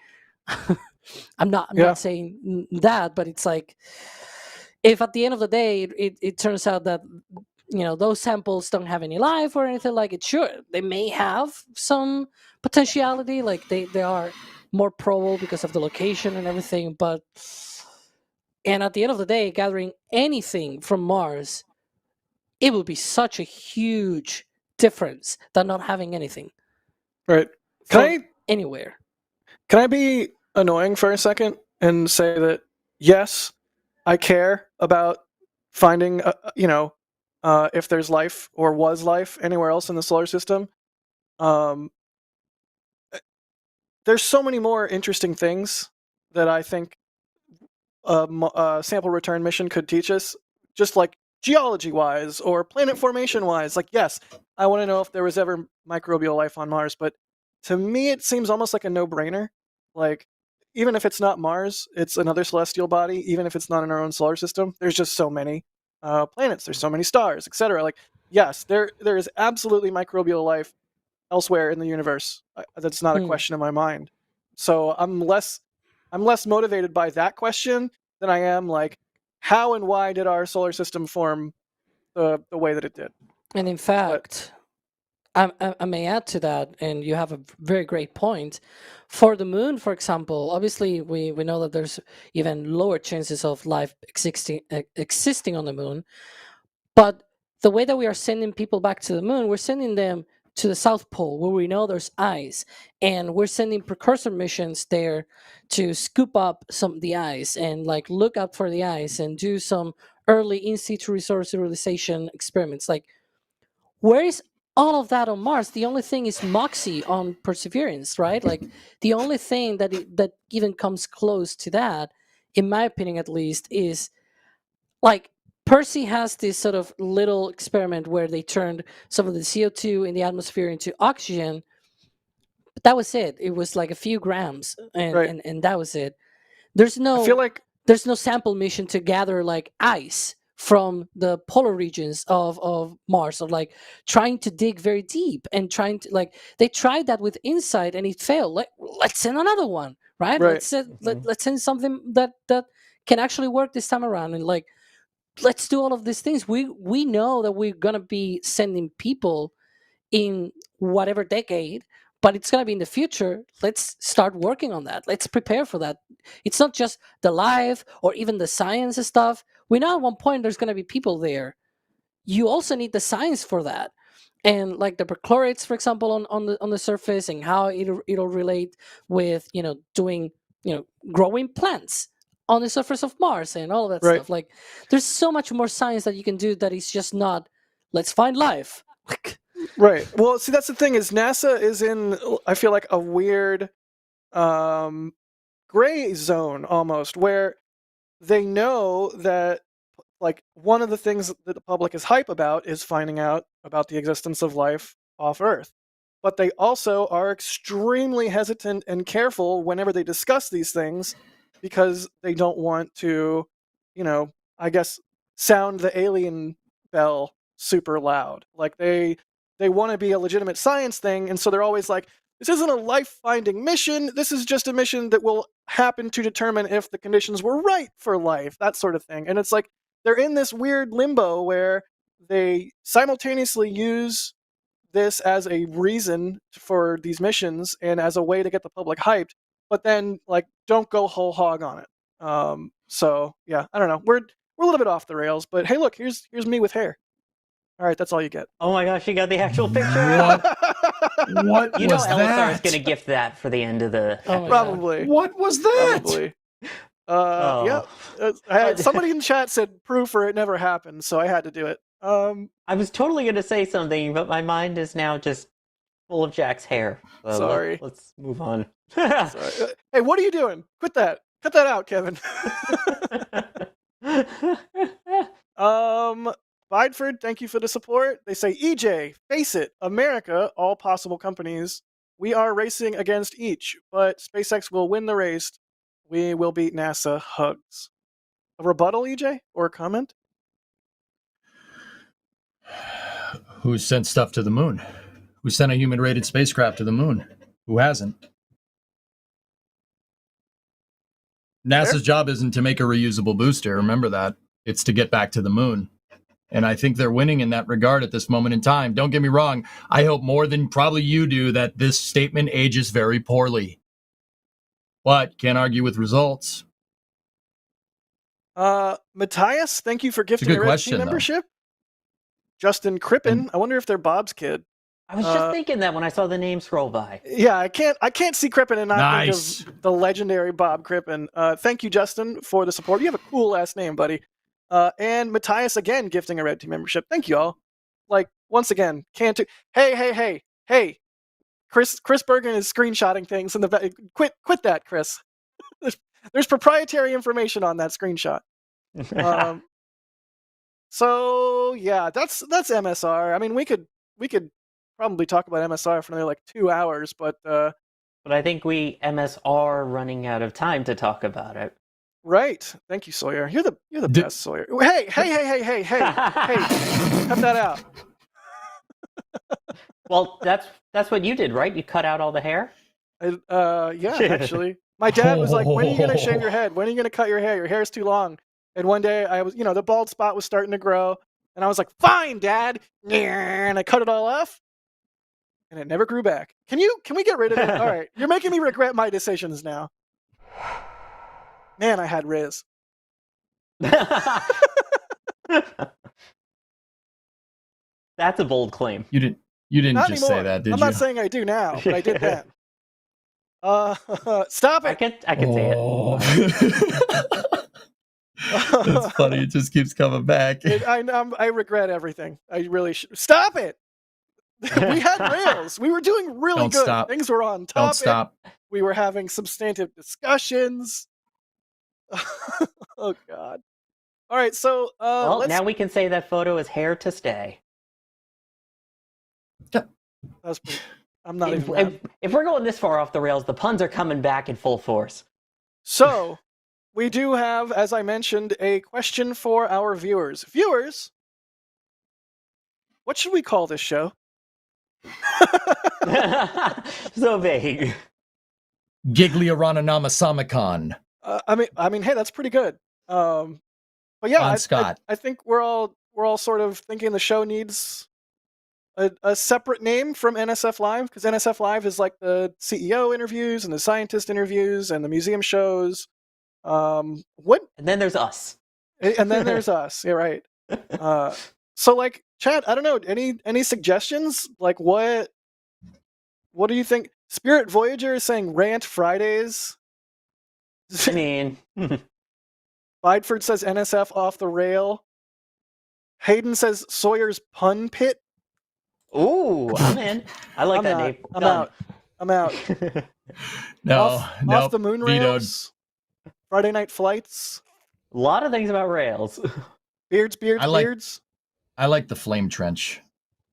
I'm not saying that, but it's like, if at the end of the day it turns out that those samples don't have any life or anything like it, sure, they may have some potentiality, like they are more probable because of the location and everything, and at the end of the day, gathering anything from Mars, it would be such a huge difference than not having anything. Right. Anywhere. Can I be annoying for a second and say that, yes, I care about finding, if there's life or was life anywhere else in the solar system. There's so many more interesting things that I think a sample return mission could teach us, just like geology-wise or planet formation-wise. Like, yes, I want to know if there was ever microbial life on Mars, but to me, it seems almost like a no-brainer. Like, even if it's not Mars, it's another celestial body. Even if it's not in our own solar system, there's just so many planets. There's so many stars, etc. Like, yes, there is absolutely microbial life elsewhere in the universe. That's not a question in my mind. So I'm less motivated by that question than I am like, how and why did our solar system form the way that it did? And in fact, I may add to that, and you have a very great point. For the moon, for example, obviously we know that there's even lower chances of life existing on the moon. But the way that we are sending people back to the moon, we're sending them to the South Pole, where we know there's ice, and we're sending precursor missions there to scoop up some of the ice and like look up for the ice and do some early in situ resource utilization experiments. Like, where is all of that on Mars? The only thing is Moxie on Perseverance, right? Like, the only thing that even comes close to that, in my opinion at least, is like Percy has this sort of little experiment where they turned some of the CO2 in the atmosphere into oxygen, but that was it. It was like a few grams, and that was it. There's no I feel like there's no sample mission to gather like ice from the polar regions of Mars, of like trying to dig very deep and trying to like they tried that with InSight and it failed. Let's send another one, right? Right. Let's send something that can actually work this time around, and like let's do all of these things. We know that we're gonna be sending people in whatever decade, but it's going to be in the future. Let's start working on that. Let's prepare for that. It's not just the life or even the science and stuff. We know at one point there's going to be people there. You also need the science for that. And like the perchlorates, for example, on the surface, and how it'll relate with doing growing plants on the surface of Mars and all of that Right. stuff. Like there's so much more science that you can do that is just not let's find life. Right. Well, see, that's the thing is NASA is in, I feel like, a weird gray zone almost, where they know that like one of the things that the public is hype about is finding out about the existence of life off Earth. But they also are extremely hesitant and careful whenever they discuss these things because they don't want to, I guess, sound the alien bell super loud. Like they want to be a legitimate science thing, and so they're always like, this isn't a life-finding mission. This is just a mission that will happen to determine if the conditions were right for life, that sort of thing. And it's like they're in this weird limbo where they simultaneously use this as a reason for these missions and as a way to get the public hyped, but then like don't go whole hog on it. So yeah, I don't know. We're a little bit off the rails, but hey, look, here's me with hair. All right, that's all you get. Oh my gosh, you got the actual picture. What You know was Elisar that? is going to gift that for the end of the Oh my episode. Probably. What was that? Probably. Oh. Yeah. Somebody in chat said proof or it never happened, so I had to do it. I was totally going to say something, but my mind is now just full of Jack's hair. So Sorry. Let's move on. Sorry. Hey, what are you doing? Quit that. Cut that out, Kevin. Bideford, thank you for the support. They say, EJ, face it, America, all possible companies, we are racing against each, but SpaceX will win the race. We will beat NASA. Hugs. A rebuttal, EJ, or a comment? Who sent stuff to the moon? Who sent a human-rated spacecraft to the moon? Who hasn't? NASA's job isn't to make a reusable booster. Remember that. It's to get back to the moon. And I think they're winning in that regard at this moment in time. Don't get me wrong. I hope more than probably you do that this statement ages very poorly. But can't argue with results. Matthias, thank you for gifting a Red Team membership. Justin Crippen, I wonder if they're Bob's kid. I was just thinking that when I saw the name scroll by. Yeah, I can't see Crippen and not Nice. think of the legendary Bob Crippen. Thank you, Justin, for the support. You have a cool last name, buddy. And Matthias again gifting a Red Team membership. Thank you all. Like once again, can't do. Hey! Chris Bergen is screenshotting things in the back. Quit that, Chris. There's proprietary information on that screenshot. So yeah, that's MSR. I mean, we could probably talk about MSR for another like 2 hours, but I think we are running out of time to talk about it. Right. Thank you, Sawyer. You're the best, Sawyer. Hey! Cut that out. Well, that's what you did, right? You cut out all the hair? Yeah, actually. My dad was like, when are you going to shave your head? When are you going to cut your hair? Your hair's too long. And one day I was, the bald spot was starting to grow. And I was like, fine, Dad. And I cut it all off. And it never grew back. Can we get rid of it? All right. You're making me regret my decisions now. Man, I had Riz. That's a bold claim. You didn't Not just anymore. say that, did I'm you? not saying I do now, but I did then. Stop I it. can see it. That's funny. It just keeps coming back. I regret everything. I really should. Stop it. We had rails. We were doing really Don't good. stop. Things were on topic. Don't stop. We were having substantive discussions. Oh God. All right, so well, now we can say that photo is here to stay. That's pretty, I'm not even mad. If we're going this far off the rails, the puns are coming back in full force. So we do have, as I mentioned, a question for our viewers. Viewers, what should we call this show? So vague. Gigliarananamasamakan. I mean, hey, that's pretty good. But yeah, Ron Scott. I think we're all sort of thinking the show needs a separate name from NSF Live, because NSF Live is like the CEO interviews and the scientist interviews and the museum shows. What? And then there's us. And then there's us. Yeah, right. So like, chat, I don't know. Any suggestions? Like, what do you think? Spirit Voyager is saying Rant Fridays. I mean, Bideford says NSF off the rail. Hayden says Sawyer's Pun Pit. ooh, I'm in. I like that name. I'm Done. out. No, Off the moon vetoed. rails. Friday night flights. A lot of things about rails. Beards. I like the flame trench.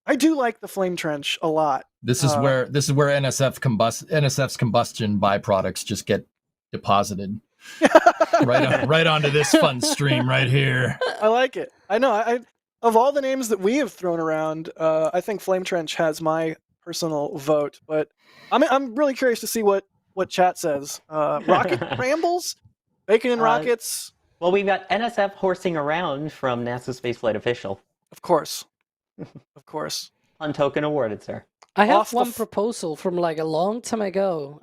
I do like the flame trench a lot. This is where NSF's combustion byproducts just get deposited right onto this fun stream right here. I like it. I know. I of all the names that we have thrown around, I think Flame Trench has my personal vote. But I'm really curious to see what chat says. Rocket Rambles, Bacon and Rockets. Well, we've got NSF horsing around from NASA's Spaceflight Official. Of course. Of course. Pun token awarded, sir. I have Off the one f- proposal from like a long time ago.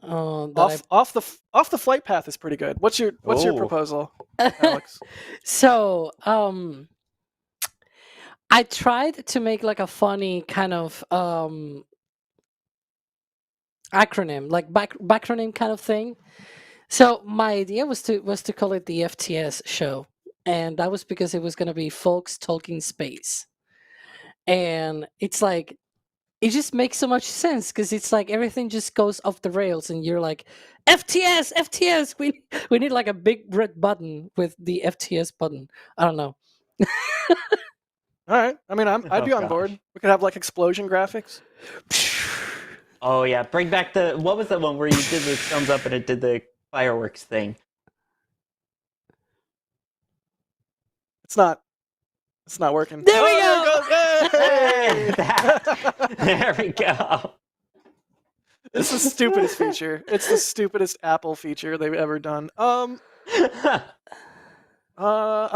Off the flight path is pretty good. What's your Oh. proposal, Alex? So, I tried to make like a funny kind of acronym, like backronym kind of thing. So my idea was to call it the FTS show, and that was because it was going to be folks talking space, and it's like it just makes so much sense because it's like everything just goes off the rails, and you're like FTS. We need like a big red button with the FTS button. I don't know. All right. I mean, I'd be on board. We could have like explosion graphics. Oh yeah, bring back what was the one where you did the thumbs up and it did the fireworks thing? It's not working. There we Oh, there it goes. Hey! There we go. It's the stupidest feature. It's the stupidest Apple feature they've ever done. I'm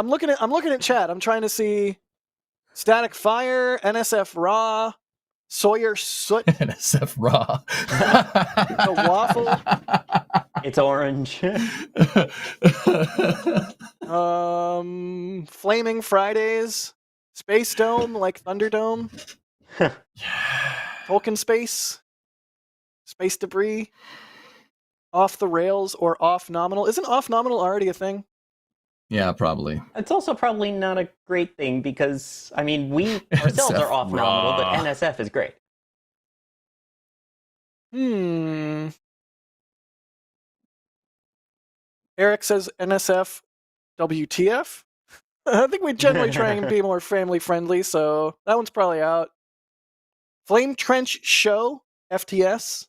looking at chat. I'm trying to see Static Fire, NSF Raw, Sawyer Soot, NSF Raw. the Waffle, It's orange. Flaming Fridays, Space Dome like Thunderdome, Tolkien Space, Space Debris, Off the Rails or Off Nominal. Isn't Off Nominal already a thing? Yeah, probably. It's also probably not a great thing because, I mean, we ourselves NSF are off nominal, but raw. NSF is great. Eric says NSF WTF. I think we generally try and be more family friendly, so that one's probably out. Flame Trench Show FTS.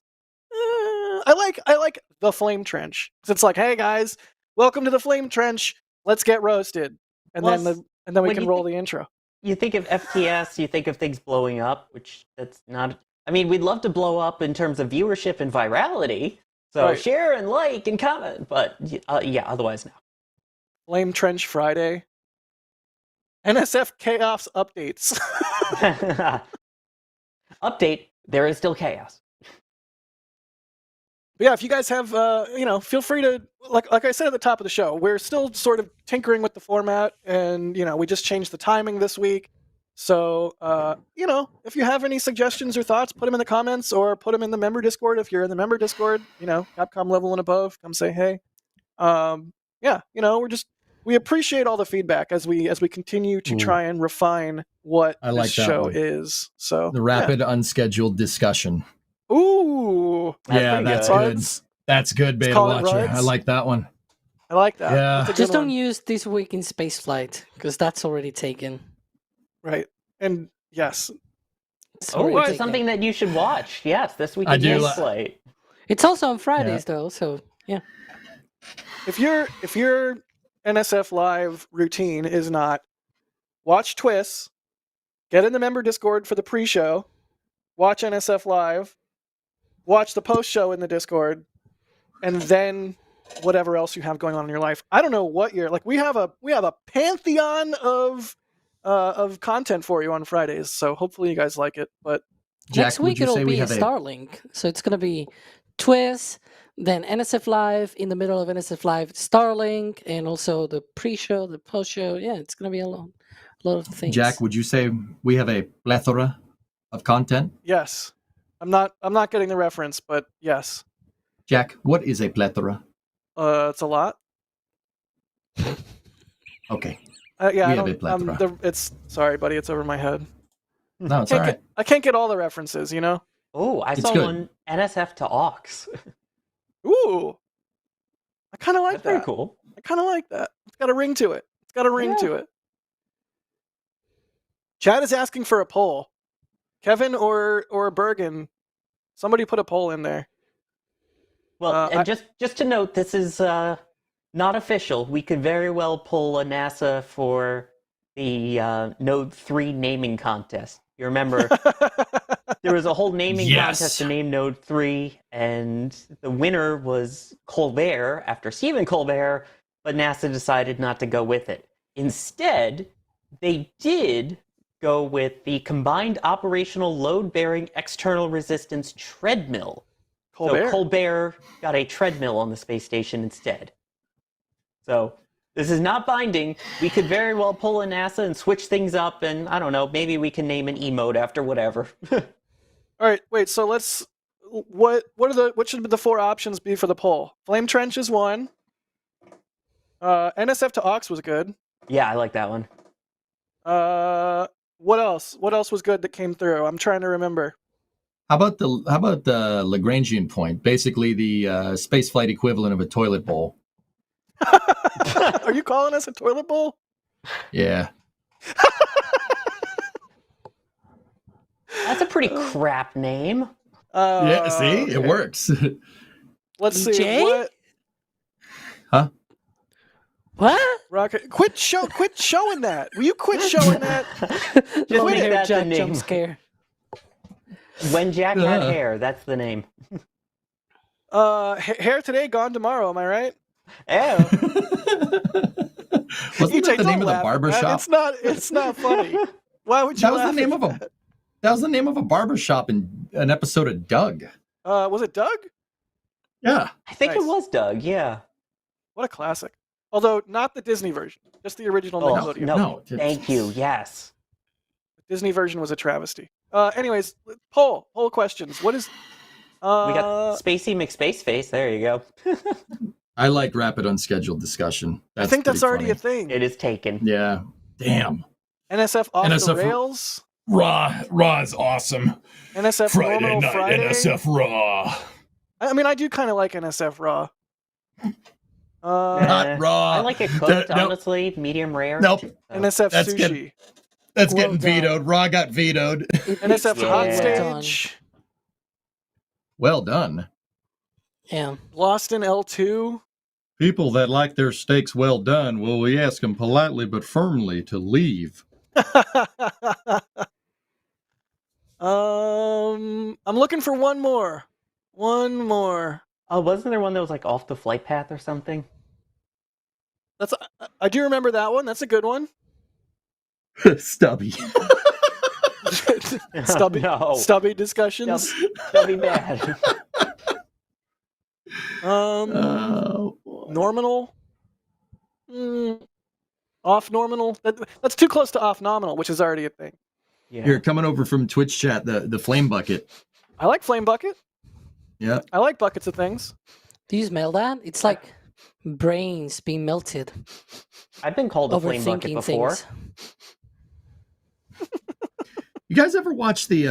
I like the Flame Trench. 'Cause it's like, hey guys, welcome to the Flame Trench. Let's get roasted, and Well, then we when can you roll the intro. You think of FTS, you think of things blowing up, which that's not. I mean, we'd love to blow up in terms of viewership and virality. So Right. share and like and comment, but yeah, otherwise no. Flame Trench Friday. NSF Chaos updates. Update: there is still chaos. But yeah, if you guys have, feel free to, like I said at the top of the show, we're still sort of tinkering with the format, and, we just changed the timing this week. So, if you have any suggestions or thoughts, put them in the comments or put them in the member Discord. If you're in the member Discord, Capcom level and above, come say hey. We appreciate all the feedback as we continue to try and refine what I like this that show one. is. So The rapid unscheduled discussion. Ooh, That's pretty that's good. good. That's good, Beta call it Watcher. Ruds. I like that one. I like that. Yeah. That's a good Just don't one. use This Week in Spaceflight because that's already taken. Right. And yes, It's Oh, already it's taken. something that you should watch. Yes, this week I in do Game li- Slate. It's also on Fridays though, so yeah. if your NSF Live routine is not watch TWIS, get in the member Discord for the pre-show, watch NSF Live, watch the post-show in the Discord, and then whatever else you have going on in your life. I don't know what you're like. We have a pantheon of content for you on Fridays, so hopefully you guys like it. But Jack, Next would week you it'll say we be have a Starlink, so it's gonna be TWIS, then NSF Live, in the middle of NSF Live, Starlink, and also the pre-show, the post-show. Yeah, it's gonna be a lot of things. Jack, would you say we have a plethora of content? yes, I'm not getting the reference, but yes, Jack, what is a plethora? it's a lot. Okay. Yeah, We I have a don't. plethora. It's sorry, buddy. It's over my head. No, it's all right. I can't get all the references, you know. Oh, I It's saw good. one NSF to aux. Ooh, I kind of like That's pretty that. cool. I kind of like that. It's got a ring to it. To it. Chad is asking for a poll. Kevin or Bergen, somebody put a poll in there. Well, and just to note, this is not official. We could very well pull a NASA for the Node 3 naming contest. You remember there was a whole naming contest to name Node 3, and the winner was Colbert after Stephen Colbert, but NASA decided not to go with it. Instead, they did go with the Combined Operational Load-Bearing External Resistance Treadmill. So Colbert got a treadmill on the space station instead. So this is not binding. We could very well pull a NASA and switch things up, and I don't know, maybe we can name an E-mode after whatever. All right, wait. So let's. What should the 4 options be for the poll? Flame Trench is one. NSF to aux was good. Yeah, I like that one. What else? What else was good that came through? I'm trying to remember. How about the Lagrangian point? Basically, the spaceflight equivalent of a toilet bowl. Are you calling us a toilet bowl? Yeah. That's a pretty crap name. Yeah. See, Okay. it works. Let's see. EJ? What? Huh? What? Rocket, quit showing that. Will you quit showing that? Just Let me make hear that the Jack name. jump scare. When Jack had hair, that's the name. Hair today, gone tomorrow. Am I right? Oh. Wasn't that the don't name of the laugh at barber that. shop? It's not funny. Why would you That was laugh the name at of a. that? That was the name of a barber shop in an episode of Doug. Was it Doug? Yeah. I think it Nice. was Doug, yeah. What a classic. Although not the Disney version, just the original Oh, Nickelodeon. no. No. Thank you, yes. The Disney version was a travesty. Anyways, poll questions. What is? We got Spacey McSpaceface, there you go. I like rapid unscheduled discussion. I think that's pretty already a funny. thing. It is taken. Yeah. Damn. NSF off NSF the rails. Raw is awesome. NSF Friday normal night Friday. NSF Raw. I mean, I do kind of like NSF raw. Not raw. I like it cooked, Nope. honestly, medium rare. Nope. So- NSF That's sushi. good. That's Well getting done. vetoed. Raw got vetoed. NSF Yeah. hot Well stage. Well done. Yeah. Lost in L2. People that like their steaks well done, well, we ask them politely but firmly to leave. I'm looking for one more. One more. Oh, wasn't there one that was like off the flight path or something? That's I do remember that one. That's a good one. Stubby. Stubby, No. stubby discussions. That'd be bad. Oh, boy. Nominal. Off nominal. That's too close to off nominal, which is already a thing. Yeah. Here, coming over from Twitch chat, the flame bucket. I like flame bucket. Yeah. I like buckets of things. Do you smell that? It's like brains being melted. I've been called a flame bucket Overthinking before. things. You guys ever watch the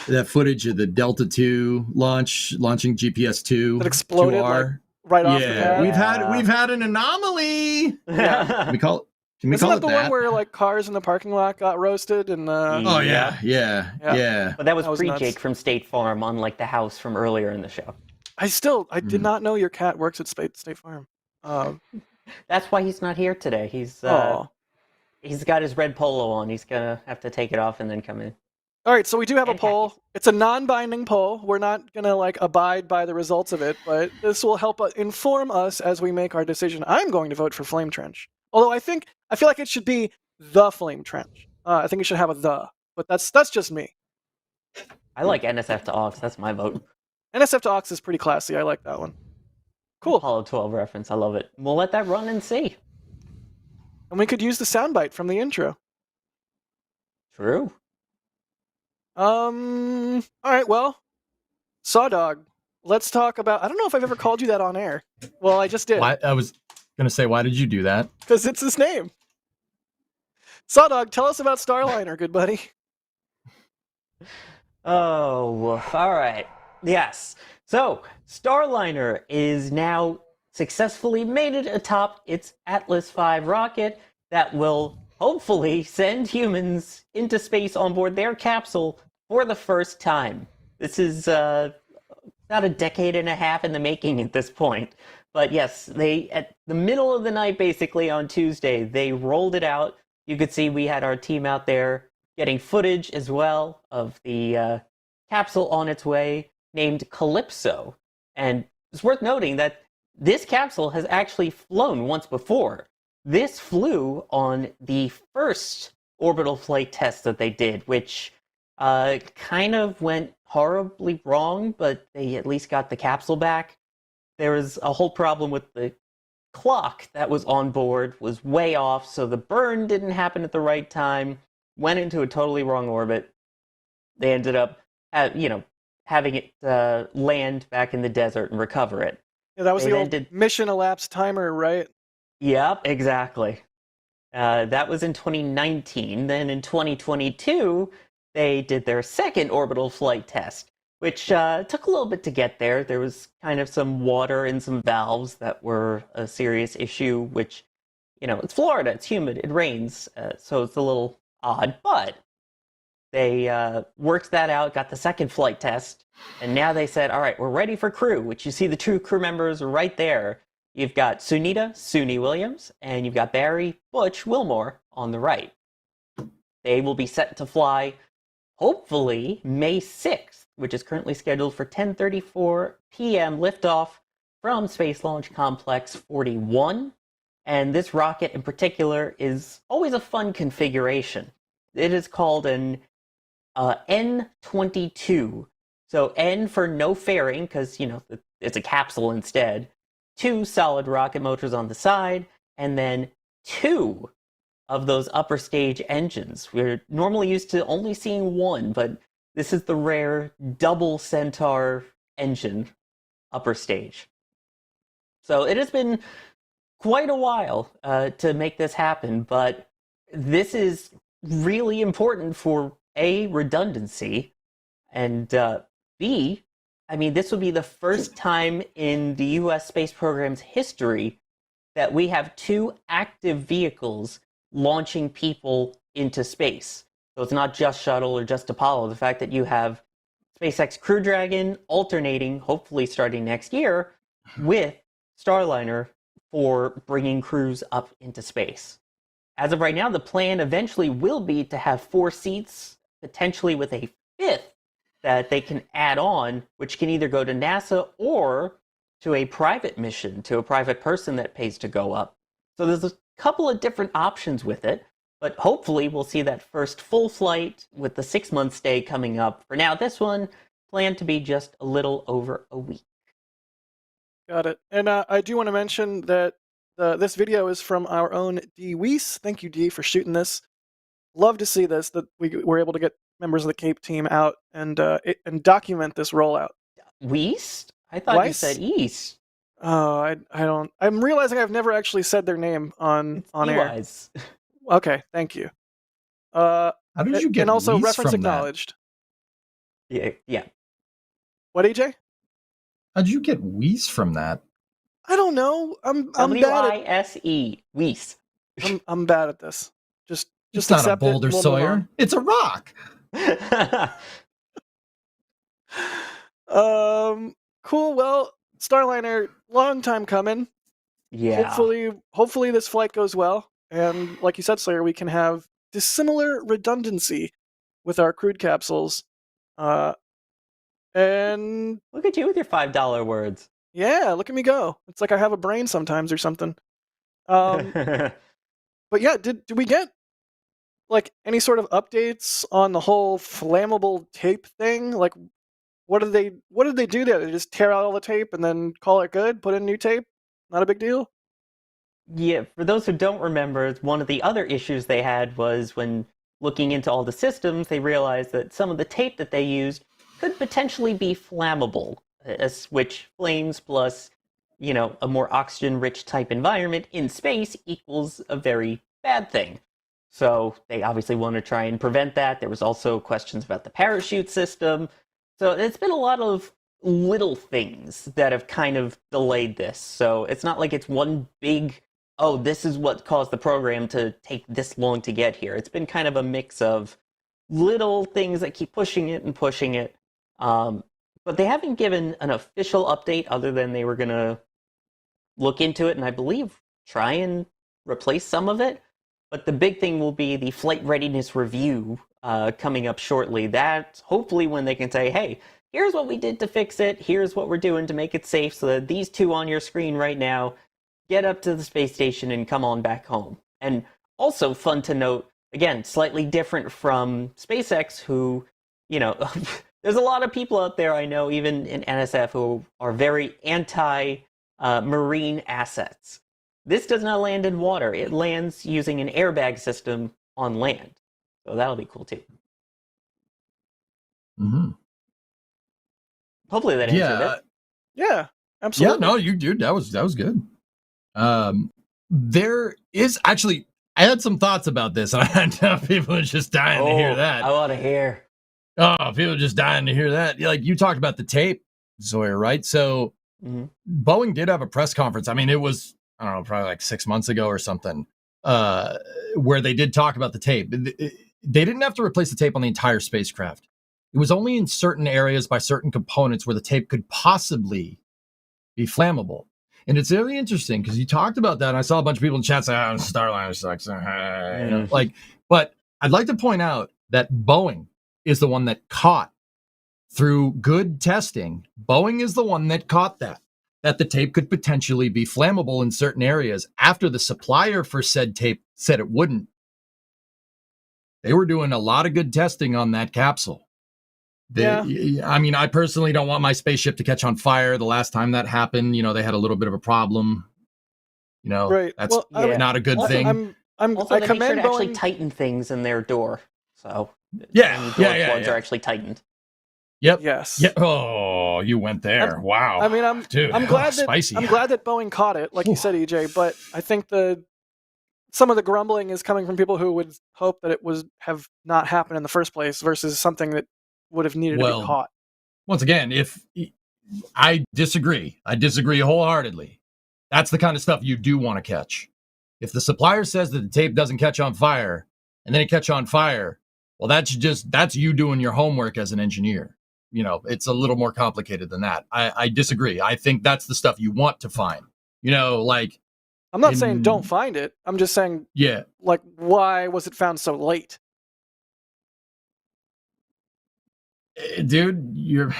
that footage of the Delta 2 launching GPS 2 That exploded, 2R? Right off the Yeah, bat. we've had an anomaly. Yeah. Can we call Isn't it that the that? one where like cars in the parking lot got roasted and Oh yeah. But that was, That was pre nuts. Jake from State Farm, unlike the house from earlier in the show. I did not know your cat works at State Farm. That's why he's not here today. He's got his red polo on. He's gonna have to take it off and then come in. All right, so we do have a And poll. It's a non-binding poll. We're not gonna like abide by the results of it, but this will help inform us as we make our decision. I'm going to vote for Flame Trench. Although I feel like it should be the Flame Trench. I think it should have a the, but that's just me. I like NSF to Aux. That's my vote. NSF to Aux is pretty classy. I like that one. Cool. Apollo 12 reference. I love it. We'll let that run and see. And we could use the soundbite from the intro. True. All right, well, Sawdog, let's talk about... I don't know if I've ever called you that on air. Well, I just did. Why, I was going to say, why did you do that? Because it's his name. Sawdog, tell us about Starliner, good buddy. Oh, all right. Yes. So, Starliner is now successfully made it atop its Atlas V rocket that will hopefully send humans into space on board their capsule for the first time. This is about a decade and a half in the making at this point. But yes, at the middle of the night, basically on Tuesday, they rolled it out. You could see we had our team out there getting footage as well of the capsule on its way, named Calypso. And it's worth noting that this capsule has actually flown once before. This flew on the first orbital flight test that they did, which kind of went horribly wrong, but they at least got the capsule back. There was a whole problem with the clock that was on board, was way off, so the burn didn't happen at the right time, went into a totally wrong orbit. They ended up, having it land back in the desert and recover it. Yeah, that was the old mission elapsed timer, right? Yep, exactly. That was in 2019. Then in 2022, they did their second orbital flight test, which took a little bit to get there. There was kind of some water in some valves that were a serious issue, which, it's Florida, it's humid, it rains, so it's a little odd. But they worked that out, got the second flight test, and now they said, all right, we're ready for crew, which you see the two crew members right there. You've got Sunita, Suni Williams, and you've got Barry, Butch Wilmore on the right. They will be set to fly, hopefully, May 6th, which is currently scheduled for 10:34 p.m. liftoff from Space Launch Complex 41. And this rocket in particular is always a fun configuration. It is called an N22. So N for no fairing, because, it's a capsule instead. 2 solid rocket motors on the side, and then 2 of those upper stage engines. We're normally used to only seeing 1, but this is the rare double Centaur engine upper stage. So it has been quite a while to make this happen, but this is really important for A, redundancy, and B, this would be the first time in the U.S. space program's history that we have 2 active vehicles launching people into space. So it's not just Shuttle or just Apollo. The fact that you have SpaceX Crew Dragon alternating, hopefully starting next year, with Starliner for bringing crews up into space. As of right now, the plan eventually will be to have 4 seats, potentially with a 5th that they can add on, which can either go to NASA or to a private mission, to a private person that pays to go up. So there's a couple of different options with it, but hopefully we'll see that first full flight with the 6-month stay coming up. For now, this one planned to be just a little over a week. Got it. And I do want to mention that this video is from our own D. Weiss. Thank you, D, for shooting this. Love to see this, that we were able to get members of the Cape team out and document this rollout. Weiss? I thought Weiss? You said East. Oh, I don't. I'm realizing I've never actually said their name on air. Weiss. Okay, thank you. How did you get and also Weiss reference from that? acknowledged. Yeah. What, AJ? How did you get Weiss from that? I don't know. I'm bad W-I-S-E. Weiss. I'm bad at this. Just It's not a accept it, boulder, we'll move Sawyer. on. It's a rock. Cool. Well, Starliner, long time coming. Yeah. hopefully this flight goes well, and like you said, Sawyer, we can have dissimilar redundancy with our crewed capsules. And Look at you with your $5 words. yeah, look at me go. It's like I have a brain sometimes or something. But yeah, did we get like any sort of updates on the whole flammable tape thing? Like, what did they do there? They just tear out all the tape and then call it good? Put in new tape? Not a big deal? Yeah, for those who don't remember, one of the other issues they had was when looking into all the systems, they realized that some of the tape that they used could potentially be flammable, which flames plus, a more oxygen-rich type environment in space equals a very bad thing. So they obviously want to try and prevent that. There was also questions about the parachute system. So it's been a lot of little things that have kind of delayed this. So it's not like it's one big, oh, this is what caused the program to take this long to get here. It's been kind of a mix of little things that keep pushing it and pushing it. But they haven't given an official update other than they were going to look into it and I believe try and replace some of it. But the big thing will be the flight readiness review coming up shortly. That's hopefully when they can say, hey, here's what we did to fix it. Here's what we're doing to make it safe so that these two on your screen right now get up to the space station and come on back home. And also fun to note, again, slightly different from SpaceX, who, there's a lot of people out there I know, even in NSF, who are very anti-marine assets. This does not land in water. It lands using an airbag system on land. So that'll be cool too. Mm-hmm. Hopefully that answered it. Yeah, absolutely. Yeah, no, you dude, that was good. There is actually, I had some thoughts about this, and I know people are just dying to hear that. I want to hear. Oh, people are just dying to hear that. Like you talked about the tape, Sawyer, right? So Boeing did have a press conference. I mean, it was, I don't know, probably like 6 months ago or something, where they did talk about the tape. They didn't have to replace the tape on the entire spacecraft. It was only in certain areas by certain components where the tape could possibly be flammable. And it's really interesting because you talked about that, and I saw a bunch of people in chat say, "Oh, Starliner sucks." But I'd like to point out that Boeing is the one that caught, through good testing, Boeing is the one that caught that the tape could potentially be flammable in certain areas after the supplier for said tape said it wouldn't. They were doing a lot of good testing on that capsule. I mean, I personally don't want my spaceship to catch on fire. The last time that happened, they had a little bit of a problem. Right. That's not a good thing. Also, they make sure to actually tighten things in their door. So door plugs are actually tightened. Yep. Yes. Yeah. Oh, you went there. Wow. I mean, I'm glad that spicy. I'm glad that Boeing caught it, like you said, EJ. But I think some of the grumbling is coming from people who would hope that it have not happened in the first place versus something that would have needed to be caught. Once again, if I disagree wholeheartedly. That's the kind of stuff you do want to catch. If the supplier says that the tape doesn't catch on fire and then it catch on fire, well, that's you doing your homework as an engineer. It's a little more complicated than that. I disagree. I think that's the stuff you want to find. I'm not saying don't find it. I'm just saying, like, why was it found so late? Dude, you're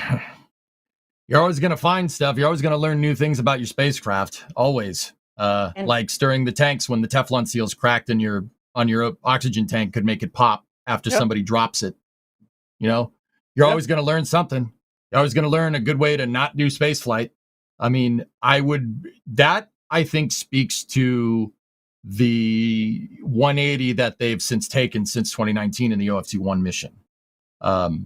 always going to find stuff. You're always going to learn new things about your spacecraft. Always. Like stirring the tanks when the Teflon seal's cracked on your oxygen tank could make it pop after somebody drops it. You're always going to learn something. You're always going to learn a good way to not do spaceflight. I mean, I think speaks to the 180 that they've since taken since 2019 in the OFC-1 mission. The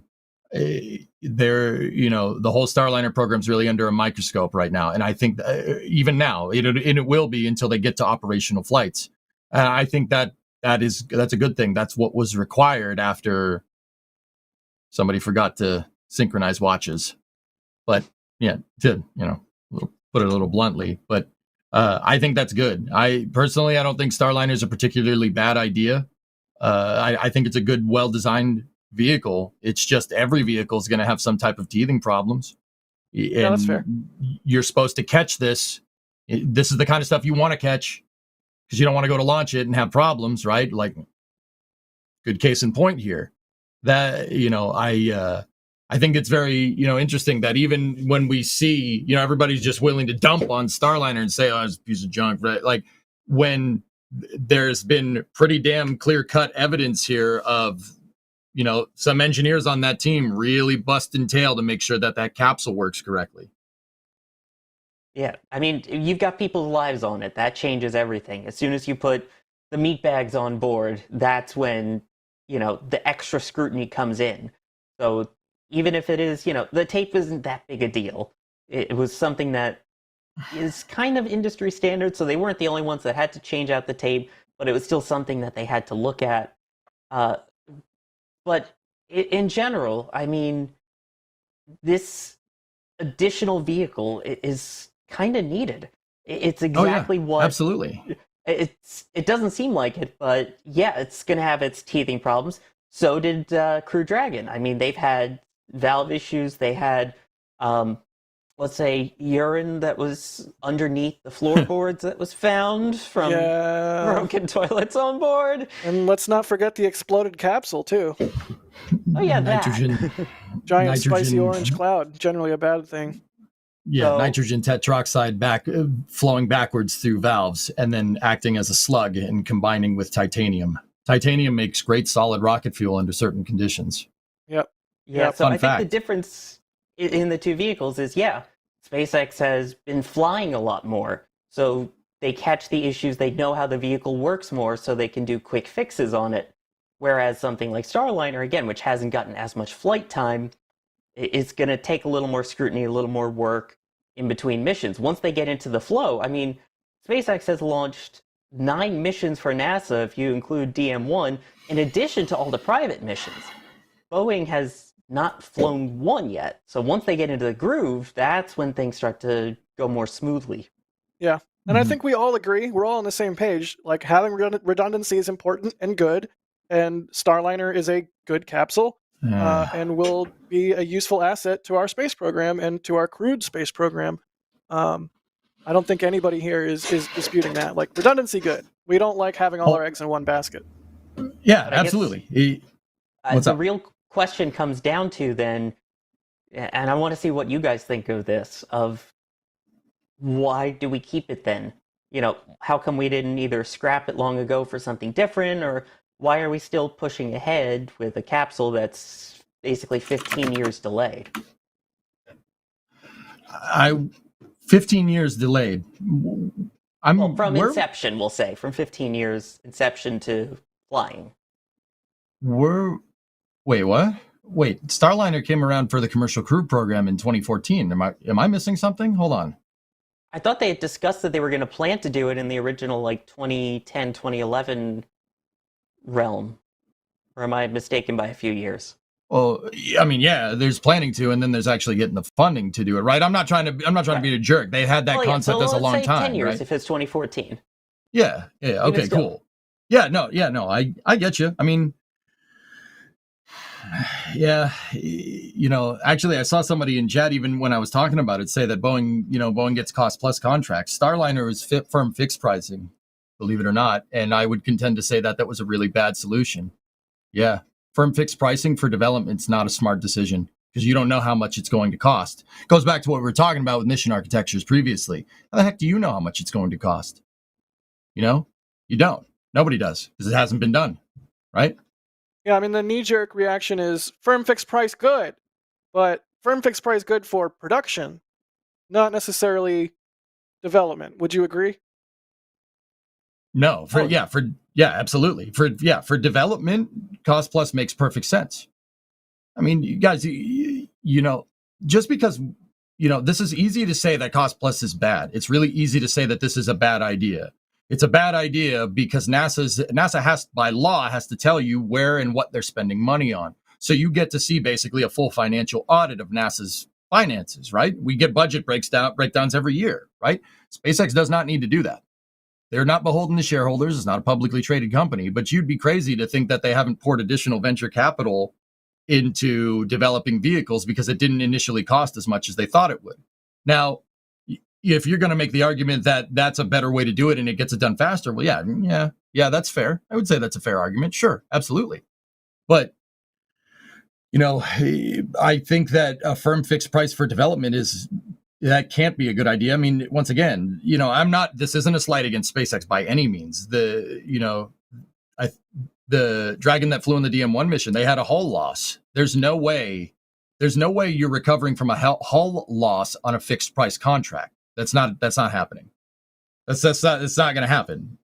whole Starliner program's really under a microscope right now, and I think even now it will be until they get to operational flights. I think that's a good thing. That's what was required after somebody forgot to synchronize watches. But put it a little bluntly. But I think that's good. I don't think Starliner is a particularly bad idea. I think it's a good, well-designed vehicle. It's just every vehicle is going to have some type of teething problems. Yeah, that's fair. You're supposed to catch this This is the kind of stuff you want to catch because you don't want to go to launch it and have problems, right? Like, good case in point here. That, I think it's very, interesting that even when we see, everybody's just willing to dump on Starliner and say, oh, it's a piece of junk, right? Like, when there's been pretty damn clear-cut evidence here of, some engineers on that team really busting tail to make sure that that capsule works correctly. Yeah, I mean, you've got people's lives on it. That changes everything. As soon as you put the meat bags on board, that's when, the extra scrutiny comes in. So even if it is, the tape isn't that big a deal. It was something that is kind of industry standard, so they weren't the only ones that had to change out the tape, but it was still something that they had to look at. But in general, I mean, this additional vehicle is kind of needed. It's exactly what... Absolutely. It doesn't seem like it, but yeah, it's going to have its teething problems. So did Crew Dragon. I mean, they've had valve issues. They had, let's say, urine that was underneath the floorboards that was found from broken toilets on board. And let's not forget the exploded capsule, too. Oh, yeah, nitrogen. Giant spicy orange cloud, generally a bad thing. Yeah, nitrogen tetroxide flowing backwards through valves and then acting as a slug and combining with titanium. Titanium makes great solid rocket fuel under certain conditions. Yep. Yeah, so I think the difference in the two vehicles is, SpaceX has been flying a lot more. So they catch the issues, they know how the vehicle works more, so they can do quick fixes on it. Whereas something like Starliner, again, which hasn't gotten as much flight time, it's going to take a little more scrutiny, a little more work in between missions. Once they get into the flow, I mean, SpaceX has launched 9 missions for NASA, if you include DM1, in addition to all the private missions. Boeing has not flown one yet. So once they get into the groove, that's when things start to go more smoothly. Yeah. And I think we all agree, we're all on the same page. Like, having redundancy is important and good. And Starliner is a good capsule. And will be a useful asset to our space program and to our crewed space program. I don't think anybody here is disputing that. Like, redundancy, good. We don't like having all our eggs in one basket. Yeah, absolutely. The real question comes down to then, and I want to see what you guys think of this, of why do we keep it then? How come we didn't either scrap it long ago for something different, or why are we still pushing ahead with a capsule that's basically 15 years delayed? 15 years delayed. From inception, we'll say. From 15 years, inception to flying. Wait, what? Wait, Starliner came around for the Commercial Crew Program in 2014. Am I missing something? Hold on. I thought they had discussed that they were going to plan to do it in the original, 2010, 2011 realm, or am I mistaken by a few years? Well, I mean, yeah, there's planning to, and then there's actually getting the funding to do it, right? I'm not trying to be a jerk. They had that concept as a long time, 10 years, right? if it's 2014. Yeah, okay, cool. Yeah, no, I get you. I mean, yeah, actually, I saw somebody in chat, even when I was talking about it, say that Boeing gets cost plus contracts. Starliner is firm fixed pricing, believe it or not. And I would contend to say that was a really bad solution. Yeah. Firm fixed pricing for development's not a smart decision because you don't know how much it's going to cost. It goes back to what we were talking about with mission architectures previously. How the heck do you know how much it's going to cost? You don't. Nobody does because it hasn't been done. Right? Yeah. I mean, the knee-jerk reaction is firm fixed price good, but firm fixed price good for production, not necessarily development. Would you agree? No, absolutely. For development, cost plus makes perfect sense. I mean, you guys, just because, this is easy to say that cost plus is bad. It's really easy to say that this is a bad idea. It's a bad idea because NASA has, by law, has to tell you where and what they're spending money on. So you get to see basically a full financial audit of NASA's finances, right? We get budget breakdowns every year, right? SpaceX does not need to do that. They're not beholden to shareholders. It's not a publicly traded company, but you'd be crazy to think that they haven't poured additional venture capital into developing vehicles because it didn't initially cost as much as they thought it would. Now, if you're going to make the argument that that's a better way to do it and it gets it done faster, well, yeah, that's fair. I would say that's a fair argument. Sure, absolutely. But, I think that a firm fixed price for development that can't be a good idea. I mean, once again, this isn't a slight against SpaceX by any means. The Dragon that flew in the DM1 mission, they had a hull loss. There's no way you're recovering from a hull loss on a fixed price contract. That's not happening. It's not going to happen,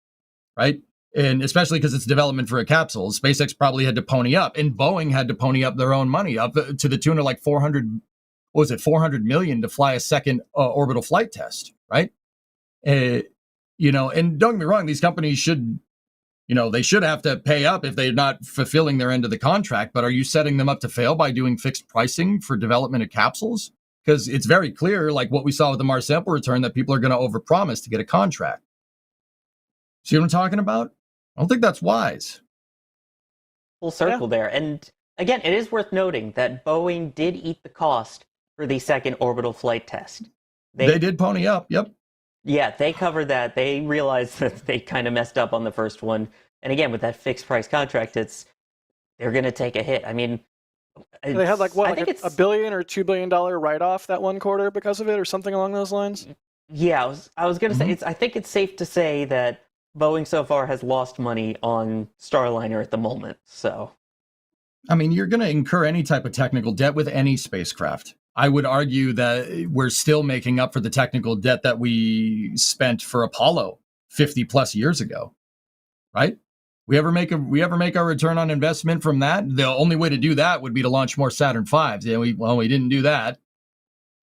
right? And especially because it's development for a capsule, SpaceX probably had to pony up, and Boeing had to pony up their own money up to the tune of like 400 million to fly a second orbital flight test, right? And don't get me wrong, these companies should have to pay up if they're not fulfilling their end of the contract. But are you setting them up to fail by doing fixed pricing for development of capsules? Because it's very clear, like what we saw with the Mars sample return, that people are going to overpromise to get a contract. See what I'm talking about? I don't think that's wise. Full circle there. And again, it is worth noting that Boeing did eat the cost for the second orbital flight test. They did pony up, yep. Yeah, they covered that. They realized that they kind of messed up on the first one. And again, with that fixed price contract, they're going to take a hit. I mean, they had like $1 billion or $2 billion write-off that one quarter because of it, or something along those lines. Yeah, I was going to say, I think it's safe to say that Boeing so far has lost money on Starliner at the moment. So, I mean, you're going to incur any type of technical debt with any spacecraft. I would argue that we're still making up for the technical debt that we spent for Apollo 50 plus years ago, right? We ever make our return on investment from that? The only way to do that would be to launch more Saturn V's. Yeah, we didn't do that.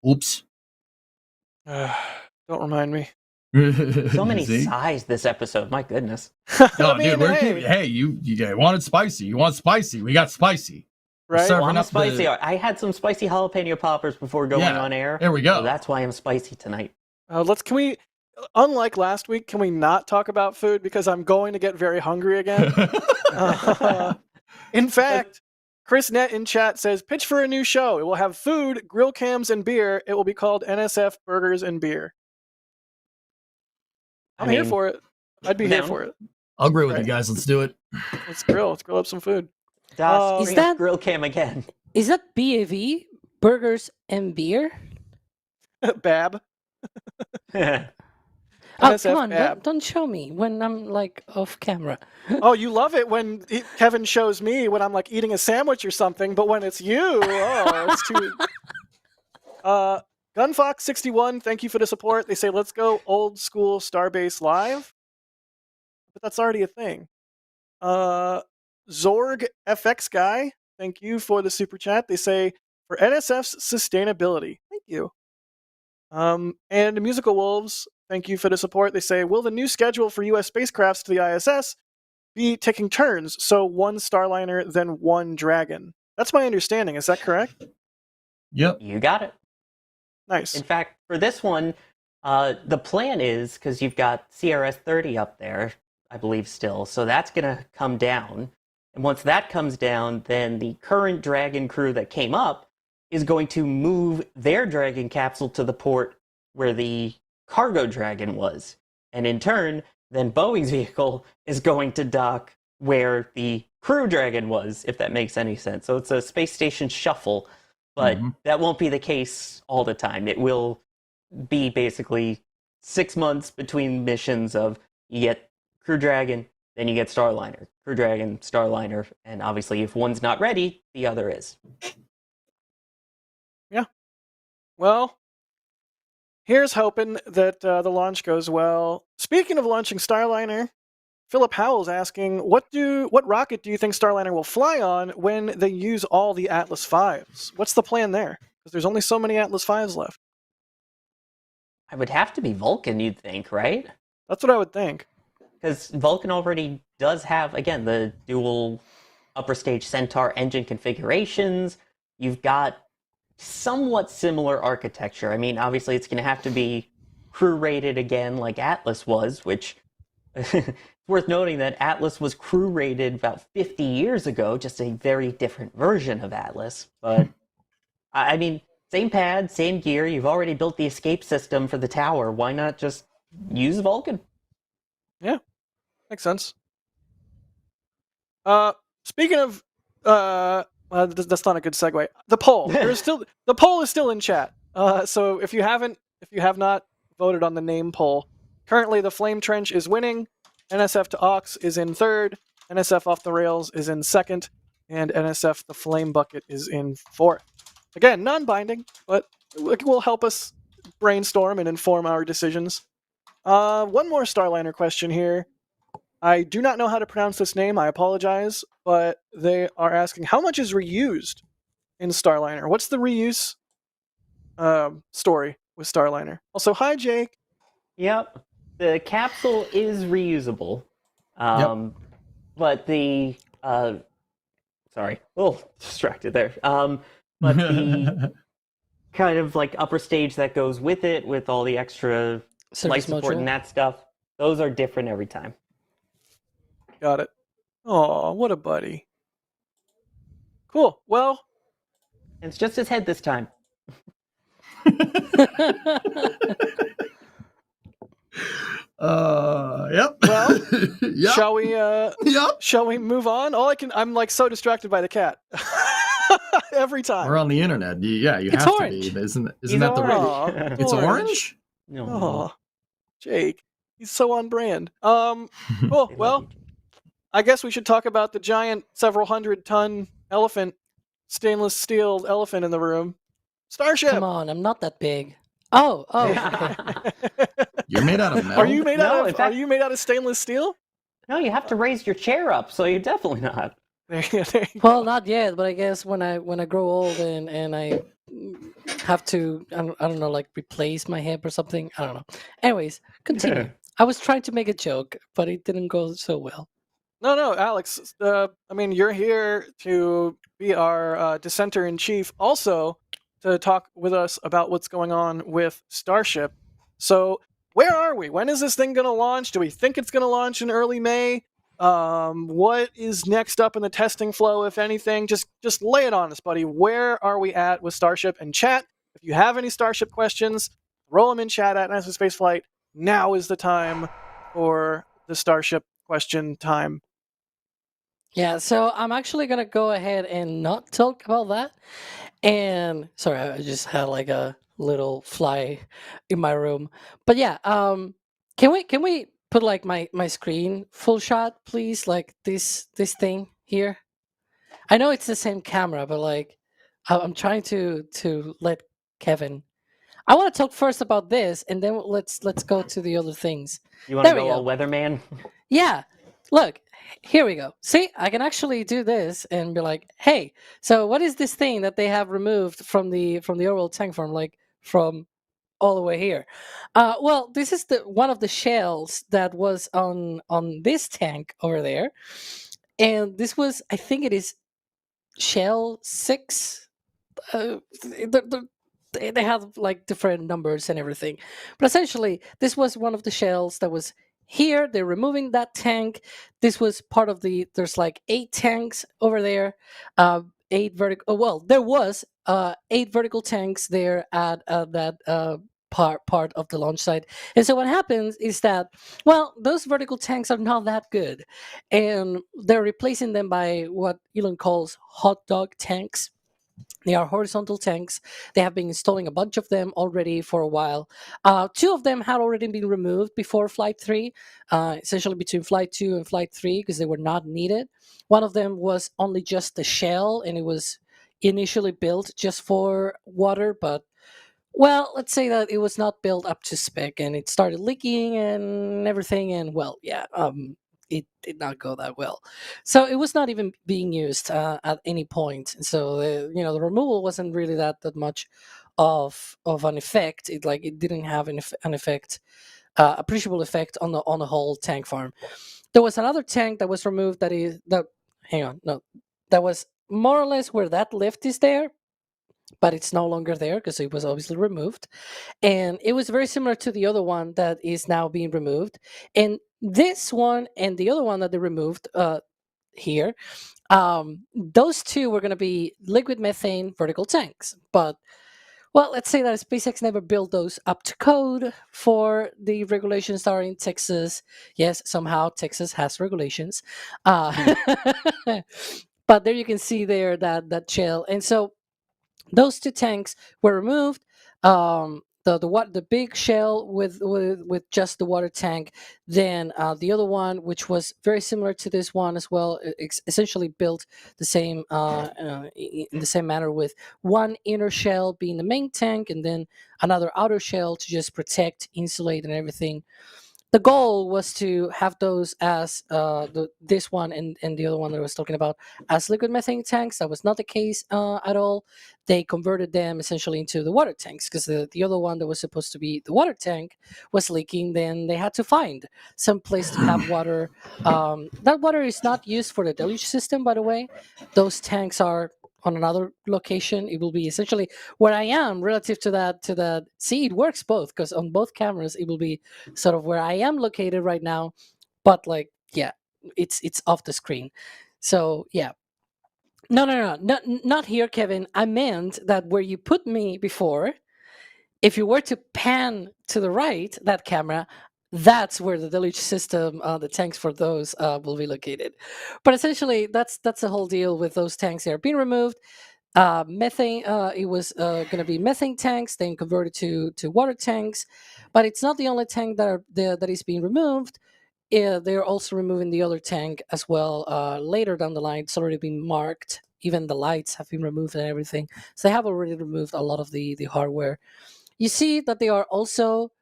Oops. Don't remind me. So many sighs this episode. My goodness. No, dude, you wanted spicy. You want spicy. We got spicy. Right. Well, I'm spicy. I had some spicy jalapeno poppers before going on air. There we go. So that's why I'm spicy tonight. Unlike last week, can we not talk about food? Because I'm going to get very hungry again. In fact, Chris Net in chat says, pitch for a new show. It will have food, grill cams, and beer. It will be called NSF Burgers and Beer. I'm here for it. I'd be here for it. I'll agree with you guys. Let's do it. Let's grill up some food. Is that grill cam again? Is that BAV? Burgers and beer? Bab. Oh, come on. Don't show me when I'm like off camera. Oh, you love it when Kevin shows me when I'm like eating a sandwich or something, but when it's you, it's too... Gunfox61, thank you for the support. They say, let's go old school Starbase live. But that's already a thing. Zorg FX guy, thank you for the super chat. They say, for NSF's sustainability. Thank you. And Musical Wolves, thank you for the support. They say, will the new schedule for U.S. spacecrafts to the ISS be taking turns? So one Starliner, then one Dragon. That's my understanding. Is that correct? Yep. You got it. Nice. In fact, for this one, the plan is, because you've got CRS-30 up there, I believe still, so that's going to come down. And once that comes down, then the current Dragon crew that came up is going to move their Dragon capsule to the port where the cargo Dragon was. And in turn, then Boeing's vehicle is going to dock where the crew Dragon was, if that makes any sense. So it's a space station shuffle. But that won't be the case all the time. It will be basically 6 months between missions of you get Crew Dragon, then you get Starliner. Crew Dragon, Starliner, and obviously if one's not ready, the other is. Yeah. Well, here's hoping that the launch goes well. Speaking of launching Starliner, Philip Howell's asking, what rocket do you think Starliner will fly on when they use all the Atlas V's? What's the plan there? Because there's only so many Atlas V's left. I would have to be Vulcan, you'd think, right? That's what I would think. Because Vulcan already does have, again, the dual upper stage Centaur engine configurations. You've got somewhat similar architecture. I mean, obviously it's going to have to be crew rated again like Atlas was, which... It's worth noting that Atlas was crew rated about 50 years ago, just a very different version of Atlas. But, I mean, Same pad, same gear. You've already built the escape system for the tower. Why not just use Vulcan? Yeah, makes sense. Speaking of, that's not a good segue. The poll. The poll is still in chat. So if you have not voted on the name poll, currently the Flame Trench is winning. NSF to Ox is in third. NSF off the rails is in second, and NSF the Flame Bucket is in fourth. Again, non-binding, but it will help us brainstorm and inform our decisions. One more Starliner question here. I do not know how to pronounce this name. I apologize, but they are asking how much is reused in Starliner. What's the reuse story with Starliner? Also, hi Jake. Yep. The capsule is reusable. But the sorry, a little distracted there. But the kind of like upper stage that goes with it, with all the extra life support and that stuff, those are different every time. Got it. Aw, what a buddy. Cool. Well, it's just his head this time. Yep. Well, yep. Shall we? Yep. Shall we move on? I'm like so distracted by the cat every time. We're on the internet. Yeah, you It's have orange. to be. Isn't that He's the orange. It's orange? No. Oh, Jake, he's so on brand. Cool. Well, I guess we should talk about the giant, several 100-ton elephant, stainless steel elephant in the room. Starship. Come on, I'm not that big. Oh. Okay. You're made out of metal. Are you made No, out in of? fact- Are you made out of stainless steel? No, you have to raise your chair up, so you're definitely not. There you Well, not yet, but I guess when I grow old and I have to, I don't know, like replace my hip or something. I don't know. Anyways, continue. I was trying to make a joke, but it didn't go so well. No, Alex. I mean, you're here to be our dissenter in chief, also to talk with us about what's going on with Starship. So, where are we? When is this thing going to launch? Do we think it's going to launch in early May? What is next up in the testing flow, if anything? Just lay it on us, buddy. Where are we at with Starship? And chat, if you have any Starship questions, roll them in chat at NASASpaceflight. Now is the time for the Starship question time. Yeah, so I'm actually gonna go ahead and not talk about that. And sorry, I just had like a little fly in my room. But yeah, can we put like my screen full shot, please? Like this thing here. I know it's the same camera, but like I'm trying to let Kevin. I want to talk first about this, and then let's go to the other things. You want to There we go all go. weatherman? Yeah. Look, here we go. See, I can actually do this and be like, "Hey, so what is this thing that they have removed from the overall tank farm, like from all the way here?" Well, this is the one of the shells that was on this tank over there, and this was, I think, it is shell 6. They have like different numbers and everything, but essentially, this was one of the shells that was here. They're removing that tank. This was part of the. There's like 8 tanks over there. 8 vertical. Well, there was 8 vertical tanks there at that part of the launch site. And so what happens is that, well, those vertical tanks are not that good, and they're replacing them by what Elon calls hot dog tanks. They are horizontal tanks. They have been installing a bunch of them already for a while. 2 of them had already been removed before Flight 3, essentially between Flight 2 and Flight 3, because they were not needed. One of them was only just the shell, and it was initially built just for water, but, well, let's say that it was not built up to spec, and it started leaking and everything, and, well, yeah, it did not go that well. So it was not even being used at any point. So the removal wasn't really that much of an effect. It didn't have an effect, appreciable effect on the whole tank farm. There was another tank that was removed that was more or less where that lift is there, but it's no longer there because it was obviously removed. And it was very similar to the other one that is now being removed. And this one and the other one that they removed here, those 2 were going to be liquid methane vertical tanks. But Well, let's say that SpaceX never built those up to code for the regulations that are in Texas. Yes, somehow Texas has regulations. But there you can see there that shell. And so those two tanks were removed. The big shell with just the water tank. Then the other one, which was very similar to this one as well, essentially built the same in the same manner, with one inner shell being the main tank, and then another outer shell to just protect, insulate, and everything. The goal was to have those as this one and the other one that I was talking about as liquid methane tanks. That was not the case at all. They converted them essentially into the water tanks, because the other one that was supposed to be the water tank was leaking. Then they had to find some place to have water. That water is not used for the deluge system, by the way. Those tanks are on another location. It will be essentially where I am relative to that. See, it works both, because on both cameras it will be sort of where I am located right now, but like, yeah, it's off the screen. So yeah. No, not here, Kevin. I meant that where you put me before, if you were to pan to the right, that camera, that's where the deluge system, the tanks for those will be located. But essentially, that's the whole deal with those tanks. They are being removed. Methane, it was going to be methane tanks, then converted to water tanks. But it's not the only tank that is being removed. They're also removing the other tank as well later down the line. It's already been marked. Even the lights have been removed and everything. So they have already removed a lot of the hardware. You see that they are also.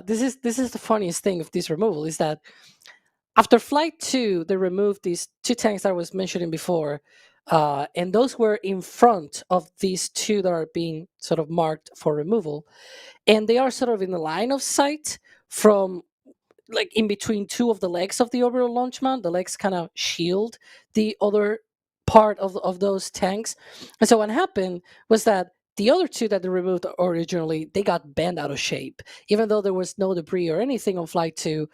This is the funniest thing of this removal, is that after flight 2, they removed these two tanks that I was mentioning before, and those were in front of these two that are being sort of marked for removal, and they are sort of in the line of sight from, like, in between two of the legs of the orbital launch mount. The legs kind of shield the other part of those tanks. And so what happened was that the other two that they removed originally, they got bent out of shape. Even though there was no debris or anything on flight 2,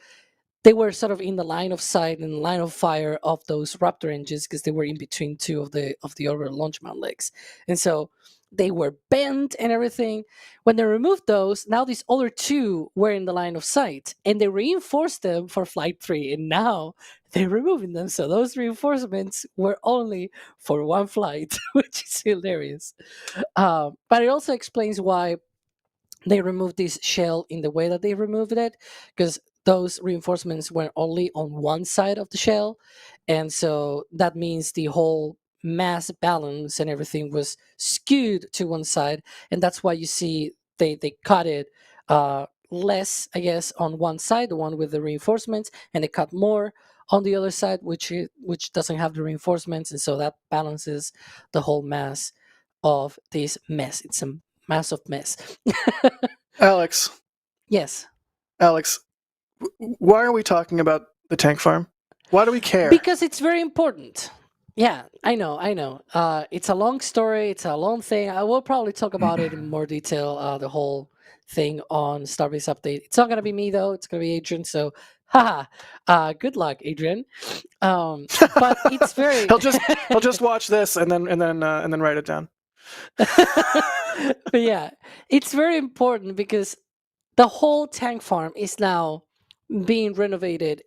they were sort of in the line of sight and line of fire of those Raptor engines, because they were in between two of the orbital launch mount legs. And so they were bent and everything. When they removed those, now these other two were in the line of sight, and they reinforced them for flight 3, and now they're removing them. So those reinforcements were only for one flight, which is hilarious. But it also explains why they removed this shell in the way that they removed it, because those reinforcements were only on one side of the shell, and so that means the whole mass balance and everything was skewed to one side, and that's why you see they cut it less, I guess, on one side, the one with the reinforcements, and they cut more on the other side, which doesn't have the reinforcements, and so that balances the whole mass of this mess. It's a massive mess. Alex, Yes. why are we talking about the tank farm? Why do we care? Because it's very important. Yeah, I know. It's a long story. It's a long thing. I will probably talk about it in more detail, the whole thing on Starbase Update. It's not going to be me, though. It's going to be Adrian. So, haha. Good luck, Adrian. But it's very... he'll just watch this and then write it down. But yeah, it's very important because the whole tank farm is now being renovated.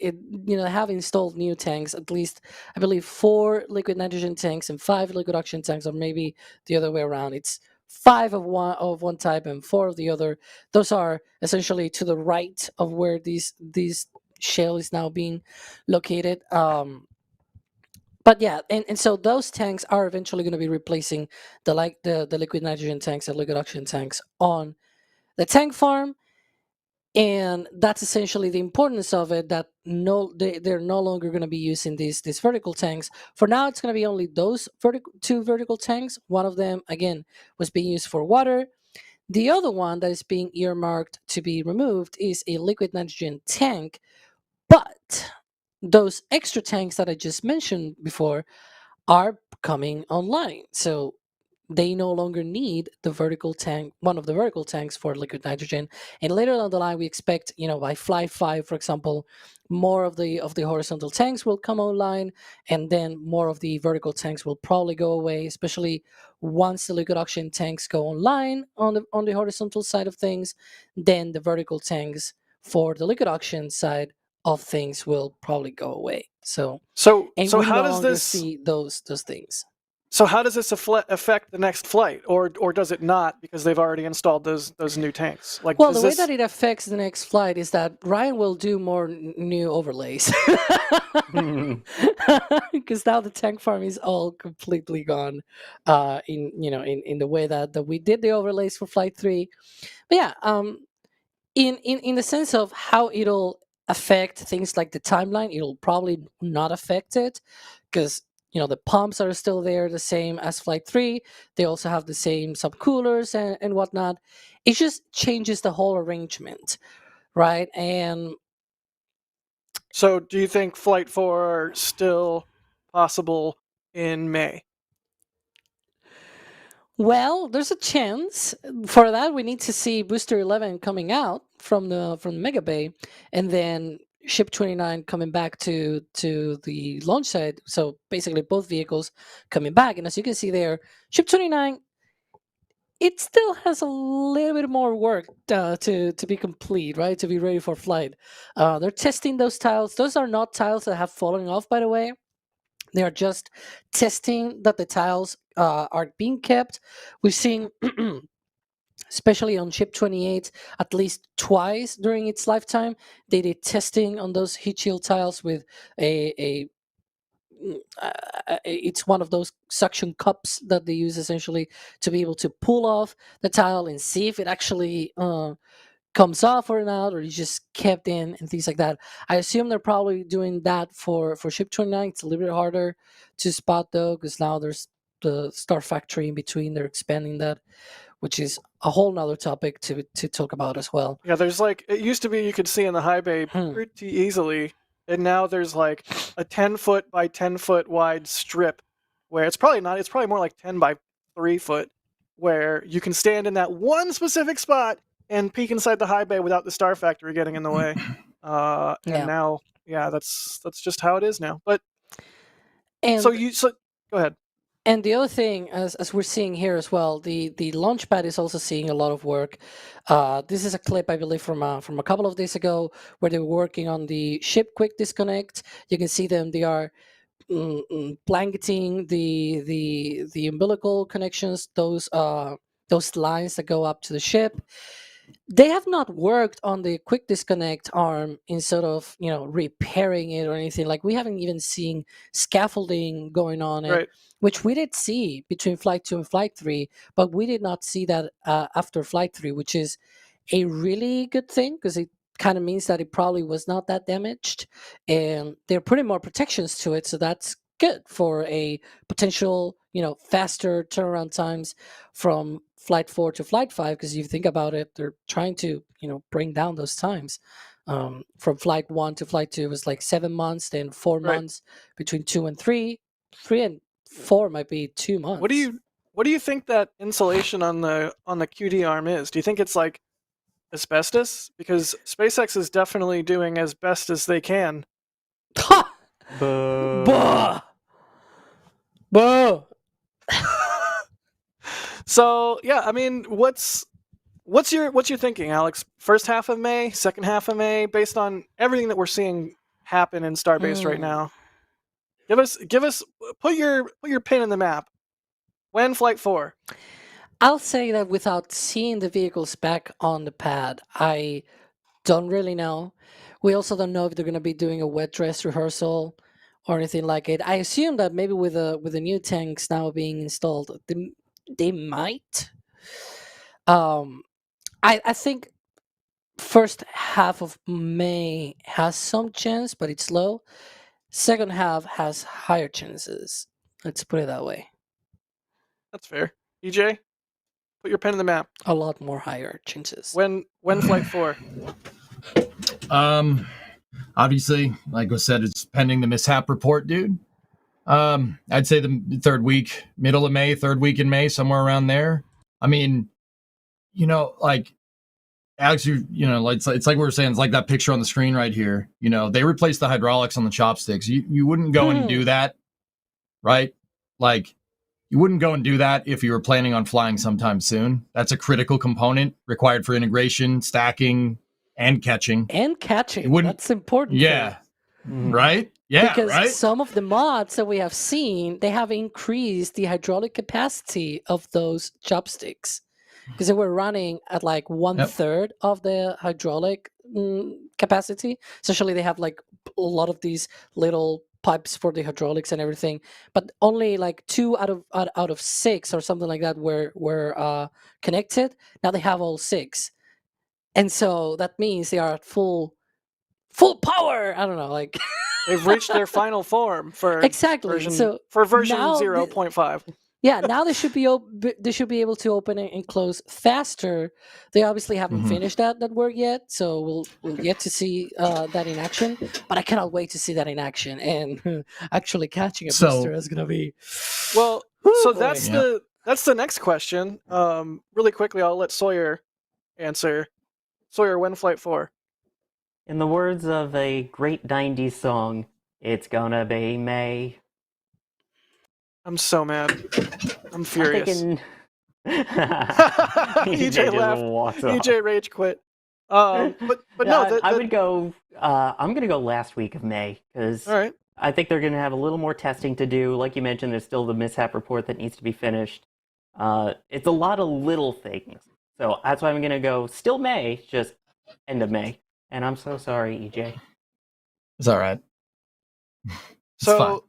Have installed new tanks, at least I believe 4 liquid nitrogen tanks and 5 liquid oxygen tanks, or maybe the other way around. It's 5 of one type and 4 of the other. Those are essentially to the right of where these shell is now being located. But yeah, and so those tanks are eventually going to be replacing the liquid nitrogen tanks and liquid oxygen tanks on the tank farm. And that's essentially the importance of it, that they're no longer going to be using these vertical tanks. For now, it's going to be only those two vertical tanks. One of them, again, was being used for water. The other one that is being earmarked to be removed is a liquid nitrogen tank. But those extra tanks that I just mentioned before are coming online. So they no longer need the vertical tank, one of the vertical tanks for liquid nitrogen. And later down the line, we expect, by Flight 5, for example, more of the horizontal tanks will come online, and then more of the vertical tanks will probably go away, especially once the liquid oxygen tanks go online on the horizontal side of things. Then the vertical tanks for the liquid oxygen side of things will probably go away. And we how no does longer this see those things. So how does this affect the next flight, or does it not, because they've already installed those new tanks? Like, Well, the way that it affects the next flight is that Ryan will do more new overlays, because now the tank farm is all completely gone. In the way that we did the overlays for Flight 3. But yeah, in the sense of how it'll affect things like the timeline, it'll probably not affect it, because the pumps are still there, the same as Flight 3. They also have the same subcoolers and whatnot. It just changes the whole arrangement, right? And so, do you think Flight 4 still possible in May? Well, there's a chance. For that, we need to see Booster 11 coming out from the Mega Bay, and then Ship 29 coming back to the launch site. So basically, both vehicles coming back. And as you can see there, Ship 29, it still has a little bit more work to be complete, right? To be ready for flight. They're testing those tiles. Those are not tiles that have fallen off, by the way. They are just testing that the tiles are being kept. We've seen, especially on Ship 28, at least twice during its lifetime, they did testing on those heat shield tiles with it's one of those suction cups that they use essentially to be able to pull off the tile and see if it actually comes off or not, or it's just kept in and things like that. I assume they're probably doing that for Ship 29. It's a little bit harder to spot though, because now there's the Star Factory in between. They're expanding that, which is a whole nother topic to talk about as well. Yeah, there's it used to be you could see in the high bay pretty easily, and now there's like a 10-foot by 10-foot wide strip where it's probably more like 10 by 3 foot, where you can stand in that one specific spot and peek inside the high bay without the Star Factory getting in the way. And now, that's just how it is now. But so go ahead. And the other thing, as we're seeing here as well, the launch pad is also seeing a lot of work. This is a clip, I believe, from a couple of days ago, where they were working on the ship quick disconnect. You can see them; they are blanketing the umbilical connections, those lines that go up to the ship. They have not worked on the quick disconnect arm in sort of repairing it or anything. Like, we haven't even seen scaffolding going on it, which we did see between Flight 2 and Flight 3, but we did not see that after Flight 3, which is a really good thing, because it kind of means that it probably was not that damaged, and they're putting more protections to it, so that's good for a potential faster turnaround times from Flight 4 to Flight 5, because if you think about it, they're trying to bring down those times. From Flight 1 to Flight 2 was like 7 months, then 4 months between 2 and 3. 3 and 4 might be 2 months. What do you think that insulation on the QD arm is? Do you think it's like asbestos? Because SpaceX is definitely doing as best as they can. Ha! Bah! Bah! So yeah, I mean, what's your thinking, Alex? First half of May, second half of May, based on everything that we're seeing happen in Starbase right now. Give us put your pin in the map. When Flight 4? I'll say that without seeing the vehicles back on the pad, I don't really know. We also don't know if they're going to be doing a wet dress rehearsal or anything like it. I assume that maybe with the new tanks now being installed, they might. I think first half of May has some chance, but it's low. Second half has higher chances. Let's put it that way. That's fair. EJ, put your pen in the map. A lot more higher chances. When Flight 4? Obviously, like I said, it's pending the mishap report, dude. I'd say the third week, middle of May, third week in May, somewhere around there. I mean, like Alex, it's like we were saying, it's like that picture on the screen right here. They replaced the hydraulics on the chopsticks. You wouldn't go and do that, right? Like, you wouldn't go and do that if you were planning on flying sometime soon. That's a critical component required for integration, stacking, and catching. That's important. Yeah. Right? Yeah, because right? some of the mods that we have seen, they have increased the hydraulic capacity of those chopsticks. Because they were running at like 1/3 of the hydraulic capacity. Essentially, they have like a lot of these little pipes for the hydraulics and everything, but only like 2 out of 6 or something like that were connected. Now they have all 6, and so that means they are at full power. I don't know, like they've reached their final form for exactly. version, So for version now 0.5. Yeah, now they should be able to open and close faster. They obviously haven't finished that work yet, so we'll get to see that in action. But I cannot wait to see that in action, and actually catching a booster is gonna be. Well, so that's the next question. Really quickly, I'll let Sawyer answer. Sawyer, when Flight 4? In the words of a great 90s song, it's gonna be May. I'm so mad. I'm furious. EJ laughed. EJ rage quit. But no, I would go. I'm gonna go last week of May because I think they're gonna have a little more testing to do. Like you mentioned, there's still the mishap report that needs to be finished. It's a lot of little things, so that's why I'm gonna go. Still May, just end of May. And I'm so sorry, EJ. It's all right. So,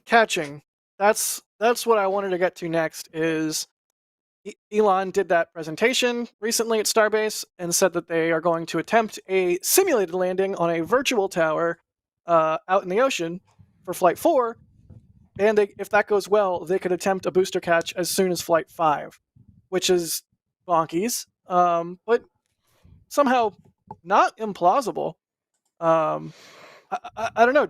catching. That's what I wanted to get to next. Is Elon did that presentation recently at Starbase and said that they are going to attempt a simulated landing on a virtual tower out in the ocean for Flight 4, and if that goes well, they could attempt a booster catch as soon as Flight 5, which is bonkies, but somehow not implausible. I don't know.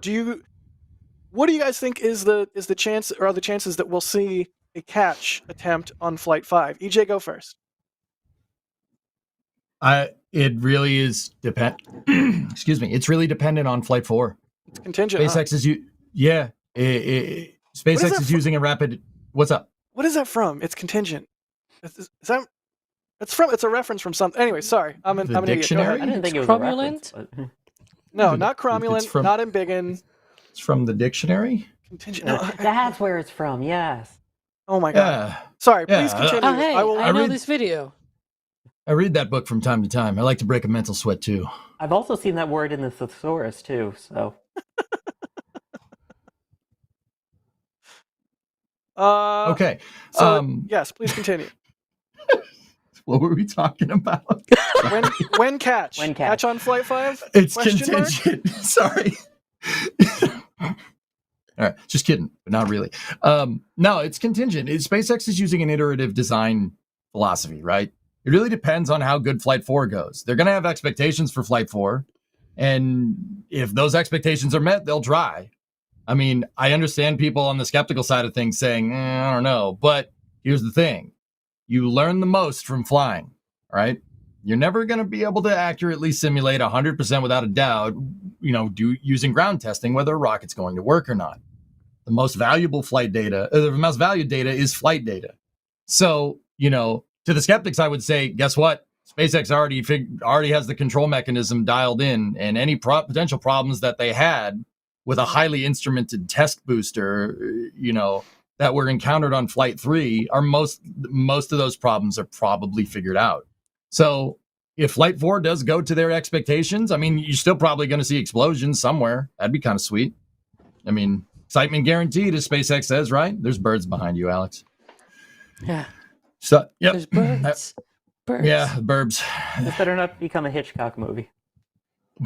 What do you guys think is the chance, or are the chances that we'll see a catch attempt on Flight 5? EJ, go first. It really is excuse me. It's really dependent on Flight 4. It's contingent. SpaceX SpaceX is using a rapid. What's up? What is that from? It's contingent. Is that? It's a reference from something. Anyway, sorry. I'm an dictionary? idiot. I didn't think it was cromulent. a reference, No, not cromulent. Not embiggen. It's from the dictionary. Contingent. That's where it's from. Yes. Oh my god. Yeah. Sorry. Please continue. Oh, hey, I know this video. I read that book from time to time. I like to break a mental sweat too. I've also seen that word in the thesaurus too. So. Okay. So, yes, please continue. What were we talking about? When catch? When catch on Flight 5? It's Question mark? contingent. Sorry. All right, just kidding, but not really. No, it's contingent. SpaceX is using an iterative design philosophy, right? It really depends on how good Flight 4 goes. They're going to have expectations for Flight 4, and if those expectations are met, they'll try. I mean, I understand people on the skeptical side of things saying, I don't know, but here's the thing. You learn the most from flying, right? You're never going to be able to accurately simulate 100% without a doubt, using ground testing, whether a rocket's going to work or not. The most valuable flight data, the most valued data is flight data. So, to the skeptics, I would say, guess what? SpaceX already has the control mechanism dialed in, and any potential problems that they had with a highly instrumented test booster, that were encountered on Flight 3 are most of those problems are probably figured out. So if Flight 4 does go to their expectations, I mean, you're still probably going to see explosions somewhere. That'd be kind of sweet. I mean, excitement guaranteed, as SpaceX says, right? There's birds behind you, Alex. Yeah. So, yep. There's birds. Birds. Yeah, burbs. This better not become a Hitchcock movie.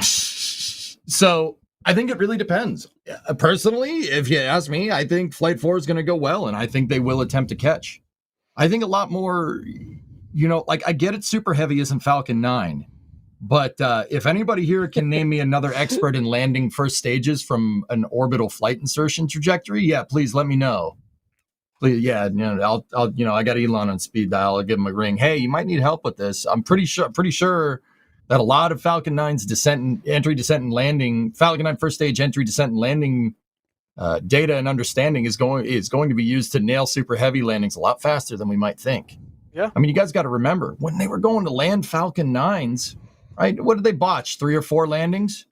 So I think it really depends. Personally, if you ask me, I think Flight 4 is going to go well, and I think they will attempt to catch. I think a lot more, I get it, super heavy isn't Falcon 9, But if anybody here can name me another expert in landing first stages from an orbital flight insertion trajectory, yeah, please let me know. Please, yeah, I'll I got Elon on speed dial. I'll give him a ring. Hey, you might need help with this. I'm pretty sure that a lot of Falcon 9's entry, descent, and landing, Falcon 9 first stage entry, descent, and landing data and understanding is going to be used to nail super heavy landings a lot faster than we might think. Yeah. I mean, you guys got to remember when they were going to land Falcon 9s, right? What did they botch? 3 or 4 landings,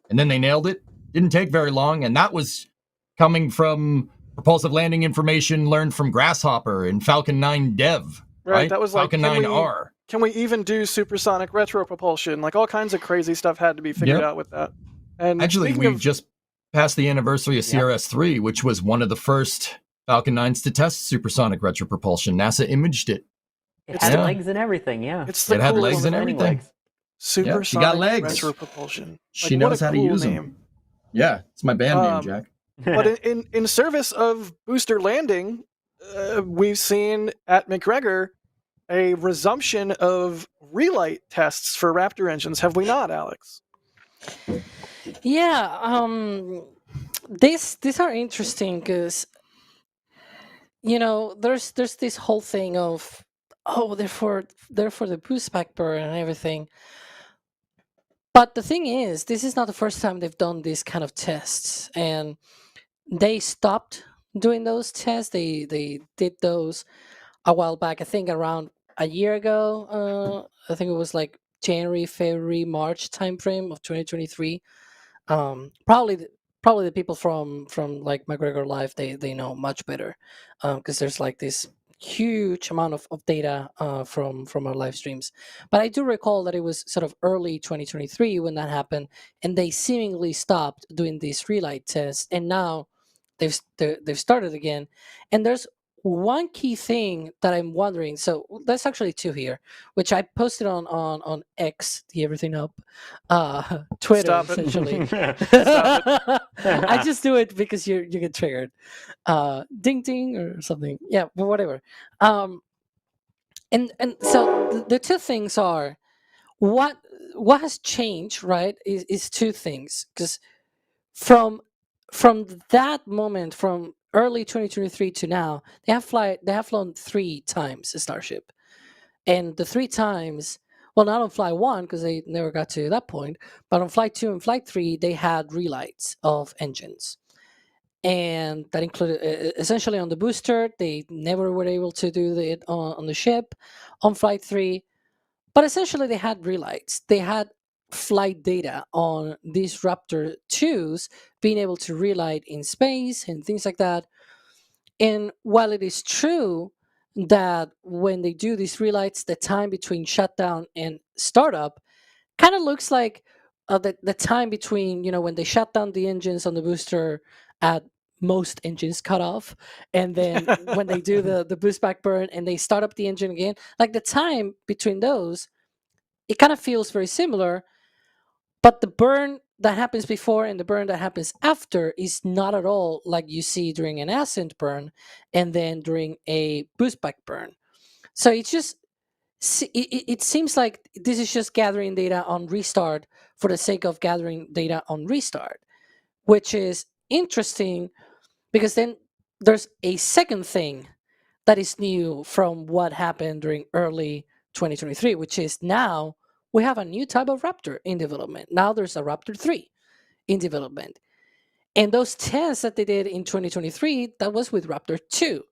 and then they nailed it. Didn't take very long, and that was coming from propulsive landing information learned from Grasshopper and Falcon 9 Dev. Right. That was Falcon like, 9R. Can we even do supersonic retropropulsion? Like all kinds of crazy stuff had to be figured out with that. And actually, we just passed the anniversary of CRS-3, which was one of the first Falcon 9s to test supersonic retropropulsion. NASA imaged it. It had legs and everything, yeah. It had legs and everything. Supersonic she got legs. retropropulsion. She knows how to use them. Yeah, it's my band name, Jack. But in service of booster landing, we've seen at McGregor a resumption of relight tests for Raptor engines. Have we not, Alex? Yeah, these are interesting because there's this whole thing of they're for the boost back burn and everything. But the thing is, this is not the first time they've done these kind of tests, and they stopped doing those tests. They did those a while back. I think around a year ago. I think it was like January, February, March timeframe of 2023. Probably the people from like McGregor Live, they know much better because there's like this huge amount of data from our live streams. But I do recall that it was sort of early 2023 when that happened, and they seemingly stopped doing these relight tests, and now they've started again. And there's one key thing that I'm wondering. So there's actually two here, which I posted on X, the everything up, Twitter. Stop it. Essentially. Stop it. I just do it because you get triggered, ding ding or something. Yeah, but whatever. And so the two things are what has changed, right? Is two things, because from that moment, from early 2023 to now, they have flown 3 times a Starship, and the 3 times, well, not on flight 1 because they never got to that point, but on flight 2 and flight 3 they had relights of engines, and that included essentially on the booster. They never were able to do it on the ship on flight 3, but essentially they had relights. They had flight data on these Raptor 2s being able to relight in space and things like that. And while it is true that when they do these relights, the time between shutdown and startup kind of looks like the time between when they shut down the engines on the booster at most engines cut off, and then when they do the boost back burn and they start up the engine again, like the time between those, it kind of feels very similar. But the burn that happens before and the burn that happens after is not at all like you see during an ascent burn and then during a boost back burn. So it's just, it seems like this is just gathering data on restart for the sake of gathering data on restart, which is interesting because then there's a second thing that is new from what happened during early 2023, which is now we have a new type of Raptor in development. Now there's a Raptor 3 in development. And those tests that they did in 2023, that was with Raptor 2.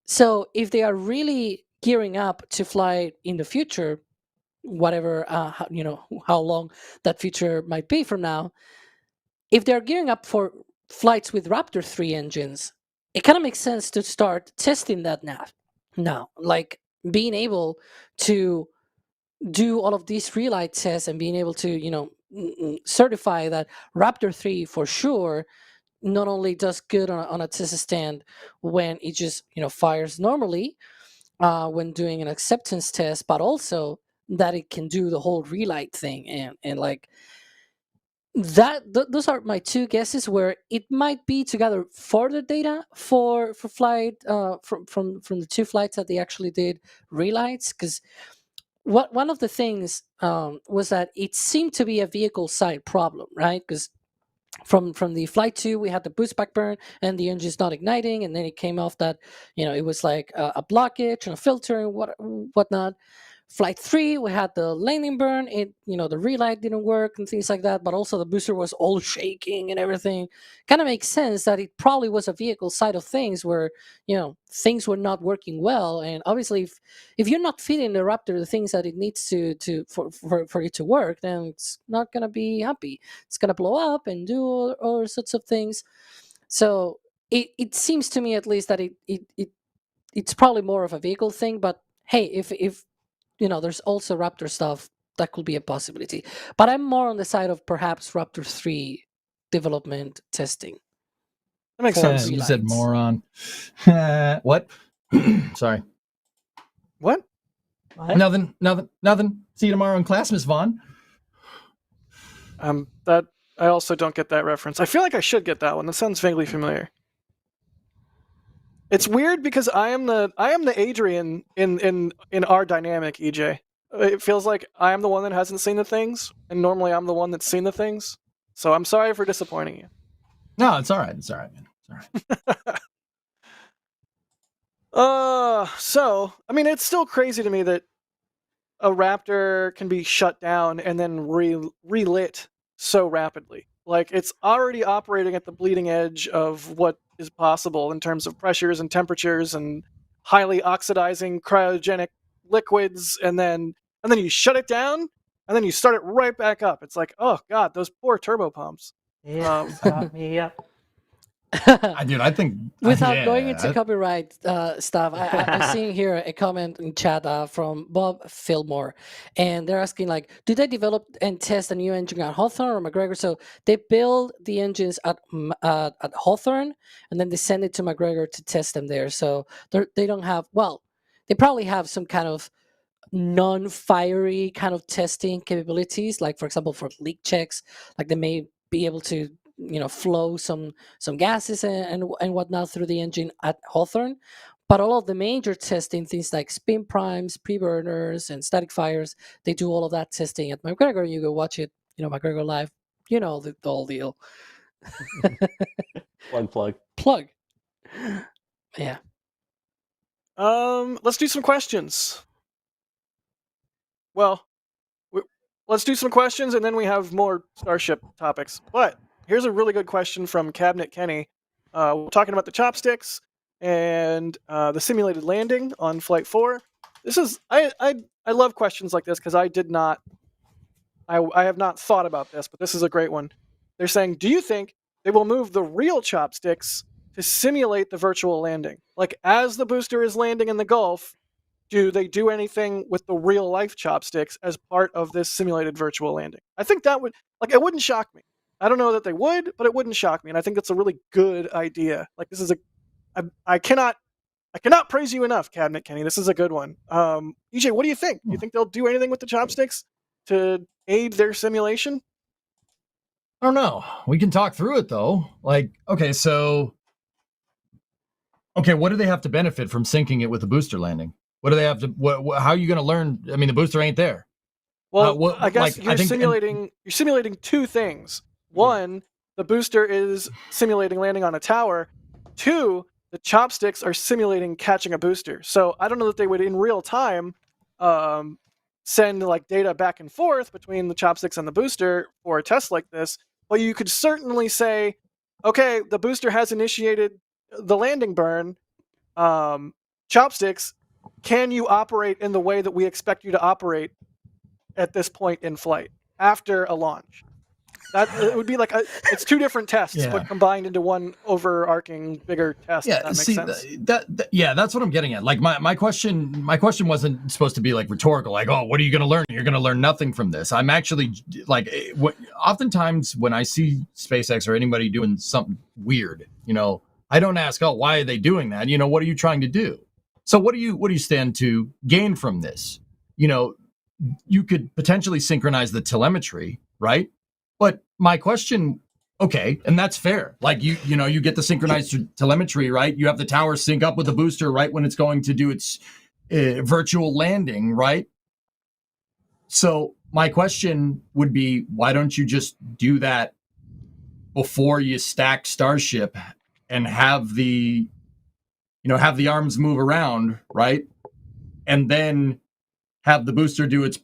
So if they are really gearing up to fly in the future, whatever, how long that future might be from now, if they're gearing up for flights with Raptor 3 engines, it kind of makes sense to start testing that now. Like being able to do all of these relight tests and being able to, certify that Raptor 3 for sure not only does good on a test stand when it just, fires normally when doing an acceptance test, but also that it can do the whole relight thing. And like that, those are my two guesses where it might be to gather further data for flight from the 2 flights that they actually did relights, because one of the things was that it seemed to be a vehicle side problem, right? Because from the flight 2 we had the boost back burn and the engine's not igniting, and then it came off that it was like a blockage and a filter and whatnot. Flight 3 we had the landing burn, it the relight didn't work and things like that, but also the booster was all shaking and everything. Kind of makes sense that it probably was a vehicle side of things where things were not working well. And obviously if you're not feeding the Raptor the things that it needs to for it to work, then it's not going to be happy. It's going to blow up and do all sorts of things. So it seems to me at least that it's probably more of a vehicle thing. But hey, if there's also Raptor stuff that could be a possibility. But I'm more on the side of perhaps Raptor 3 development testing. That makes sense. You said moron. What? Sorry. What? Nothing. See you tomorrow in class, Miss Vaughn. That I also don't get that reference. I feel like I should get that one. That sounds vaguely familiar. It's weird because I am the Adrian in our dynamic, EJ. It feels like I am the one that hasn't seen the things, and normally I'm the one that's seen the things. So I'm sorry for disappointing you. No, it's all right. It's all right, man. It's all right. So I mean, it's still crazy to me that a Raptor can be shut down and then relit so rapidly. Like, it's already operating at the bleeding edge of what is possible in terms of pressures and temperatures and highly oxidizing cryogenic liquids, and then you shut it down and then you start it right back up. It's like, oh god, those poor turbo pumps. Stop me up. I think without going into copyright stuff, I'm seeing here a comment in chat from Bob Fillmore, and they're asking, like, do they develop and test a new engine at Hawthorne or McGregor? So they build the engines at Hawthorne, and then they send it to McGregor to test them there. So they don't have, well, they probably have some kind of non-fiery kind of testing capabilities, like for example for leak checks, like they may be able to flow some gases and whatnot through the engine at Hawthorne. But all of the major testing, things like spin primes, pre-burners, and static fires, they do all of that testing at McGregor. You go watch it, McGregor Live, the whole deal. Plug. Yeah. Let's do some questions. Well, let's do some questions, and then we have more Starship topics. But here's a really good question from Cabinet Kenny. We're talking about the chopsticks and the simulated landing on Flight 4. This is I love questions like this because I have not thought about this, but this is a great one. They're saying, do you think they will move the real chopsticks to simulate the virtual landing? Like, as the booster is landing in the Gulf, do they do anything with the real life chopsticks as part of this simulated virtual landing? I think that would, it wouldn't shock me. I don't know that they would, but it wouldn't shock me, and I think that's a really good idea. Like, this is I cannot praise you enough, Cabinet Kenny. This is a good one. EJ, what do you think? Do you think they'll do anything with the chopsticks to aid their simulation? I don't know. We can talk through it though. Like, okay, what do they have to benefit from syncing it with the booster landing? What do they have to? How are you going to learn? I mean, the booster ain't there. Well, I guess you're simulating two things. One, the booster is simulating landing on a tower. Two, the chopsticks are simulating catching a booster. So I don't know that they would in real time send data back and forth between the chopsticks and the booster for a test like this. But you could certainly say, okay, the booster has initiated the landing burn. Chopsticks, can you operate in the way that we expect you to operate at this point in flight after a launch? That it would be it's two different tests, but combined into one overarching bigger test. Yeah, that makes sense. That's what I'm getting at. Like my question wasn't supposed to be rhetorical. Like, oh, what are you going to learn? You're going to learn nothing from this. I'm actually oftentimes when I see SpaceX or anybody doing something weird, I don't ask, oh, why are they doing that? What are you trying to do? So what do you stand to gain from this? You could potentially synchronize the telemetry, right? But my question, okay, and that's fair. Like you get the synchronized telemetry, right? You have the tower sync up with the booster right when it's going to do its virtual landing, right? So my question would be, why don't you just do that before you stack Starship and have the arms move around, right? And then have the booster do its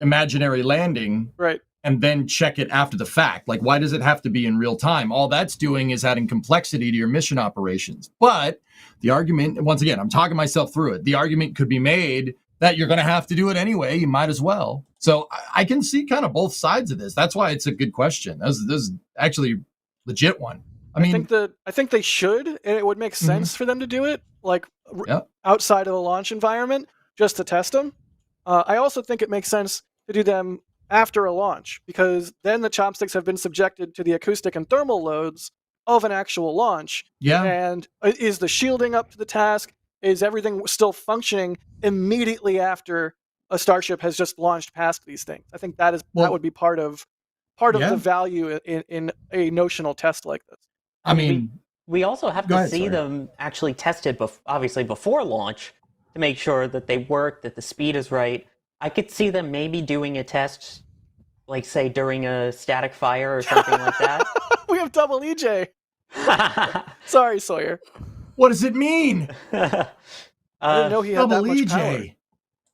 imaginary landing, Right. and then check it after the fact. Like, why does it have to be in real time? All that's doing is adding complexity to your mission operations. But the argument, once again, I'm talking myself through it. The argument could be made that you're going to have to do it anyway. You might as well. So I can see kind of both sides of this. That's why it's a good question. This is actually a legit one. I think they should, and it would make sense for them to do it, like outside of the launch environment, just to test them. I also think it makes sense to do them after a launch, because then the chopsticks have been subjected to the acoustic and thermal loads of an actual launch. Yeah. And is the shielding up to the task? Is everything still functioning immediately after a Starship has just launched past these things? I think that would be part of the value in a notional test like this. I mean, we also have to see them actually tested, obviously before launch, to make sure that they work, that the speed is right. I could see them maybe doing a test, like say during a static fire or something like that. We have double EJ. Sorry, Sawyer. What does it mean? I didn't know he had that much power.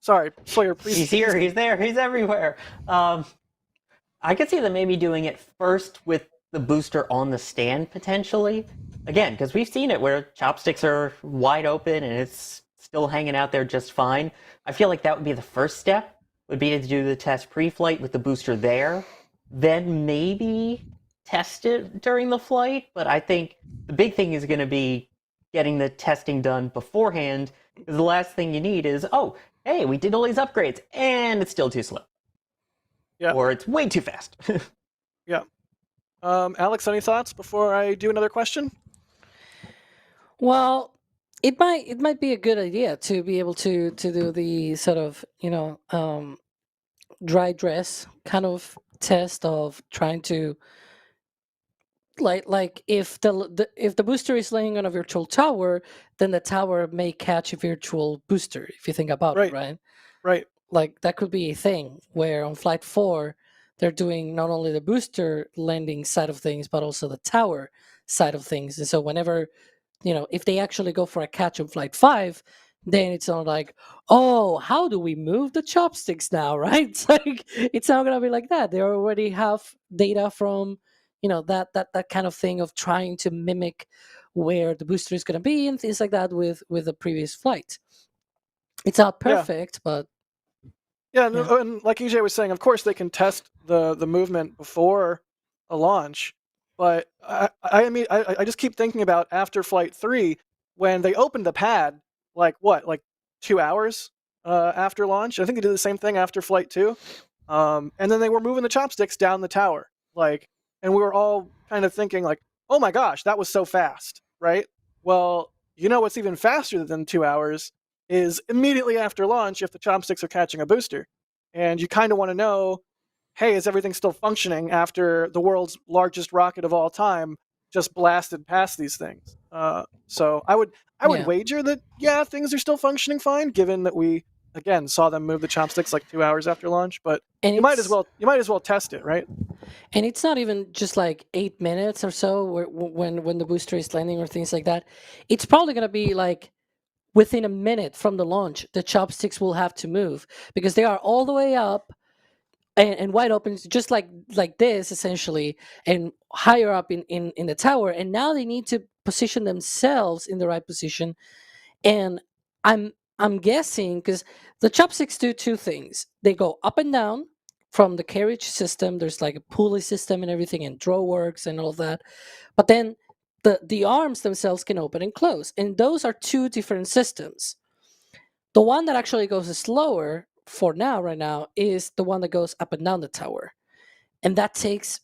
Sorry, Sawyer, please. He's here, he's there, he's everywhere. I could see them maybe doing it first with the booster on the stand, potentially. Again, because we've seen it where chopsticks are wide open and it's still hanging out there just fine. I feel like that would be the first step, would be to do the test pre-flight with the booster there, then maybe test it during the flight. But I think the big thing is going to be getting the testing done beforehand, because the last thing you need is, oh, hey, we did all these upgrades, and it's still too slow. Yeah. Or it's way too fast. Yeah. Alex, any thoughts before I do another question? Well, it might be a good idea to be able to do the sort of dry dress kind of test of trying to like if the booster is laying on a virtual tower, then the tower may catch a virtual booster. If you think about it, right? Right. Like that could be a thing where on Flight 4 they're doing not only the booster landing side of things but also the tower side of things. And so whenever if they actually go for a catch on Flight 5, then it's not like, oh, how do we move the chopsticks now, right? It's like it's not gonna be like that. They already have data from that kind of thing of trying to mimic where the booster is gonna be and things like that with the previous flight. It's not perfect, but and like EJ was saying, of course they can test the movement before a launch. But I just keep thinking about after Flight 3, when they opened the pad, like 2 hours after launch. I think they did the same thing after Flight 2. And then they were moving the chopsticks down the tower. And we were all kind of thinking like, oh my gosh, that was so fast, right? Well, what's even faster than 2 hours is immediately after launch if the chopsticks are catching a booster. And you kind of want to know, hey, is everything still functioning after the world's largest rocket of all time just blasted past these things? So I would wager that things are still functioning fine, given that we again saw them move the chopsticks like 2 hours after launch. But you might as well test it, right? And it's not even just like 8 minutes or so when the booster is landing or things like that. It's probably going to be like within a minute from the launch, the chopsticks will have to move because they are all the way up and wide open, just like this essentially, and higher up in the tower. And now they need to position themselves in the right position. And I'm guessing because the chopsticks do two things: they go up and down from the carriage system. There's like a pulley system and everything, and draw works and all of that. But then the arms themselves can open and close, and those are two different systems. The one that actually goes slower for right now is the one that goes up and down the tower, and that takes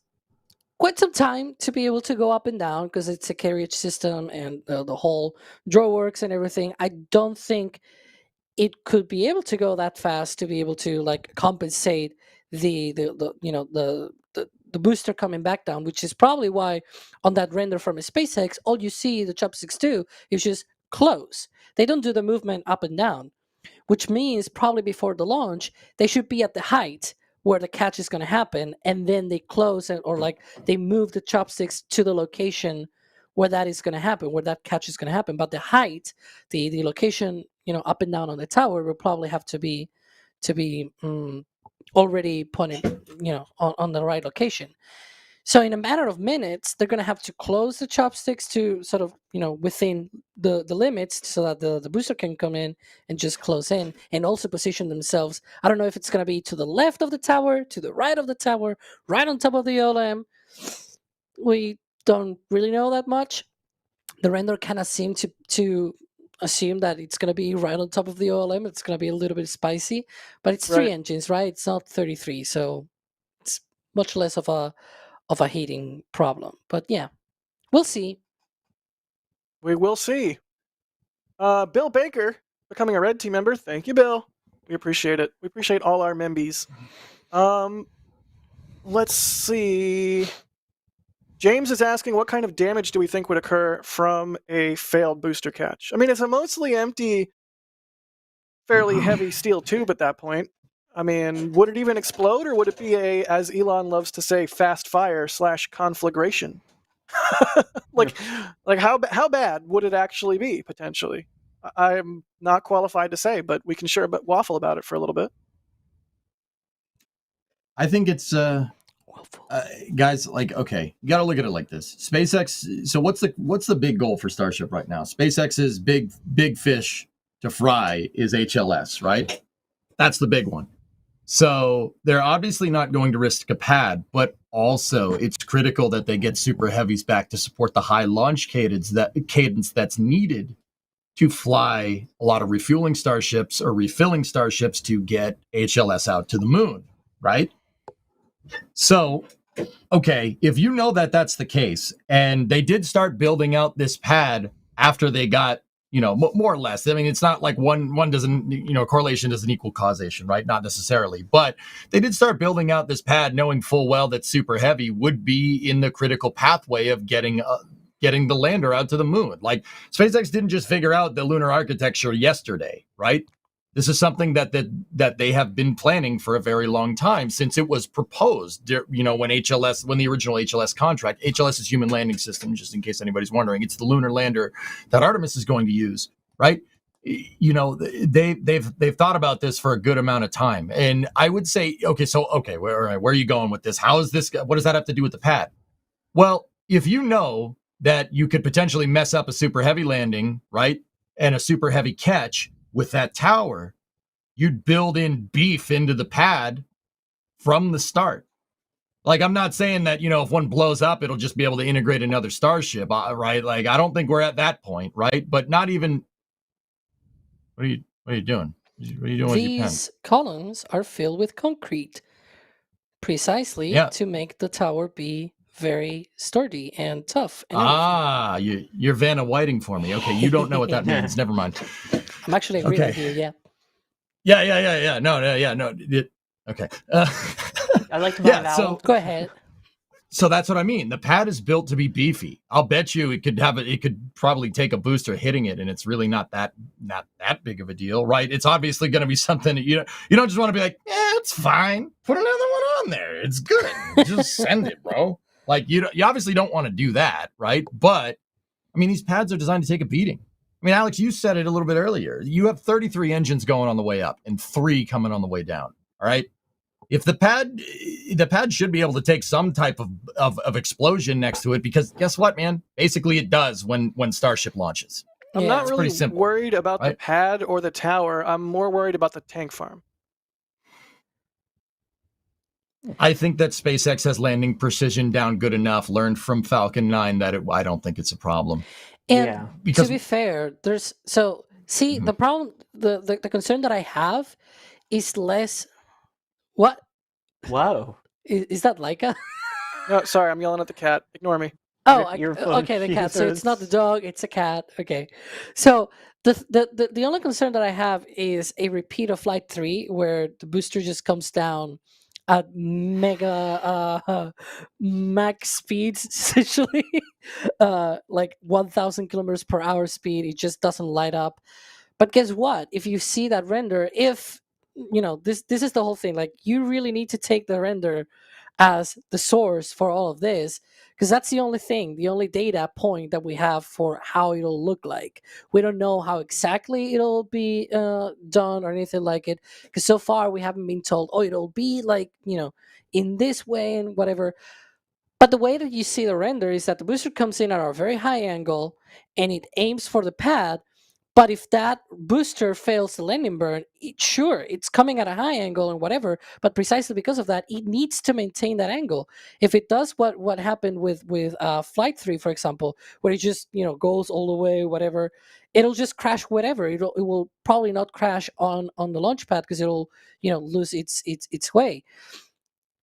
quite some time to be able to go up and down because it's a carriage system and the whole draw works and everything. I don't think it could be able to go that fast to be able to like compensate the booster coming back down, which is probably why on that render from a SpaceX, all you see the chopsticks do is just close. They don't do the movement up and down. which means probably before the launch, they should be at the height where the catch is going to happen, and then they close it, or like they move the chopsticks to the location where that is going to happen, where that catch is going to happen. But the height, the location, up and down on the tower will probably have to be already pointed, on the right location. So in a matter of minutes, they're going to have to close the chopsticks to sort of, within the limits, so that the booster can come in and just close in, and also position themselves. I don't know if it's going to be to the left of the tower, to the right of the tower, right on top of the OLM. We don't really know that much. The render kind of seemed to assume that it's going to be right on top of the OLM. It's going to be a little bit spicy, but it's 3 engines, right? It's not 33, so it's much less of a heating problem. But yeah, we'll see. We will see. Bill Baker becoming a Red Team member. Thank you, Bill. We appreciate it. We appreciate all our membies. Let's see. James is asking, what kind of damage do we think would occur from a failed booster catch? I mean, it's a mostly empty, fairly heavy steel tube at that point. I mean, would it even explode, or would it be a, as Elon loves to say, fast fire / conflagration? like how bad would it actually be, potentially? I'm not qualified to say, but we can sure waffle about it for a little bit. I think it's guys, like, okay, you got to look at it like this. SpaceX. So what's the big goal for Starship right now? SpaceX's big fish to fry is HLS, right? That's the big one. So they're obviously not going to risk a pad, but also it's critical that they get super heavies back to support the high launch cadence that's needed to fly a lot of refueling starships or refilling starships to get HLS out to the moon, right? So, okay, if you know that that's the case, and they did start building out this pad after they got, more or less. I mean, it's not like one doesn't, correlation doesn't equal causation, right? Not necessarily. But they did start building out this pad knowing full well that super heavy would be in the critical pathway of getting the lander out to the moon. Like, SpaceX didn't just figure out the lunar architecture yesterday, right? This is something that they have been planning for a very long time, since it was proposed, when the original HLS contract. HLS is Human Landing System, just in case anybody's wondering. It's the lunar lander that Artemis is going to use, right? They've thought about this for a good amount of time. And I would say, where are you going with this? How is this? What does that have to do with the pad? Well, if you know that you could potentially mess up a super heavy landing, right, and a super heavy catch with that tower, you'd build in beef into the pad from the start. Like, I'm not saying that, if one blows up, it'll just be able to integrate another starship, right? Like, I don't think we're at that point, right? But not even. What are you doing? What are you doing with your pen? These columns are filled with concrete, precisely to make the tower be very sturdy and tough. And you're Vanna Whiting for me. Okay, you don't know what that means. Never mind. I'm actually agreeing with you. Yeah. Yeah. No. Okay. I like to buy an So go ahead. So that's what I mean. The pad is built to be beefy. I'll bet you it could probably take a booster hitting it, and it's really not that big of a deal, right? It's obviously going to be something that you don't just want to be like, yeah, it's fine. Put another one on there. It's good. Just send it, bro. Like, you obviously don't want to do that, right? But I mean, these pads are designed to take a beating. I mean, Alex, you said it a little bit earlier. You have 33 engines going on the way up and 3 coming on the way down. All right. If the pad should be able to take some type of explosion next to it, because guess what, man? Basically, it does when Starship launches. I'm not really worried about the pad or the tower. I'm more worried about the tank farm. I think that SpaceX has landing precision down good enough, learned from Falcon 9, that I don't think it's a problem. And to be fair, the problem, the concern that I have is less. What? Whoa. Is that Laika? No, sorry, I'm yelling at the cat. Ignore me. Oh, okay, the cat. So it's not the dog, it's a cat. Okay. So the only concern that I have is a repeat of Flight 3, where the booster just comes down at mega max speeds, essentially, like 1,000 kilometers per hour speed. It just doesn't light up. But guess what? If you see that render, if this is the whole thing. Like, you really need to take the render as the source for all of this, because that's the only data point that we have for how it'll look like. We don't know how exactly it'll be done or anything like it, because so far we haven't been told, oh, it'll be like, in this way and whatever. But the way that you see the render is that the booster comes in at a very high angle and it aims for the pad. But if that booster fails the landing burn, sure, it's coming at a high angle and whatever, but precisely because of that, it needs to maintain that angle. If it does what happened with Flight 3, for example, where it just goes all the way, whatever, it'll just crash whatever. It will probably not crash on the launch pad because it'll lose its way.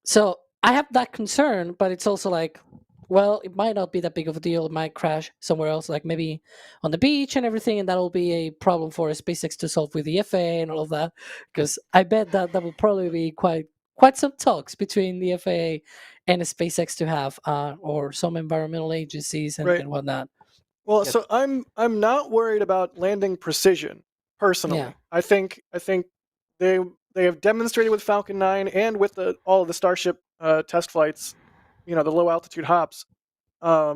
So I have that concern, but it's also like, well, it might not be that big of a deal. It might crash somewhere else, like maybe on the beach and everything, and that'll be a problem for SpaceX to solve with the FAA and all of that. Because I bet that will probably be quite some talks between the FAA and SpaceX to have, or some environmental agencies and, Right. and whatnot. Well, so I'm not worried about landing precision personally. Yeah. I think they have demonstrated with Falcon 9 and with all of the Starship test flights, the low altitude hops, a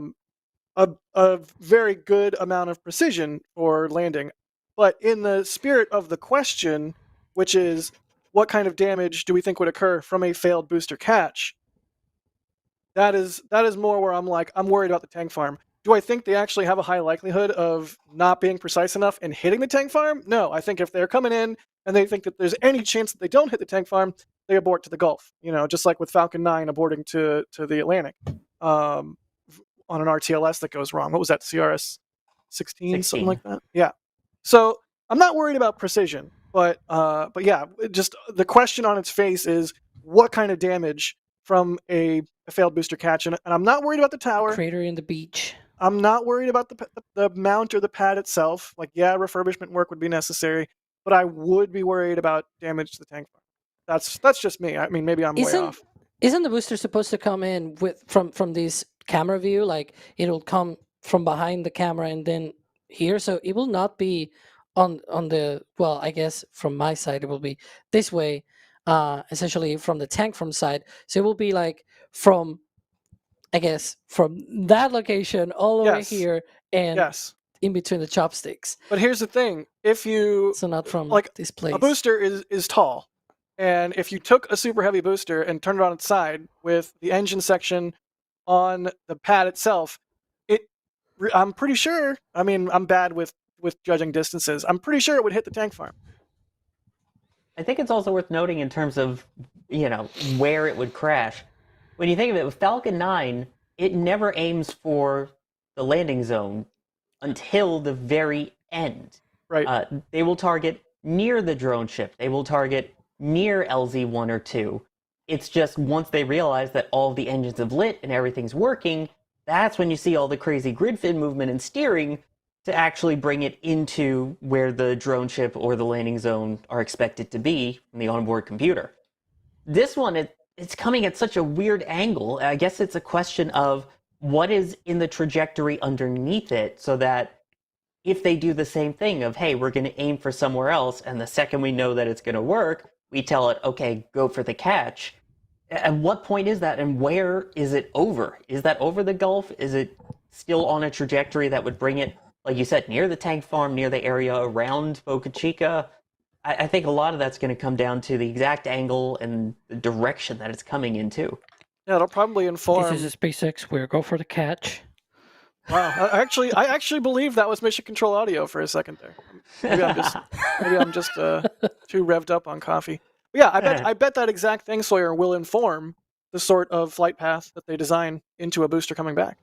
very good amount of precision for landing. But in the spirit of the question, which is what kind of damage do we think would occur from a failed booster catch, that is more where I'm worried about the tank farm. Do I think they actually have a high likelihood of not being precise enough and hitting the tank farm? No, I think if they're coming in and they think that there's any chance that they don't hit the tank farm, they abort to the Gulf. Just like with Falcon 9 aborting to the Atlantic on an RTLS that goes wrong. What was that, CRS 16, something like that? Yeah. So I'm not worried about precision, but yeah, just the question on its face is what kind of damage from a failed booster catch, and I'm not worried about the tower. Crater in the beach. I'm not worried about the mount or the pad itself. Like, yeah, refurbishment work would be necessary, but I would be worried about damage to the tank farm. That's just me. I mean, maybe I'm way off. Isn't the booster supposed to come in from this camera view? Like, it'll come from behind the camera and then here, so it will not be on the, well, I guess from my side it will be this way, essentially from the tank from side. So it will be like from, I guess, from that location all the way here and in between the chopsticks. But here's the thing: so not from this place. A booster is tall, and if you took a super heavy booster and turned it on its side with the engine section on the pad itself, I'm pretty sure. I mean, I'm bad with judging distances. I'm pretty sure it would hit the tank farm. I think it's also worth noting in terms of where it would crash. When you think of it, with Falcon 9, it never aims for the landing zone until the very end. Right. They will target near the drone ship. They will target near LZ-1 or 2. It's just once they realize that all the engines have lit and everything's working, that's when you see all the crazy grid fin movement and steering to actually bring it into where the drone ship or the landing zone are expected to be in the onboard computer. This one, it's coming at such a weird angle. I guess it's a question of what is in the trajectory underneath it, so that if they do the same thing of, hey, we're going to aim for somewhere else, and the second we know that it's going to work, we tell it, okay, go for the catch. At what point is that, and where is it over? Is that over the Gulf? Is it still on a trajectory that would bring it, like you said, near the tank farm, near the area around Boca Chica? I think a lot of that's going to come down to the exact angle and the direction that it's coming into. Yeah, it'll probably inform. This is a SpaceX. We'll go for the catch. Wow, I actually believe that was mission control audio for a second there. Maybe I'm just too revved up on coffee. But yeah, I bet that exact thing, Sawyer, will inform the sort of flight path that they design into a booster coming back.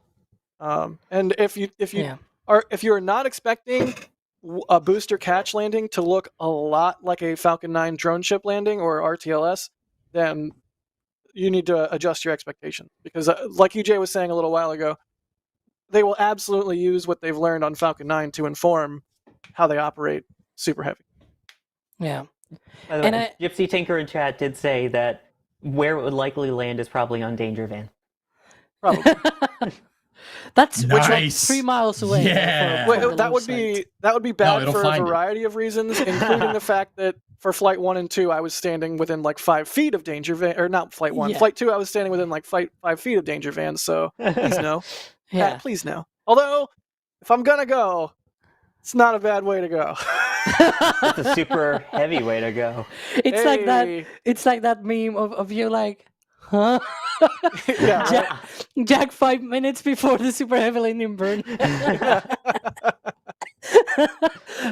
And if you're not expecting a booster catch landing to look a lot like a Falcon 9 drone ship landing or RTLS, then you need to adjust your expectations, because like EJ was saying a little while ago, they will absolutely use what they've learned on Falcon 9 to inform how they operate super heavy. Yeah. By the way, Gypsy Tinker in chat did say that where it would likely land is probably on Danger Van. Probably. That's Nice. 3 miles away. Yeah. from the that launch would be bad it'll for a find it. variety of reasons, including the fact that for flight 1 and 2, I was standing within like 5 feet of danger van, or not flight 1. Yeah. Flight 2, I was standing within like 5 feet of danger van. So please no, Yeah. Pat, please no. Although, if I'm gonna go, it's not a bad way to go. It's a super heavy way to go. It's like that. Hey. It's like that meme of you like, huh? Yeah, right. Jack 5 minutes before the super heavy landing burn.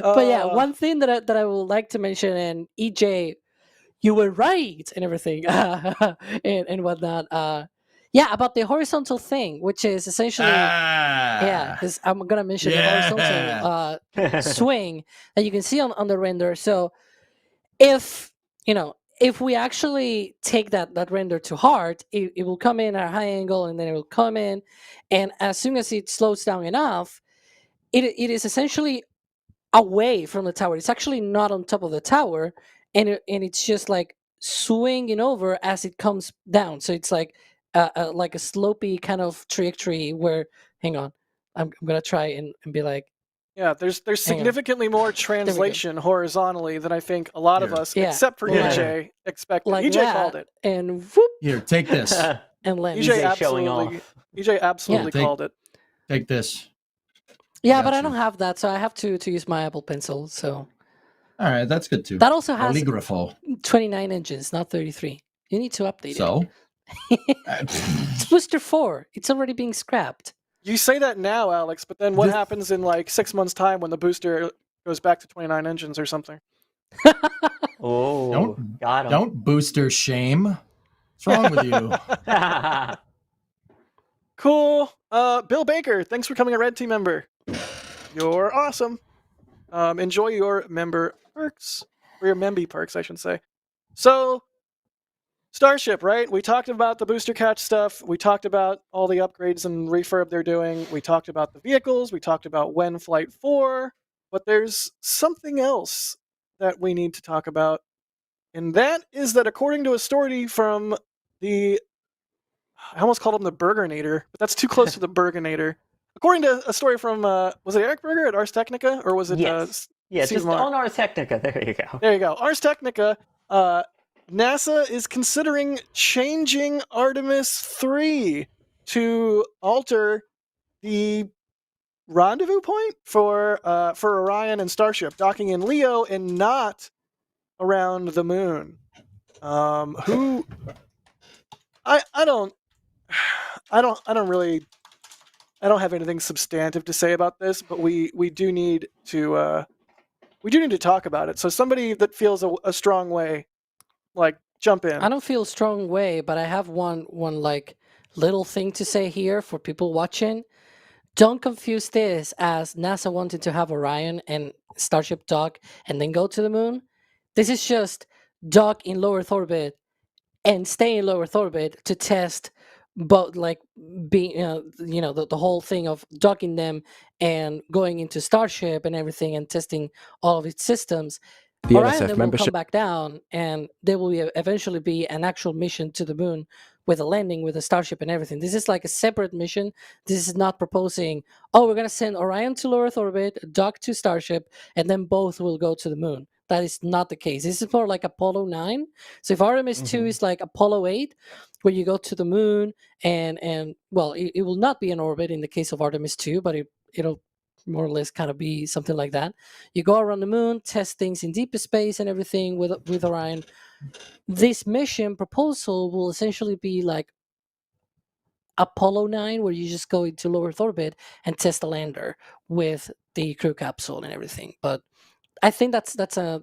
But yeah, one thing that I would like to mention, and EJ, you were right and everything, and whatnot. Yeah, about the horizontal thing, which is essentially yeah, because I'm gonna mention the horizontal swing that you can see on the render. So if if we actually take that render to heart, it will come in at a high angle, and then it will come in, and as soon as it slows down enough, it is essentially away from the tower. It's actually not on top of the tower, and it's just like swinging over as it comes down. So it's like a slopey kind of trajectory where, hang on, I'm gonna try and be like, Yeah, there's hang on. significantly more translation horizontally than I think a lot of Here. us, Yeah. except for Yeah. EJ, expected. like EJ that, called it. and whoop, Here, take this. and land. EJ EJ showing absolutely, off. EJ absolutely Take- called it. Take this. Yeah, but I Gotcha. don't have that, so I have to use my Apple Pencil. So All right, that's good too. that also has Polygrapho. 29 engines, not 33. You need to update So, it. It's Booster 4. It's already being scrapped. You say that now, Alex, but then what This- happens in like 6 months' time when the booster goes back to 29 engines or something? Oh, Don't- got him. don't booster shame. What's wrong with you? Cool. Bill Baker, thanks for coming a Red Team member. You're awesome. Enjoy your member perks, or your Memby perks, I should say. So, Starship, right? We talked about the booster catch stuff. We talked about all the upgrades and refurb they're doing. We talked about the vehicles. We talked about when Flight 4. But there's something else that we need to talk about. And that is that according to a story from the... I almost called him the Burgernator, but that's too close to the Burgernator. According to a story from... was it Eric Berger at Ars Technica? Or was it... Yes. Yeah, Steve just Mark? on Ars Technica. There you go. There you go. Ars Technica, NASA is considering changing Artemis 3 to alter the rendezvous point for Orion and Starship, docking in Leo and not around the moon. Who? I don't have anything substantive to say about this, but we do need to talk about it. So somebody that feels a strong way, like, jump in. I don't feel a strong way, but I have one like little thing to say here for people watching. Don't confuse this as NASA wanting to have Orion and Starship dock and then go to the moon. This is just dock in low Earth orbit and stay in low Earth orbit to test both, like, being the whole thing of docking them and going into Starship and everything and testing all of its systems. The Orion NSF then will membership. come back down, and there will eventually be an actual mission to the moon with a landing with a Starship and everything. This is like a separate mission. This is not proposing, oh, we're going to send Orion to low Earth orbit, dock to Starship, and then both will go to the moon. That is not the case. This is more like Apollo 9. So if Artemis 2 is like Apollo 8, where you go to the moon, and well, it will not be in orbit in the case of Artemis 2, but it'll more or less kind of be something like that. You go around the moon, test things in deep space and everything with Orion. This mission proposal will essentially be like Apollo 9, where you just go into low Earth orbit and test the lander with the crew capsule and everything. But I think that's a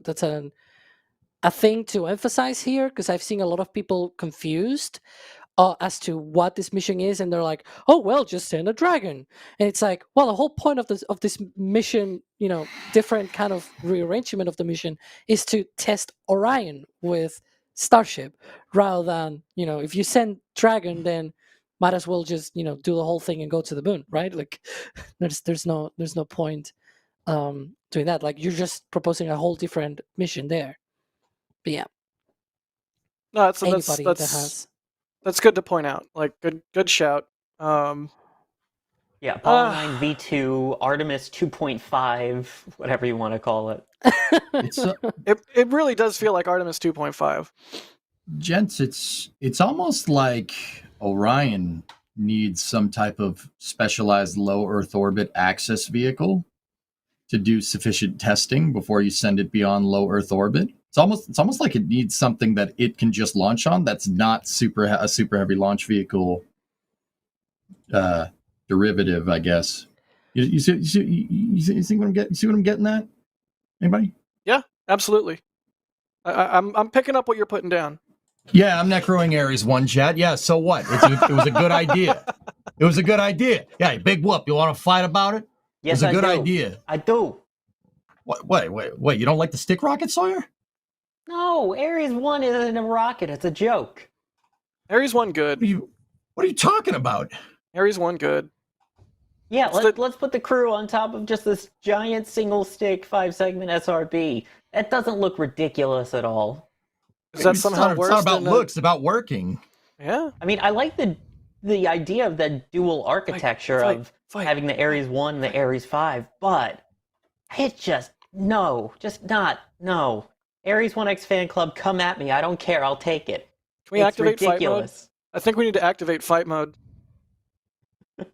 thing to emphasize here, because I've seen a lot of people confused as to what this mission is, and they're like, "Oh well, just send a Dragon." And it's like, well, the whole point of this mission, different kind of rearrangement of the mission, is to test Orion with Starship, rather than if you send Dragon, then might as well just do the whole thing and go to the moon, right? Like, there's no point doing that. Like, you're just proposing a whole different mission there. But yeah, No, that's that has. That's good to point out. Like, good shout. Yeah, Yeah, Apollo 9 V2, Artemis 2.5, whatever you want to call it. It's It really does feel like Artemis 2.5. gents, it's almost like Orion needs some type of specialized low Earth orbit access vehicle to do sufficient testing before you send it beyond low Earth orbit. It's almost like it needs something that it can just launch on that's not a super heavy launch vehicle derivative, I guess. You see what I'm getting at? Anybody? Yeah, absolutely. I'm picking up what you're putting down. Yeah, I'm necroing Ares 1, chat. Yeah, so what? It was a good idea. It was a good idea. Yeah, big whoop. You want to fight about it? Yes, it was a good I do. idea. I do. Wait. You don't like the stick rocket, Sawyer? No, Ares 1 isn't a rocket. It's a joke. Ares 1 good. What are you talking about? Ares 1 good. Yeah, let's put the crew on top of just this giant single-stick 5-segment SRB. That doesn't look ridiculous at all. Is that somehow worse? It's not about than looks. It's about working. Yeah. I mean, I like the idea of the dual architecture of having the Ares 1 and the Ares 5, but it's just no. Ares 1X fan club, come at me. I don't care. I'll take it. Can we activate ridiculous. fight mode? I think we need to activate fight mode.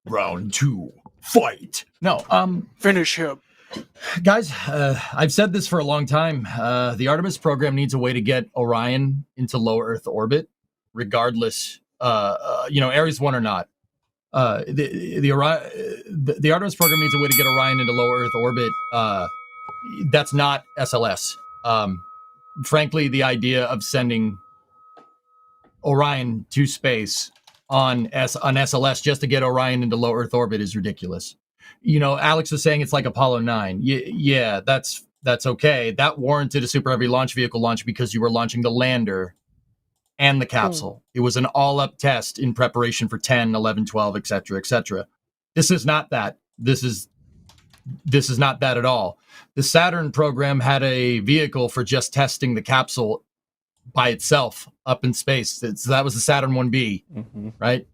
Round 2, fight. No, Finish him. guys, I've said this for a long time. The Artemis program needs a way to get Orion into low Earth orbit, regardless, Ares 1 or not. The Artemis program needs a way to get Orion into low Earth orbit. That's not SLS. Frankly, the idea of sending Orion to space on SLS just to get Orion into low Earth orbit is ridiculous. Alex was saying it's like Apollo 9. Yeah, that's okay. That warranted a super heavy launch vehicle launch because you were launching the lander and the capsule. It was an all-up test in preparation for 10, 11, 12, etc., etc. This is not that. This is not that at all. The Saturn program had a vehicle for just testing the capsule by itself up in space. That was the Saturn 1B, right?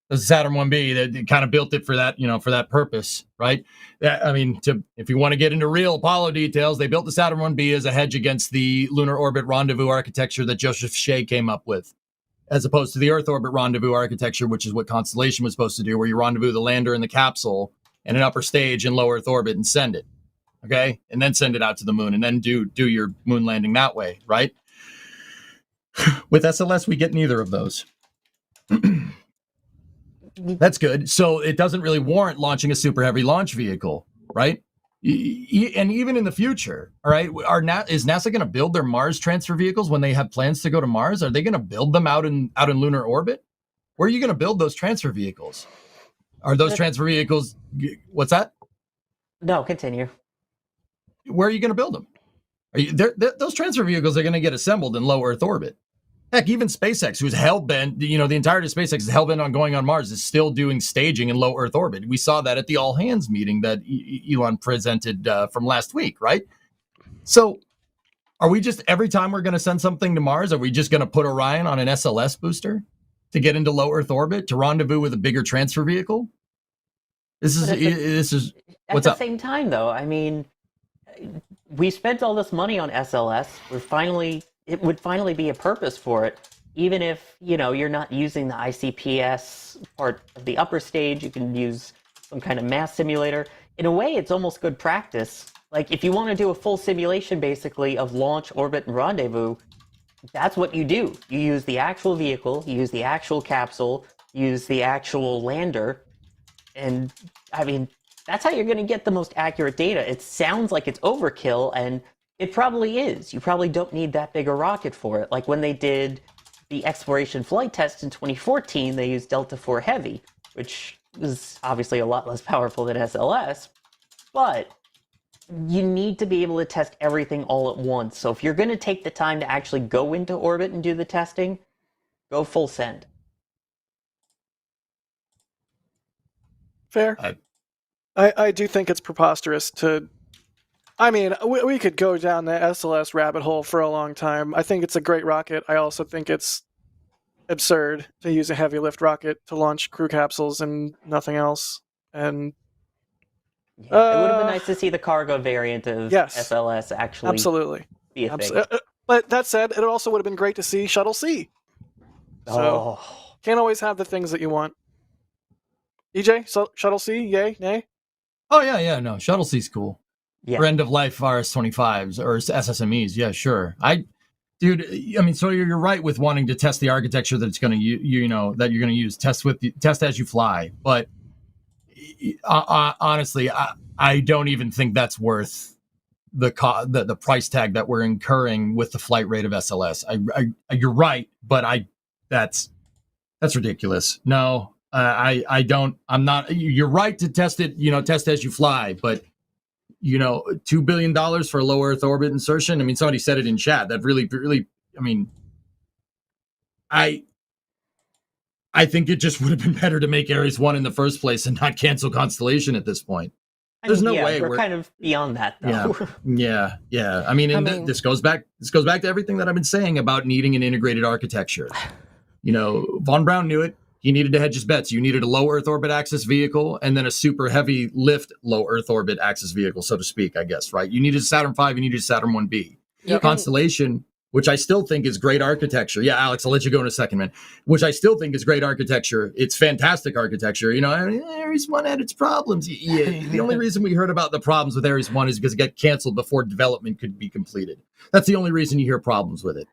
The Saturn 1B that kind of built it for that, for that purpose, right? If you want to get into real Apollo details, they built the Saturn 1B as a hedge against the lunar orbit rendezvous architecture that Joseph Shea came up with, as opposed to the Earth orbit rendezvous architecture, which is what Constellation was supposed to do, where you rendezvous the lander and the capsule in an upper stage in low Earth orbit and send it, okay? And then send it out to the moon and then do your moon landing that way, right? With SLS, we get neither of those. That's good. So it doesn't really warrant launching a super heavy launch vehicle, right? And even in the future, all right, is NASA going to build their Mars transfer vehicles when they have plans to go to Mars? Are they going to build them out in lunar orbit? Where are you going to build those transfer vehicles? Are those transfer vehicles? What's that? No, continue. Where are you going to build them? Those transfer vehicles are going to get assembled in low Earth orbit. Heck, even SpaceX, who's hell-bent, the entirety of SpaceX is hell-bent on going on Mars, is still doing staging in low Earth orbit. We saw that at the all-hands meeting that Elon presented from last week, right? So are we just, every time we're going to send something to Mars, are we just going to put Orion on an SLS booster to get into low Earth orbit, to rendezvous with a bigger transfer vehicle? This is what's up? At the same time, though, we spent all this money on SLS. It would finally be a purpose for it, even if you're not using the ICPS part of the upper stage. You can use some kind of mass simulator. In a way, it's almost good practice. Like, if you want to do a full simulation, basically, of launch, orbit, and rendezvous, that's what you do. You use the actual vehicle, you use the actual capsule, you use the actual lander, and that's how you're going to get the most accurate data. It sounds like it's overkill, and it probably is. You probably don't need that big a rocket for it. Like when they did the exploration flight test in 2014, they used Delta IV Heavy, which is obviously a lot less powerful than SLS, but you need to be able to test everything all at once. So if you're going to take the time to actually go into orbit and do the testing, go full send. Fair. I do think it's preposterous to... we could go down the SLS rabbit hole for a long time. I think it's a great rocket. I also think it's absurd to use a heavy lift rocket to launch crew capsules and nothing else. And Yeah, it would have been nice to see the cargo variant of yes, SLS actually absolutely be a thing. But that said, it also would have been great to see Shuttle C. So can't always have the things that you want. EJ, Shuttle C, yay, nay? Oh yeah, no, Shuttle C's cool. Yeah. For end of life RS-25s or SSMEs, yeah, sure. Dude, I mean, so you're right with wanting to test the architecture that it's going to that you're going to use. Test as you fly, but honestly, I don't even think that's worth the price tag that we're incurring with the flight rate of SLS. You're right, but that's ridiculous. No, I don't. I'm not. You're right to test it. Test as you fly, but $2 billion for a low Earth orbit insertion. I mean, somebody said it in chat. That really. I mean, I think it just would have been better to make Ares 1 in the first place and not cancel Constellation at this point. There's no way we're kind of beyond that, though. Yeah. I mean, this goes back to everything that I've been saying about needing an integrated architecture. Von Braun knew it. He needed to hedge his bets. You needed a low Earth orbit axis vehicle and then a super heavy lift low Earth orbit axis vehicle, so to speak, I guess, right? You needed Saturn V, you needed Saturn 1B. Constellation, which I still think is great architecture. Yeah, Alex, I'll let you go in a second, man. Which I still think is great architecture. It's fantastic architecture. Ares 1 had its problems. The only reason we heard about the problems with Ares 1 is because it got canceled before development could be completed. That's the only reason you hear problems with it.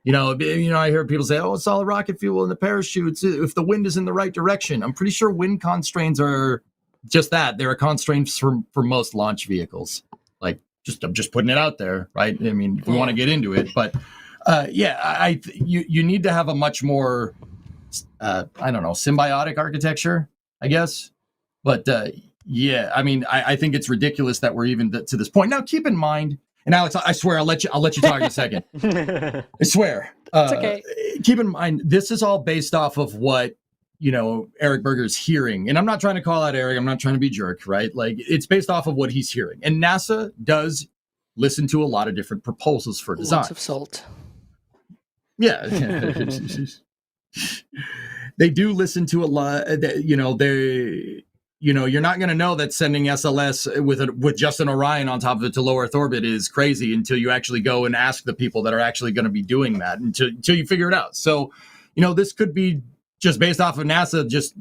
I hear people say, it's solid rocket fuel in the parachutes if the wind is in the right direction. I'm pretty sure wind constraints are just that. They're a constraint for most launch vehicles. I'm just putting it out there, right? I mean, if we want to get into it, but you need to have a much more, symbiotic architecture, I guess. But I mean, I think it's ridiculous that we're even to this point. Now, keep in mind, and Alex, I swear I'll let you talk in a second. I swear. It's okay. Keep in mind, this is all based off of what Eric Berger's hearing. And I'm not trying to call out Eric. I'm not trying to be jerk, right? It's based off of what he's hearing. And NASA does listen to a lot of different proposals for design. Lots of salt. Yeah. They do listen to a lot. You're not going to know that sending SLS with just an Orion on top of it to low Earth orbit is crazy until you actually go and ask the people that are actually going to be doing that until you figure it out. So, this could be just based off of NASA, just,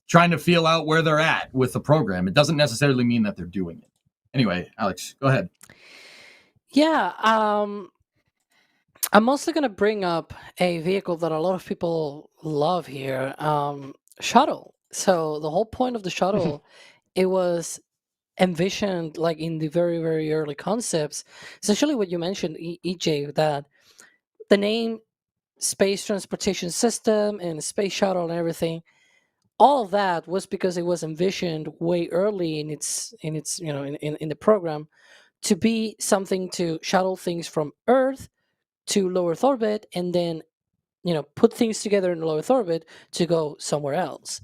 trying to feel out where they're at with the program. It doesn't necessarily mean that they're doing it. Anyway, Alex, go ahead. Yeah. I'm mostly going to bring up a vehicle that a lot of people love here, shuttle. So the whole point of the shuttle, it was envisioned in the very, very early concepts. Essentially what you mentioned, EJ, that the name Space Transportation System and Space Shuttle and everything, all of that was because it was envisioned way early in the program to be something to shuttle things from Earth to low Earth orbit and then put things together in low Earth orbit to go somewhere else.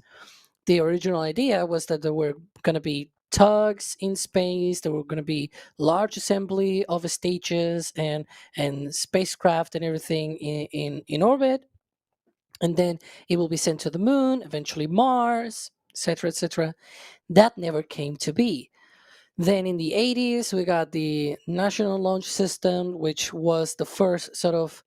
The original idea was that there were going to be tugs in space, there were going to be large assembly of stages and spacecraft and everything in orbit, and then it will be sent to the moon, eventually Mars, etc., etc. That never came to be. Then in the 80s, we got the National Launch System, which was the first sort of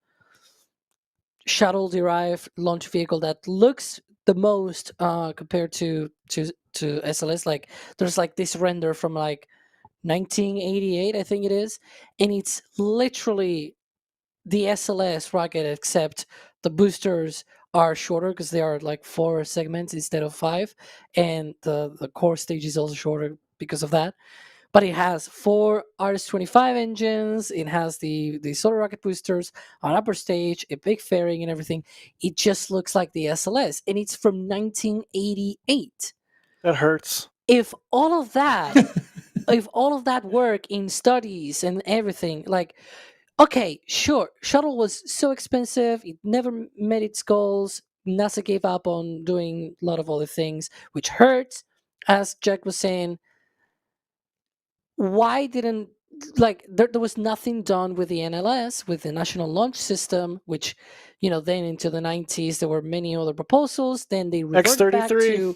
shuttle-derived launch vehicle that looks the most compared to SLS. There's this render from 1988, I think it is, and it's literally the SLS rocket, except the boosters are shorter because they are 4 segments instead of 5, and the core stage is also shorter because of that. But it has 4 RS-25 engines. It has the solar rocket boosters, an upper stage, a big fairing, and everything. It just looks like the SLS, and it's from 1988. That hurts. If all of that, work in studies and everything, okay, sure, shuttle was so expensive, it never met its goals. NASA gave up on doing a lot of other things, which hurts, as Jack was saying. Why didn't there was nothing done with the NLS, with the National Launch System, which then into the 90s there were many other proposals. Then they reverted back to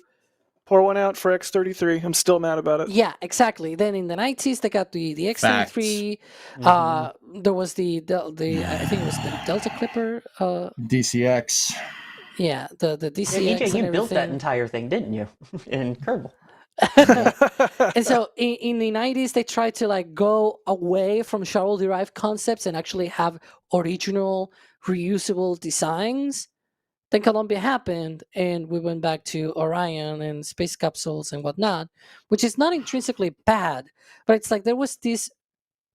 Pour one out for X-33. I'm still mad about it. Yeah, exactly. Then in the 90s, they got the X-33. There was the I think it was the Delta Clipper. DCX. Yeah, the DCX Yeah, EJ, and you built that everything. entire thing, didn't you? In Kerbal. And so in the 90s, they tried to like go away from shuttle-derived concepts and actually have original, reusable designs. Then Columbia happened, and we went back to Orion and space capsules and whatnot, which is not intrinsically bad, but it's like there was this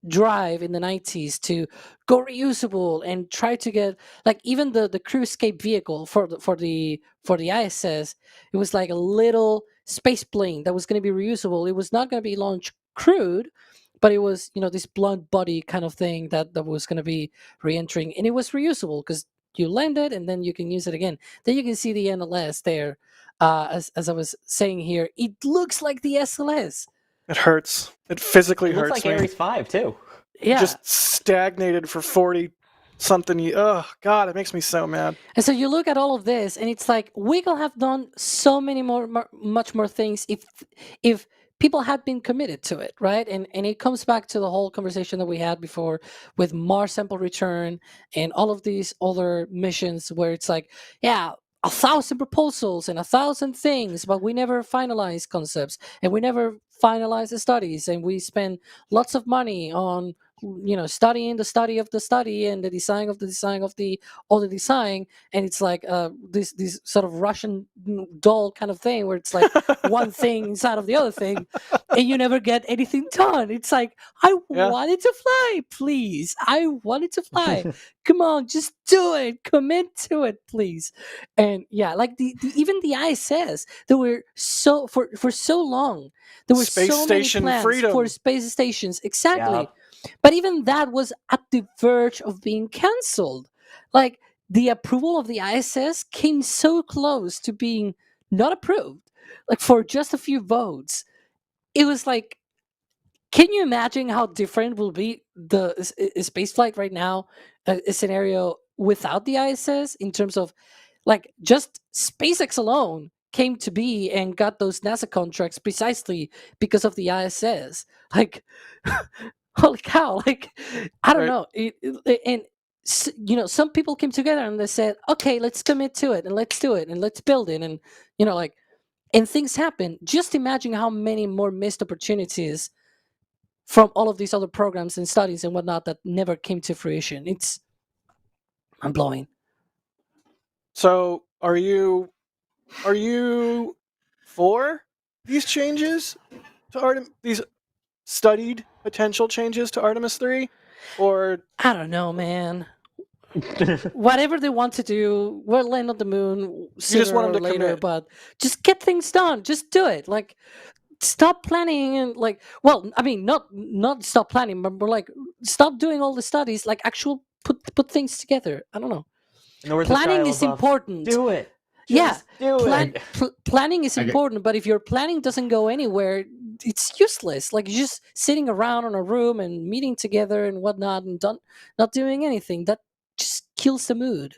drive in the 90s to go reusable and try to get like even the crew escape vehicle for the ISS. It was like a little space plane that was going to be reusable. It was not going to be launched crewed, but it was, you know, this blunt body kind of thing that was going to be re-entering, and it was reusable because you land it and then you can use it again. Then you can see the NLS there. As I was saying here, it looks like the SLS. It hurts. It physically It looks hurts like me. Ares 5 too. Yeah. Just stagnated for 40-something. Oh, God, it makes me so mad. And so you look at all of this, and it's like we could have done so many much more things if people had been committed to it, right? And it comes back to the whole conversation that we had before with Mars sample return and all of these other missions where it's like, yeah, 1,000 proposals and 1,000 things, but we never finalize concepts and we never finalize the studies, and we spend lots of money on, you know, studying the study of the study and the design of the design of the other design, and it's like this sort of Russian doll kind of thing where it's like one thing inside of the other thing, and you never get anything done. It's like I wanted to fly, please. I wanted to fly. Come on, just do it. Commit to it, please. And yeah, like the even the ISS, there were so for so long there were Space so station many plans freedom. for space stations. Exactly. Yeah. But even that was at the verge of being cancelled. Like the approval of the ISS came so close to being not approved, like for just a few votes. It was like, can you imagine how different will be the space flight right now, a scenario without the ISS in terms of like just SpaceX alone came to be and got those NASA contracts precisely because of the ISS. Like, holy cow! Like, I don't know. And you know, some people came together and they said, "Okay, let's commit to it and let's do it and let's build it." And you know, like, and things happen. Just imagine how many more missed opportunities from all of these other programs and studies and whatnot that never came to fruition. It's mind-blowing. So, are you for these changes to these studied potential changes to Artemis 3, or I don't know, man. Whatever they want to do, we'll land on the moon sooner just want them or to later, commit. but just get things done. Just do it. Like, stop planning and like, well, I mean, not stop planning, but we're like, stop doing all the studies. Like, actual put things together. I don't know. Planning is important. Do it. Just do it. Planning is important, but if your planning doesn't go anywhere, it's useless. Like, you're just sitting around in a room and meeting together and whatnot and not doing anything. That just kills the mood.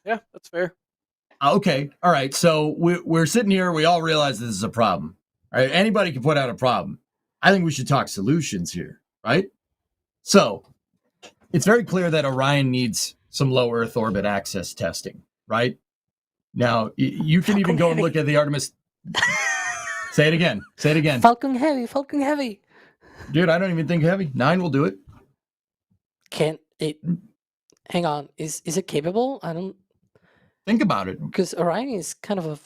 Yeah, that's fair. Okay, all right. So we're sitting here. We all realize this is a problem. All right, anybody can put out a problem. I think we should talk solutions here, right? So it's very clear that Orion needs some low Earth orbit access testing, right? Now, you can even go and look at the Artemis. Say it again. Say it again. Falcon Heavy. Dude, I don't even think Heavy. 9 will do it. Can't it? Hang on. Is it capable? I don't think about it. Because Orion is kind of a.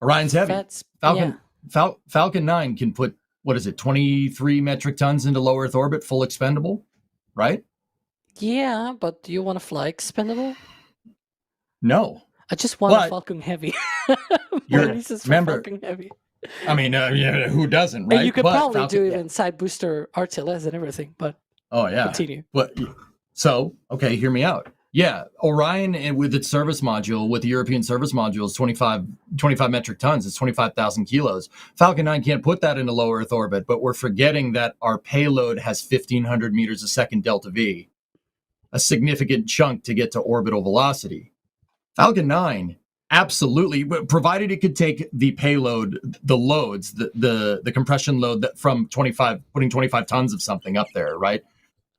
Orion's heavy. Falcon. Yeah. Falcon 9 can put, what is it, 23 metric tons into low Earth orbit, full expendable, right? Yeah, but do you want to fly expendable? No. I just want a Falcon Heavy. Remember, Falcon Heavy. I mean, yeah, who doesn't, right? And you could probably do even side booster RTLS and everything, but continue. But so, okay, hear me out. Yeah, Orion with its service module, with the European service module, is 25 metric tons. It's 25,000 kilos. Falcon 9 can't put that into low Earth orbit, but we're forgetting that our payload has 1,500 meters a second delta V, a significant chunk to get to orbital velocity. Falcon 9 Absolutely, but provided it could take the payload, the loads, the compression load that from 25 tons of something up there, right?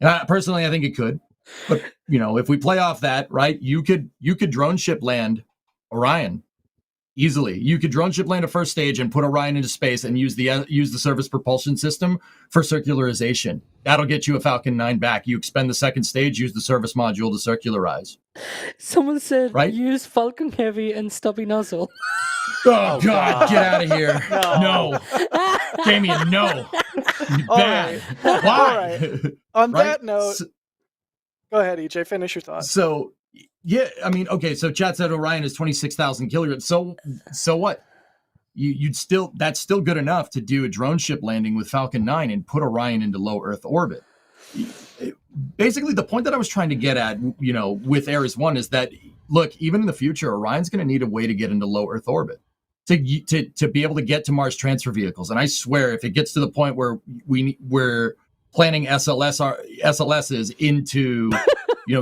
And personally, I think it could. But if we play off that, right, you could drone ship land Orion easily. You could drone ship land a first stage and put Orion into space and use the surface propulsion system for circularization. That'll get you a Falcon 9 back. You expend the second stage, use the service module to circularize. Someone said Right? use Falcon Heavy and stubby nozzle. Oh, God, get out of here. No. Damien, no. Bad. All Why? right. On Right? that note, go ahead, EJ. Finish your thoughts. So, yeah, I mean, okay, so chat said Orion is 26,000 kilograms. So what? That's still good enough to do a drone ship landing with Falcon 9 and put Orion into low Earth orbit. Basically, the point that I was trying to get at, with Ares 1 is that, look, even in the future, Orion's going to need a way to get into low Earth orbit to be able to get to Mars transfer vehicles. And I swear, if it gets to the point where we're planning SLSs into,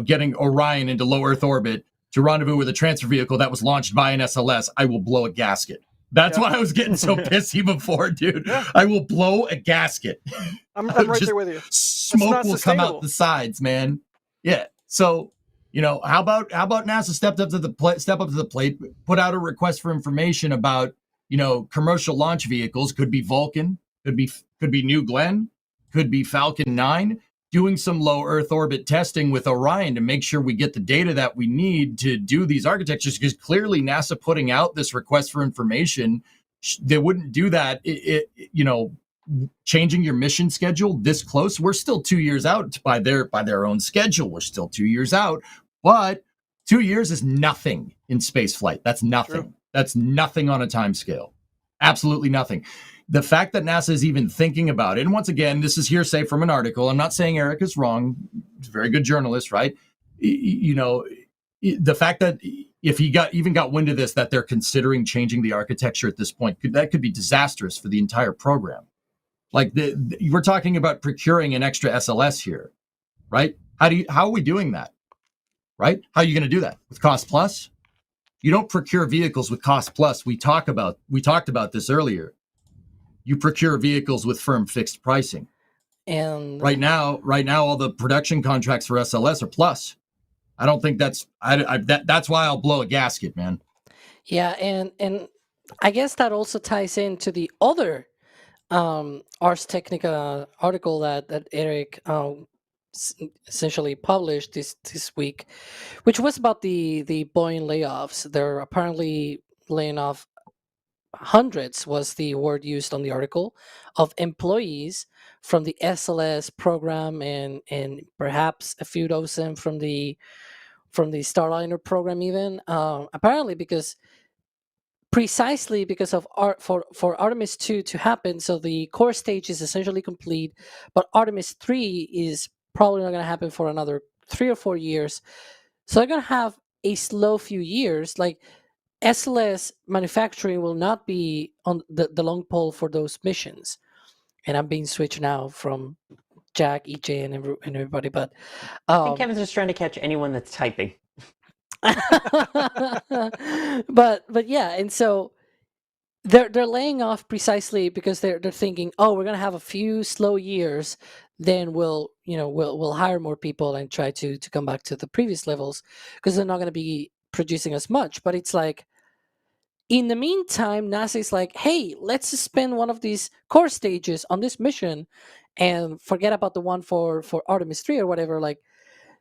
getting Orion into low Earth orbit to rendezvous with a transfer vehicle that was launched by an SLS, I will blow a gasket. That's why I was getting so pissy before, dude. Yeah. I will blow a gasket. I'm right there with you. Smoke will come out the sides, man. Yeah. So, how about NASA step up to the plate, put out a request for information about, commercial launch vehicles. Could be Vulcan, could be New Glenn, could be Falcon 9, doing some low Earth orbit testing with Orion to make sure we get the data that we need to do these architectures, because clearly NASA putting out this request for information, they wouldn't do that, changing your mission schedule this close. We're still 2 years out by their own schedule. We're still 2 years out, but 2 years is nothing in space flight. That's nothing. True. That's nothing on a time scale. Absolutely nothing. The fact that NASA is even thinking about it, and once again, this is hearsay from an article. I'm not saying Eric is wrong. He's a very good journalist, right? The fact that if he got wind of this, that they're considering changing the architecture at this point, that could be disastrous for the entire program. Like we're talking about procuring an extra SLS here, right? How are we doing that, right? How are you going to do that with cost plus? You don't procure vehicles with cost plus. We talked about this earlier. You procure vehicles with firm fixed pricing. And right now, all the production contracts for SLS are plus. I don't think that's why I'll blow a gasket, man. Yeah, and I guess that also ties into the other Ars Technica article that Eric essentially published this week, which was about the Boeing layoffs. They're apparently laying off hundreds, was the word used on the article, of employees from the SLS program and perhaps a few dozen from the Starliner program even. Apparently precisely because of for Artemis 2 to happen, so the core stage is essentially complete, but Artemis 3 is probably not going to happen for another 3 or 4 years. So they're going to have a slow few years. Like SLS manufacturing will not be on the long pole for those missions. And I'm being switched now from Jack, EJ, and everybody. But I think Kevin's just trying to catch anyone that's typing. but yeah, and so they're laying off precisely because they're thinking, oh, we're gonna have a few slow years, then we'll hire more people and try to come back to the previous levels, because they're not gonna be producing as much. But it's like, in the meantime, NASA is like, hey, let's suspend one of these core stages on this mission and forget about the one for Artemis 3 or whatever. Like,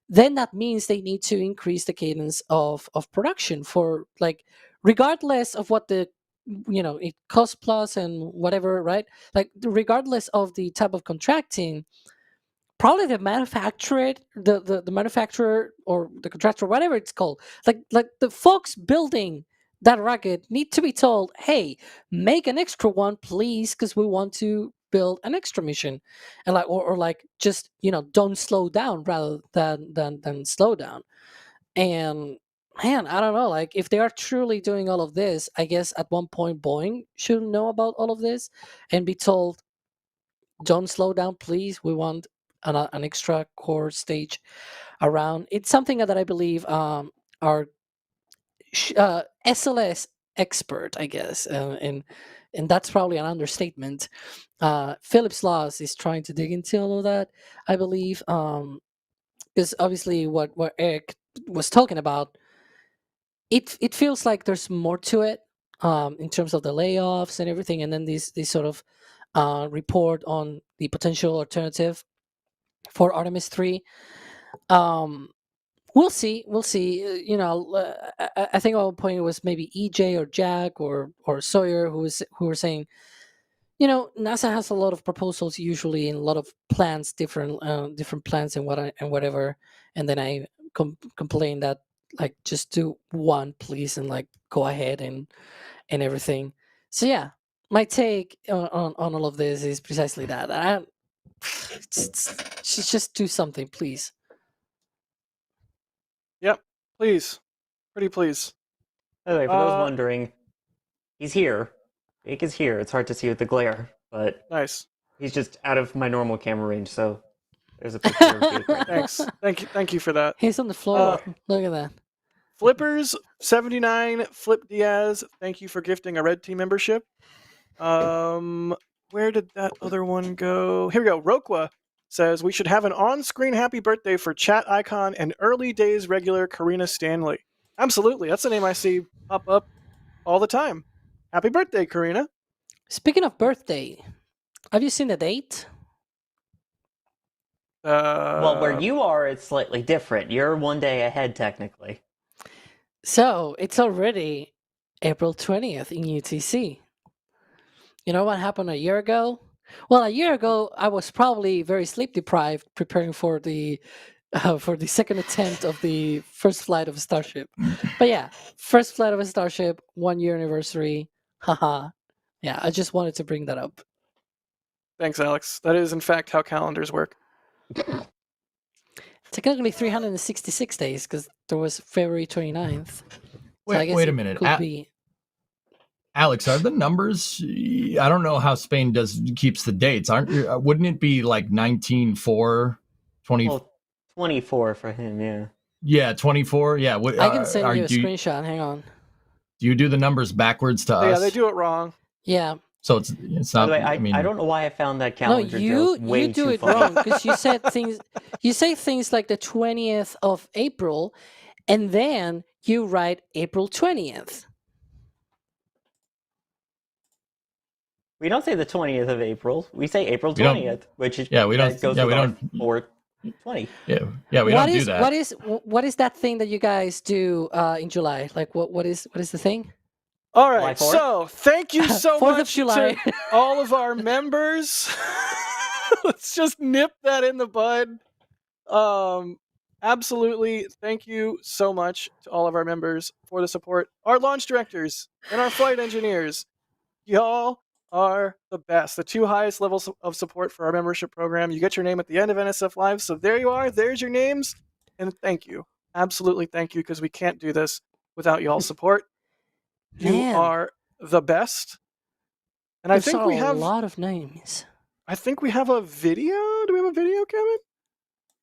then that means they need to increase the cadence of production for, like, regardless of what the it cost plus and whatever, right? Like, regardless of the type of contracting, probably the manufacturer, the manufacturer or the contractor, whatever it's called, like the folks building that rocket need to be told, hey, make an extra one, please, because we want to build an extra mission. And like, or like, just, don't slow down rather than slow down. And man, I don't know, like, if they are truly doing all of this, I guess at one point Boeing should know about all of this and be told, don't slow down, please, we want an extra core stage around. It's something that I believe are SLS expert, I guess, and that's probably an understatement. Philip's Laws is trying to dig into all of that, I believe, because obviously what Eric was talking about, it feels like there's more to it in terms of the layoffs and everything, and then these sort of report on the potential alternative for Artemis 3. We'll see. I think at one point it was maybe EJ or Jack or Sawyer who were saying, NASA has a lot of proposals usually and a lot of plans, different plans and whatever. And then I complain that like just do one please and like go ahead and everything. So yeah, my take on all of this is precisely that. Just do something, please. Yep, please. Pretty please. By the way, for those wondering, he's here. Jake is here. It's hard to see with the glare, but nice. He's just out of my normal camera range, so there's a picture of Jake right Thanks. Thank you for that. He's on the floor. Look at that. Flippers79, Flip Diaz, thank you for gifting a Red Team membership. Where did that other one go? Here we go. Rokwa says we should have an on-screen happy birthday for chat icon and early days regular Karina Stanley. Absolutely. That's the name I see pop up all the time. Happy birthday, Karina. Speaking of birthday, have you seen the date? Well, where you are, it's slightly different. You're one day ahead, technically. So, it's already April 20th in UTC. You know what happened a year ago? Well, a year ago, I was probably very sleep deprived preparing for the second attempt of the first flight of a Starship. But yeah, first flight of a Starship, 1 year anniversary. Haha. Yeah, I just wanted to bring that up. Thanks, Alex. That is, in fact, how calendars work. Technically 366 days, because there was February 29th. Wait a minute. Could be... Alex, are the numbers? I don't know how Spain keeps the dates. Wouldn't it be like 19/4, 20? Well, 24 for him, yeah. Yeah, 24. Yeah. I can send you a screenshot. Hang on. Do you do the numbers backwards to us? Yeah, they do it wrong. Yeah. So it's not. By the way, I don't know why I found that calendar joke way you do too it funny. wrong because you said things. You say things like the 20th of April, and then you write April 20th. We don't say the 20th of April. We say April 20th, which is we don't. goes Yeah, with we our don't. 420. Yeah, we don't do that. What is that thing that you guys do in July? Like what is the thing? All right, so thank you so 4th of much July. to all of our members. Let's just nip that in the bud. Absolutely, thank you so much to all of our members for the support. Our launch directors and our flight engineers. Y'all are the best. The two highest levels of support for our membership program. You get your name at the end of NSF Live, so there you are. There's your names, and thank you. Absolutely thank you, because we can't do this without y'all's support. You are the best. And I think we have a lot of names. I think we have a video. Do we have a video, Kevin?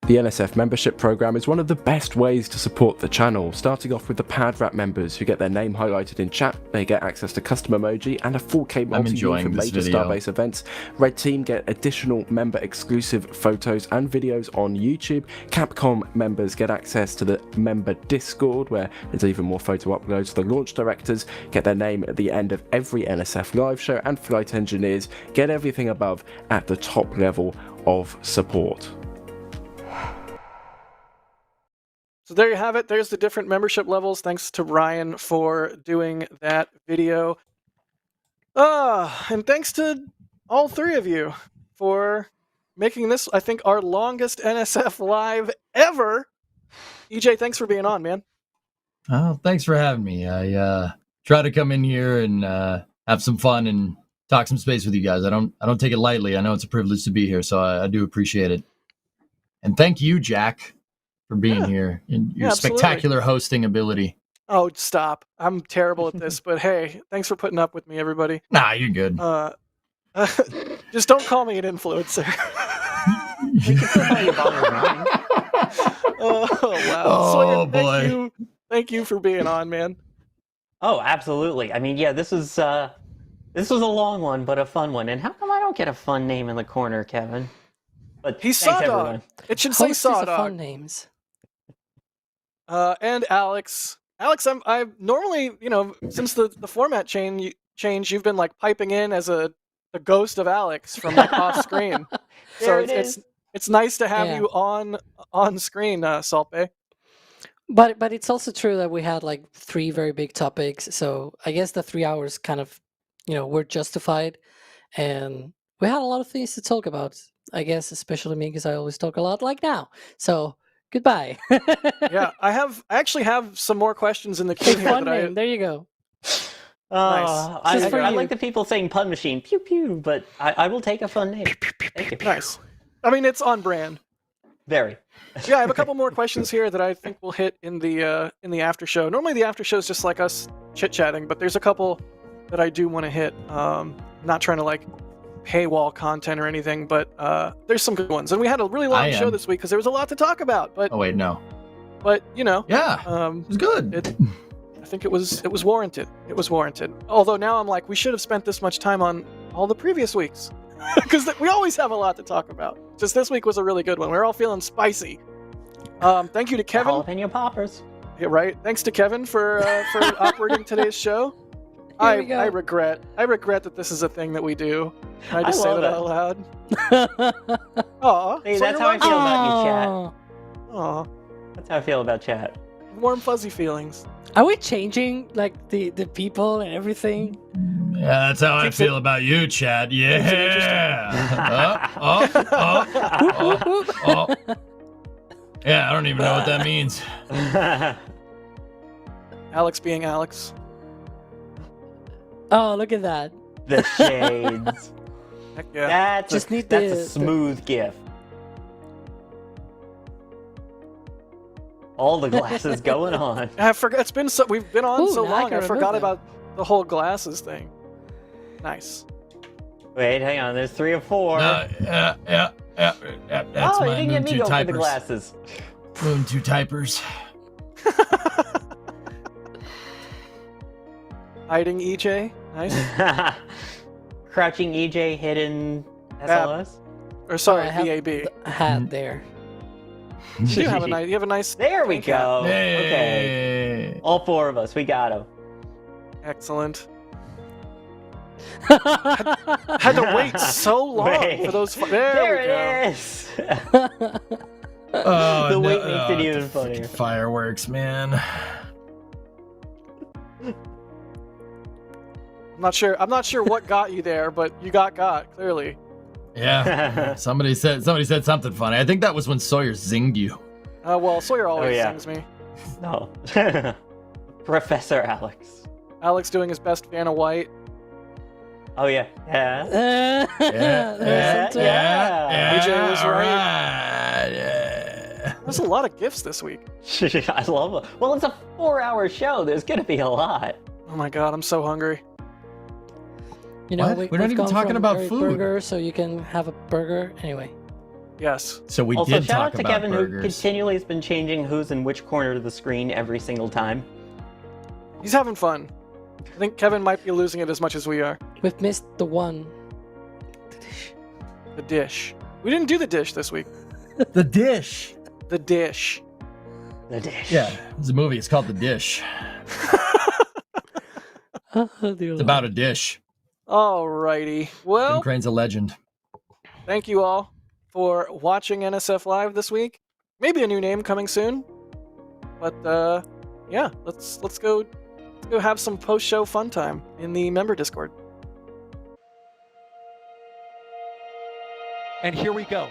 The NSF membership program is one of the best ways to support the channel, starting off with the Pad Wrap members who get their name highlighted in chat. They get access to custom emoji and a 4K multi-view for major Starbase events. Red Team get additional member exclusive photos and videos on YouTube. Capcom members get access to the member Discord, where there's even more photo uploads. The launch directors get their name at the end of every NSF live show, and flight engineers get everything above at the top level of support. So there you have it. There's the different membership levels. Thanks to Ryan for doing that video. And thanks to all three of you for making this, I think, our longest NSF Live ever. EJ, thanks for being on, man. Oh, thanks for having me. I try to come in here and have some fun and talk some space with you guys. I don't take it lightly. I know it's a privilege to be here, so I do appreciate it. And thank you, Jack, for being here and your spectacular hosting ability. Oh, stop. I'm terrible at this, but hey, thanks for putting up with me, everybody. Nah, you're good. Just don't call me an influencer. We can still call you Bob Ryan. Oh, wow. Oh, Sawyer, boy. Thank you for being on, man. Oh, absolutely. I mean, yeah, this was a long one, but a fun one. And how come I don't get a fun name in the corner, Kevin? But He's thanks, Sawdog. everyone. It should say Hostess of Sawdog. fun names. And Alex. Alex, I normally, since the format change, you've been like piping in as the ghost of Alex from like off screen. So it's nice to have you on screen, Salpe. But it's also true that we had like 3 very big topics, so I guess the 3 hours kind of, were justified, and we had a lot of things to talk about. I guess especially me, because I always talk a lot like now. So goodbye. Yeah, I actually have some more questions in the queue here. There you go. Nice. I like the people saying pun machine, pew pew, but I will take a fun name. Thank you. Nice. I mean, it's on brand. Very. Yeah, I have a couple more questions here that I think we'll hit in the after show. Normally the after show is just like us chit chatting, but there's a couple that I do want to hit. Not trying to like paywall content or anything, but there's some good ones. And we had a really long show this week because there was a lot to talk about. But oh wait, no. But yeah, it was good. I think it was warranted. It was warranted. Although now I'm like, we should have spent this much time on all the previous weeks because we always have a lot to talk about. Just this week was a really good one. We're all feeling spicy. Thank you to Kevin. Jalapeno poppers. Yeah, right. Thanks to Kevin for operating today's show. I regret that this is a thing that we do. Can I just say that out loud? Aw. Hey, that's how I feel about you, chat. Aw. That's how I feel about chat. Warm, fuzzy feelings. Are we changing like the people and everything? Yeah, that's how I feel about you, Chad. Yeah. Yeah, I don't even know what that means. Alex being Alex. Oh, look at that. The shades. Heck yeah. That's a smooth gif. All the glasses going on. I forgot. We've been on so now I long. can I forgot remember. about the whole glasses thing. Nice. Wait, hang on. There's 3 or 4. Yeah. That's you my didn't get me Moon 2 going for the typers. glasses. Moon 2 typers. Hiding EJ. Nice. Crouching EJ, hidden SLS. Or sorry, I have VAB. a hat there. You have a nice. There we go. Hey. Okay. All 4 of us. We got him. Excellent. Had to wait so long for those. There we go. It is. Oh, The wait makes it even funnier. Fireworks, man. I'm not sure what got you there, but you got clearly. Yeah. Somebody said something funny. I think that was when Sawyer zinged you. Well, Sawyer always yeah. sings me. No. Professor Alex. Alex doing his best Vanna White. Oh, yeah. Yeah. EJ was right. Yeah. There's a lot of gifts this week. I love it. Well, it's a 4-hour show. There's going to be a lot. Oh my god, I'm so hungry. You know, What? We're not we've even gone talking from about very food. burger, so you can have a burger anyway. Yes. So we Also, did shout talk out to about Kevin, burgers. who continually has been changing who's in which corner of the screen every single time. He's having fun. I think Kevin might be losing it as much as we are. We've missed the one. The dish. We didn't do the dish this week. The Dish. The dish. The dish. Yeah, it's a movie. It's called The Dish. It's about a dish. Alrighty. Tim Well, Crane's a legend. thank you all for watching NSF Live this week. Maybe a new name coming soon. But yeah, let's go have some post-show fun time in the member Discord. And here we go.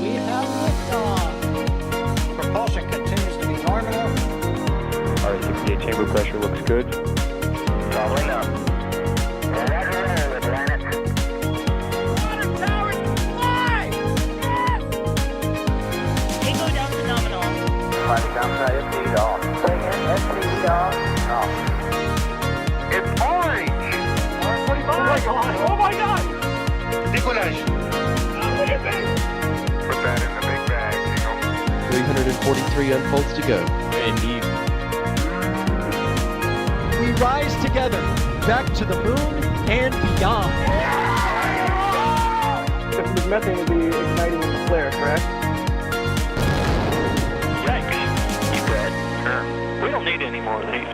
We have liftoff. Propulsion continues to be nominal. RS-68 chamber pressure looks good. Following up. Roger, Atlantic. Water towers, fly! Yes! Tango down to nominal. Flighting outside FD off. Bring in FD off. It's orange! R45! Oh my god! Oh my god! Decollage. What is it? Put that in the 343 unfolds to go. Indeed. We rise together, back to the moon and beyond. This methane will be igniting with the flare, correct? Yikes. You bet. We don't need any more of these.